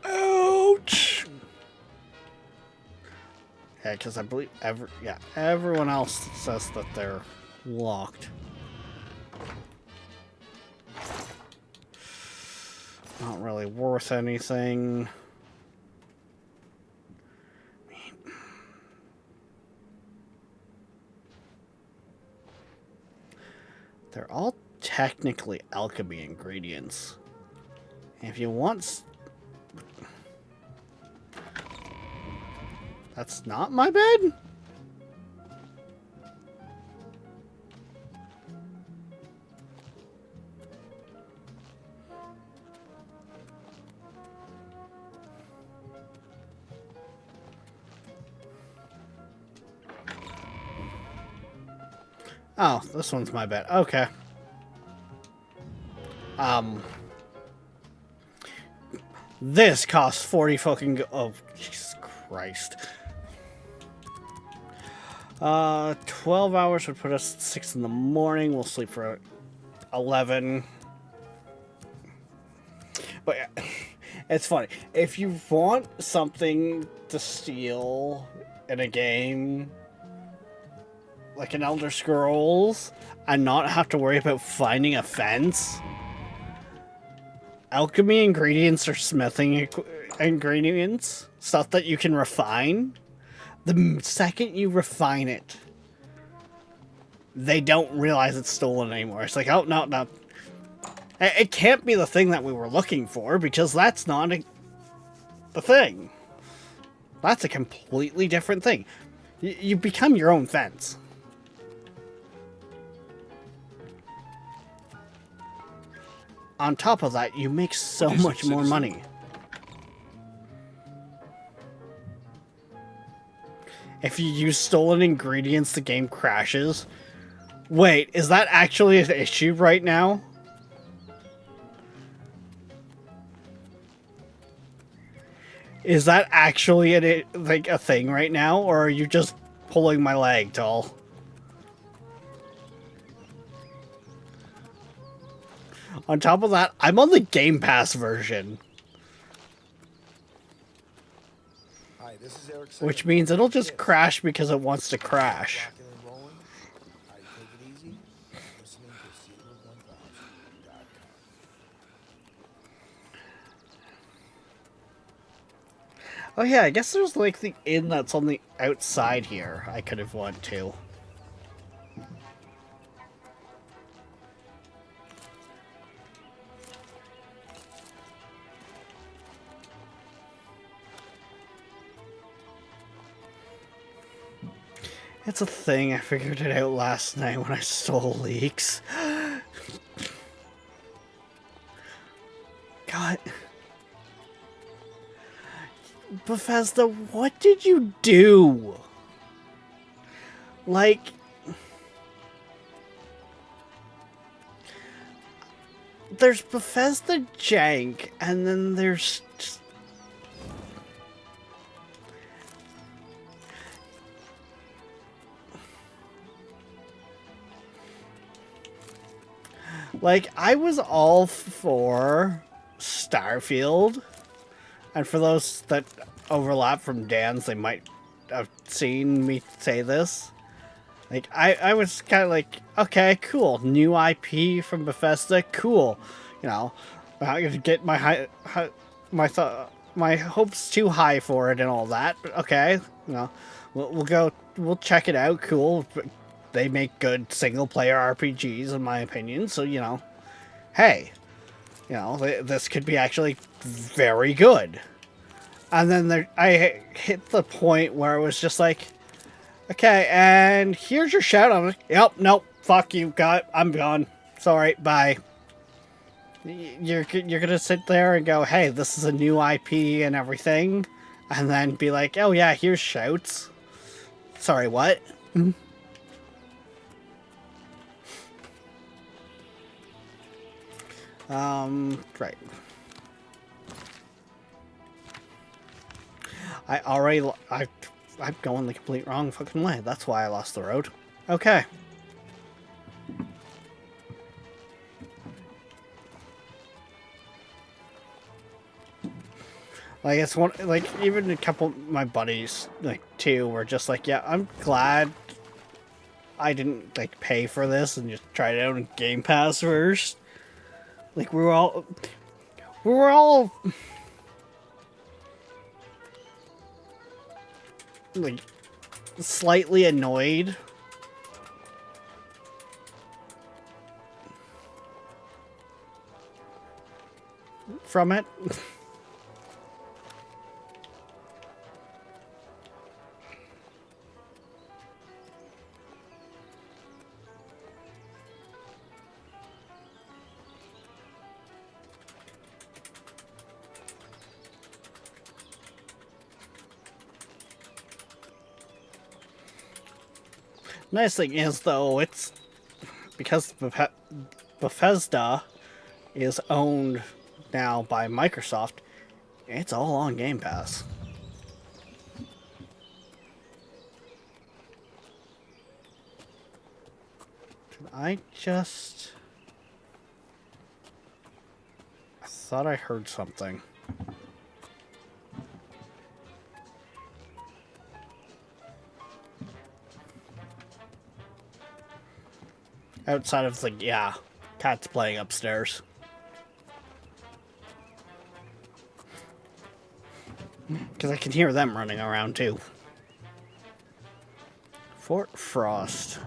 Ouch! Yeah, because I believe everyone else says that they're locked. Not really worth anything. They're all technically alchemy ingredients. If you want... That's not my bed? Oh, this one's my bed. Okay. This costs 40 fucking... Oh, Jesus Christ. 12 hours would put us at 6 in the morning. We'll sleep for 11. But it's funny. If you want something to steal in a game like an Elder Scrolls and not have to worry about finding a fence, alchemy ingredients or smithing ingredients, stuff that you can refine, the second you refine it, they don't realize it's stolen anymore. It's like, oh, no. It can't be the thing that we were looking for, because that's not the thing. That's a completely different thing. You become your own fence. On top of that, you make so much more money. If you use stolen ingredients, the game crashes. Wait, is that actually an issue right now? Is that actually a thing right now, or are you just pulling my leg, Tall? On top of that, I'm on the Game Pass version. Hi, this is Eric, which means it'll just crash because it wants to crash. Oh yeah, I guess there's like the inn that's on the outside here I could have went to. It's a thing. I figured it out last night when I stole leaks. God. Bethesda, what did you do? Like... There's Bethesda jank, and then there's... Like, I was all for Starfield, and for those that overlap from Dan's, they might have seen me say this. Like, I was kind of like, okay, cool, new IP from Bethesda, cool. You know, I'm gonna get my my hopes too high for it and all that. But okay, you know, we'll check it out, cool. They make good single-player RPGs, in my opinion, so, you know, hey, you know, this could be actually very good. And then I hit the point where it was just like, okay, and here's your shout. I'm like, yep, nope, fuck you, I'm gone. Sorry, bye. You're gonna sit there and go, hey, this is a new IP and everything, and then be like, oh yeah, here's shouts. Sorry, what? Right. I'm going the complete wrong fucking way. That's why I lost the road. Okay. Like, it's one, like, even a couple of my buddies, like, too, were just like, yeah, I'm glad I didn't, like, pay for this and just try it out in Game Pass first. Like, we were all, like, slightly annoyed from it. Nice thing is, though, it's because Bethesda is owned now by Microsoft, it's all on Game Pass. I thought I heard something. Outside of, like, yeah, cats playing upstairs. Because I can hear them running around, too. Fort Frost.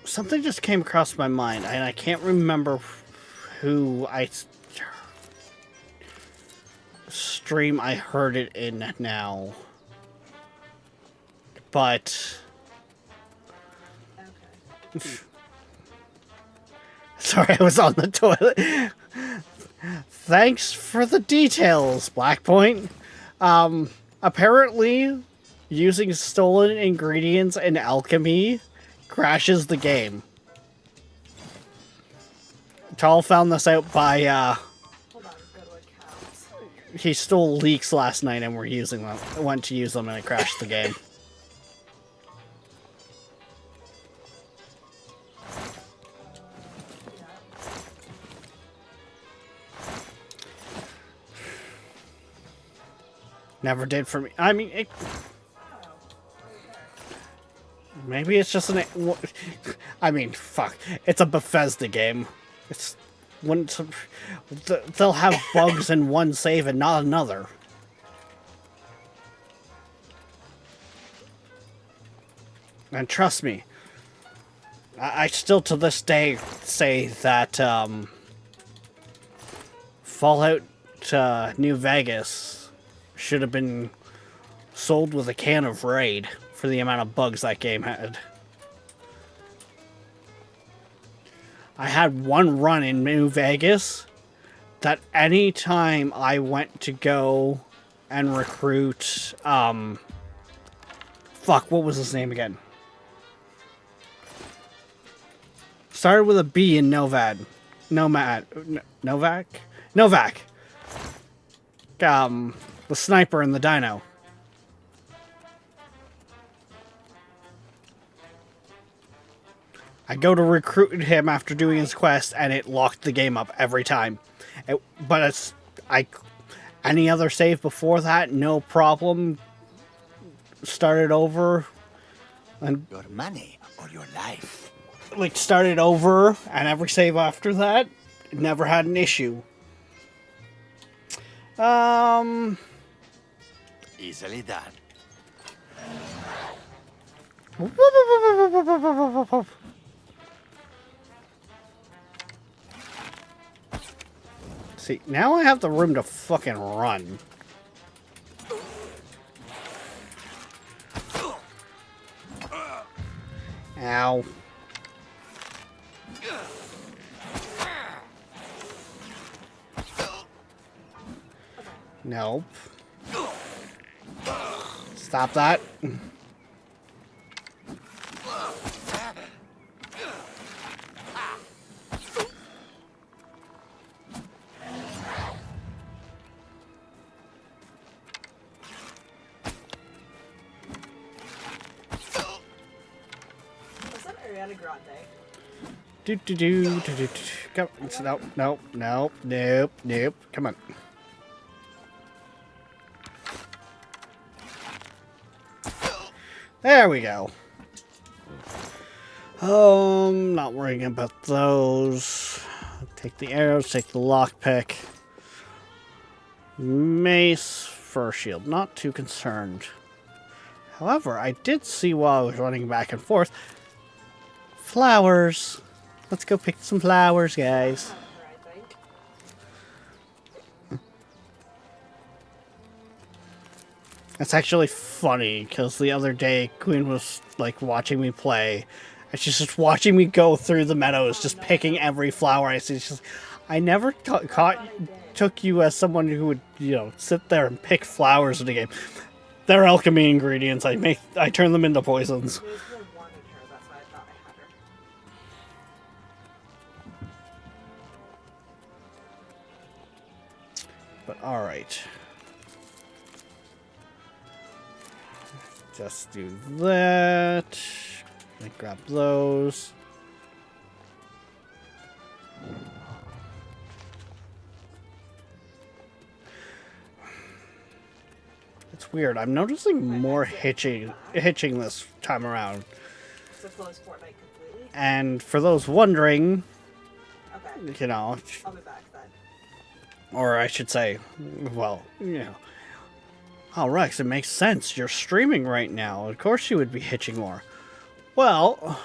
Something just came across my mind, and I can't remember who stream I heard it in now. But sorry, I was on the toilet. Thanks for the details, Blackpoint. Apparently, using stolen ingredients in alchemy crashes the game. Tal found this out by, he stole leeks last night and we're using them. Went to use them and it crashed the game. Never did for me. I mean, maybe it's just an... I mean, fuck. It's a Bethesda game. It's... They'll have bugs in one save and not another. And trust me, I still to this day say that Fallout New Vegas should have been sold with a can of Raid for the amount of bugs that game had. I had one run in New Vegas that any time I went to go and recruit, fuck, what was his name again? Started with a B in Novak. The sniper and the dino. I go to recruit him after doing his quest, and it locked the game up every time. Any other save before that, no problem. Started over, and your money or your life. Like started over, and every save after that, never had an issue. Easily done. See, now I have the room to fucking run. Ow. Nope. Stop that. Ariana Grande. Do do do do do. Come. Nope. Nope. Nope. Nope. Nope. Come on. There we go. Not worrying about those. Take the arrows, take the lockpick. Mace, fur shield. Not too concerned. However, I did see while I was running back and forth. Flowers. Let's go pick some flowers, guys. That's actually funny, because the other day, Queen was, like, watching me play, and she's just watching me go through the meadows, just picking every flower I see. She's like, I never took you as someone who would, you know, sit there and pick flowers in the game. They're alchemy ingredients. I turn them into poisons. But, alright. Just do that. Grab those. It's weird. I'm noticing more hitching this time around. So close Fortnite completely. And for those wondering, okay. You know, I'll be back then. or I should say, well, you know. Oh, Rex, it makes sense. You're streaming right now. Of course you would be hitching more. Well,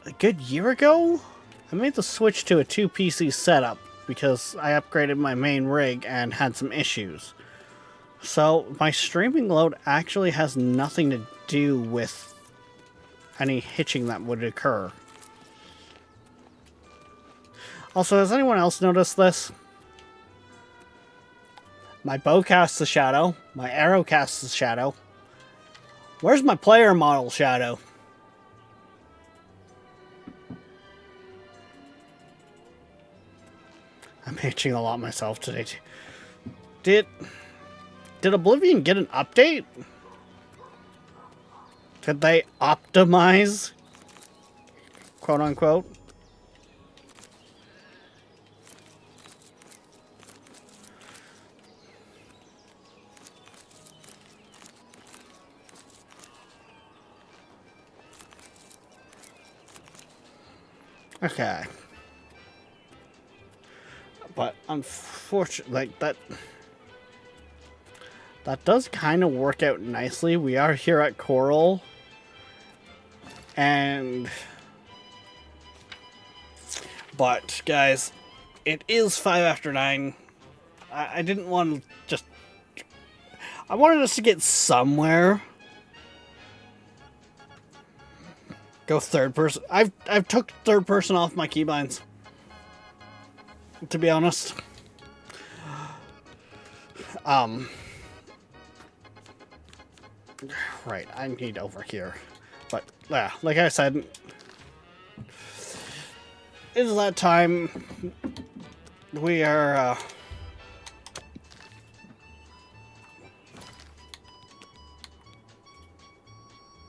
a good year ago, I made the switch to a 2-PC setup because I upgraded my main rig and had some issues. So, my streaming load actually has nothing to do with any hitching that would occur. Also, has anyone else noticed this? My bow casts a shadow. My arrow casts a shadow. Where's my player model shadow? I'm hitching a lot myself today too. Did Oblivion get an update? Did they optimize? Quote unquote. Okay. But unfortunately, like that does kind of work out nicely. We are here at Coral, but guys, it is 5 after 9. I didn't want to just. I wanted us to get somewhere. Go third person. I've took third person off my keybinds, to be honest. Right, I need over here. But yeah, like I said, it is that time. We are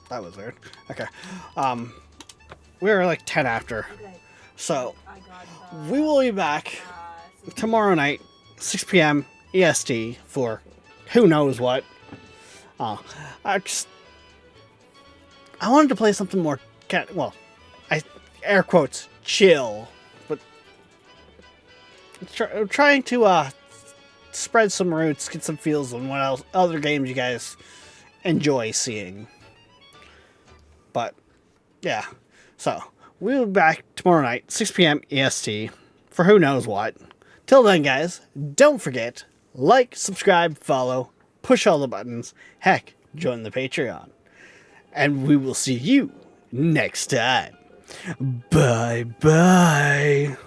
that was weird. Okay. We're like 10 after. Okay. So, we will be back tomorrow night, 6 p.m. EST for who knows what. I wanted to play something more, air quotes, chill. But trying to spread some roots, get some feels on what else, other games you guys enjoy seeing. But, yeah. So, we'll be back tomorrow night, 6 p.m. EST, for who knows what. Till then, guys, don't forget, like, subscribe, follow, push all the buttons, heck, join the Patreon. And we will see you next time. Bye-bye.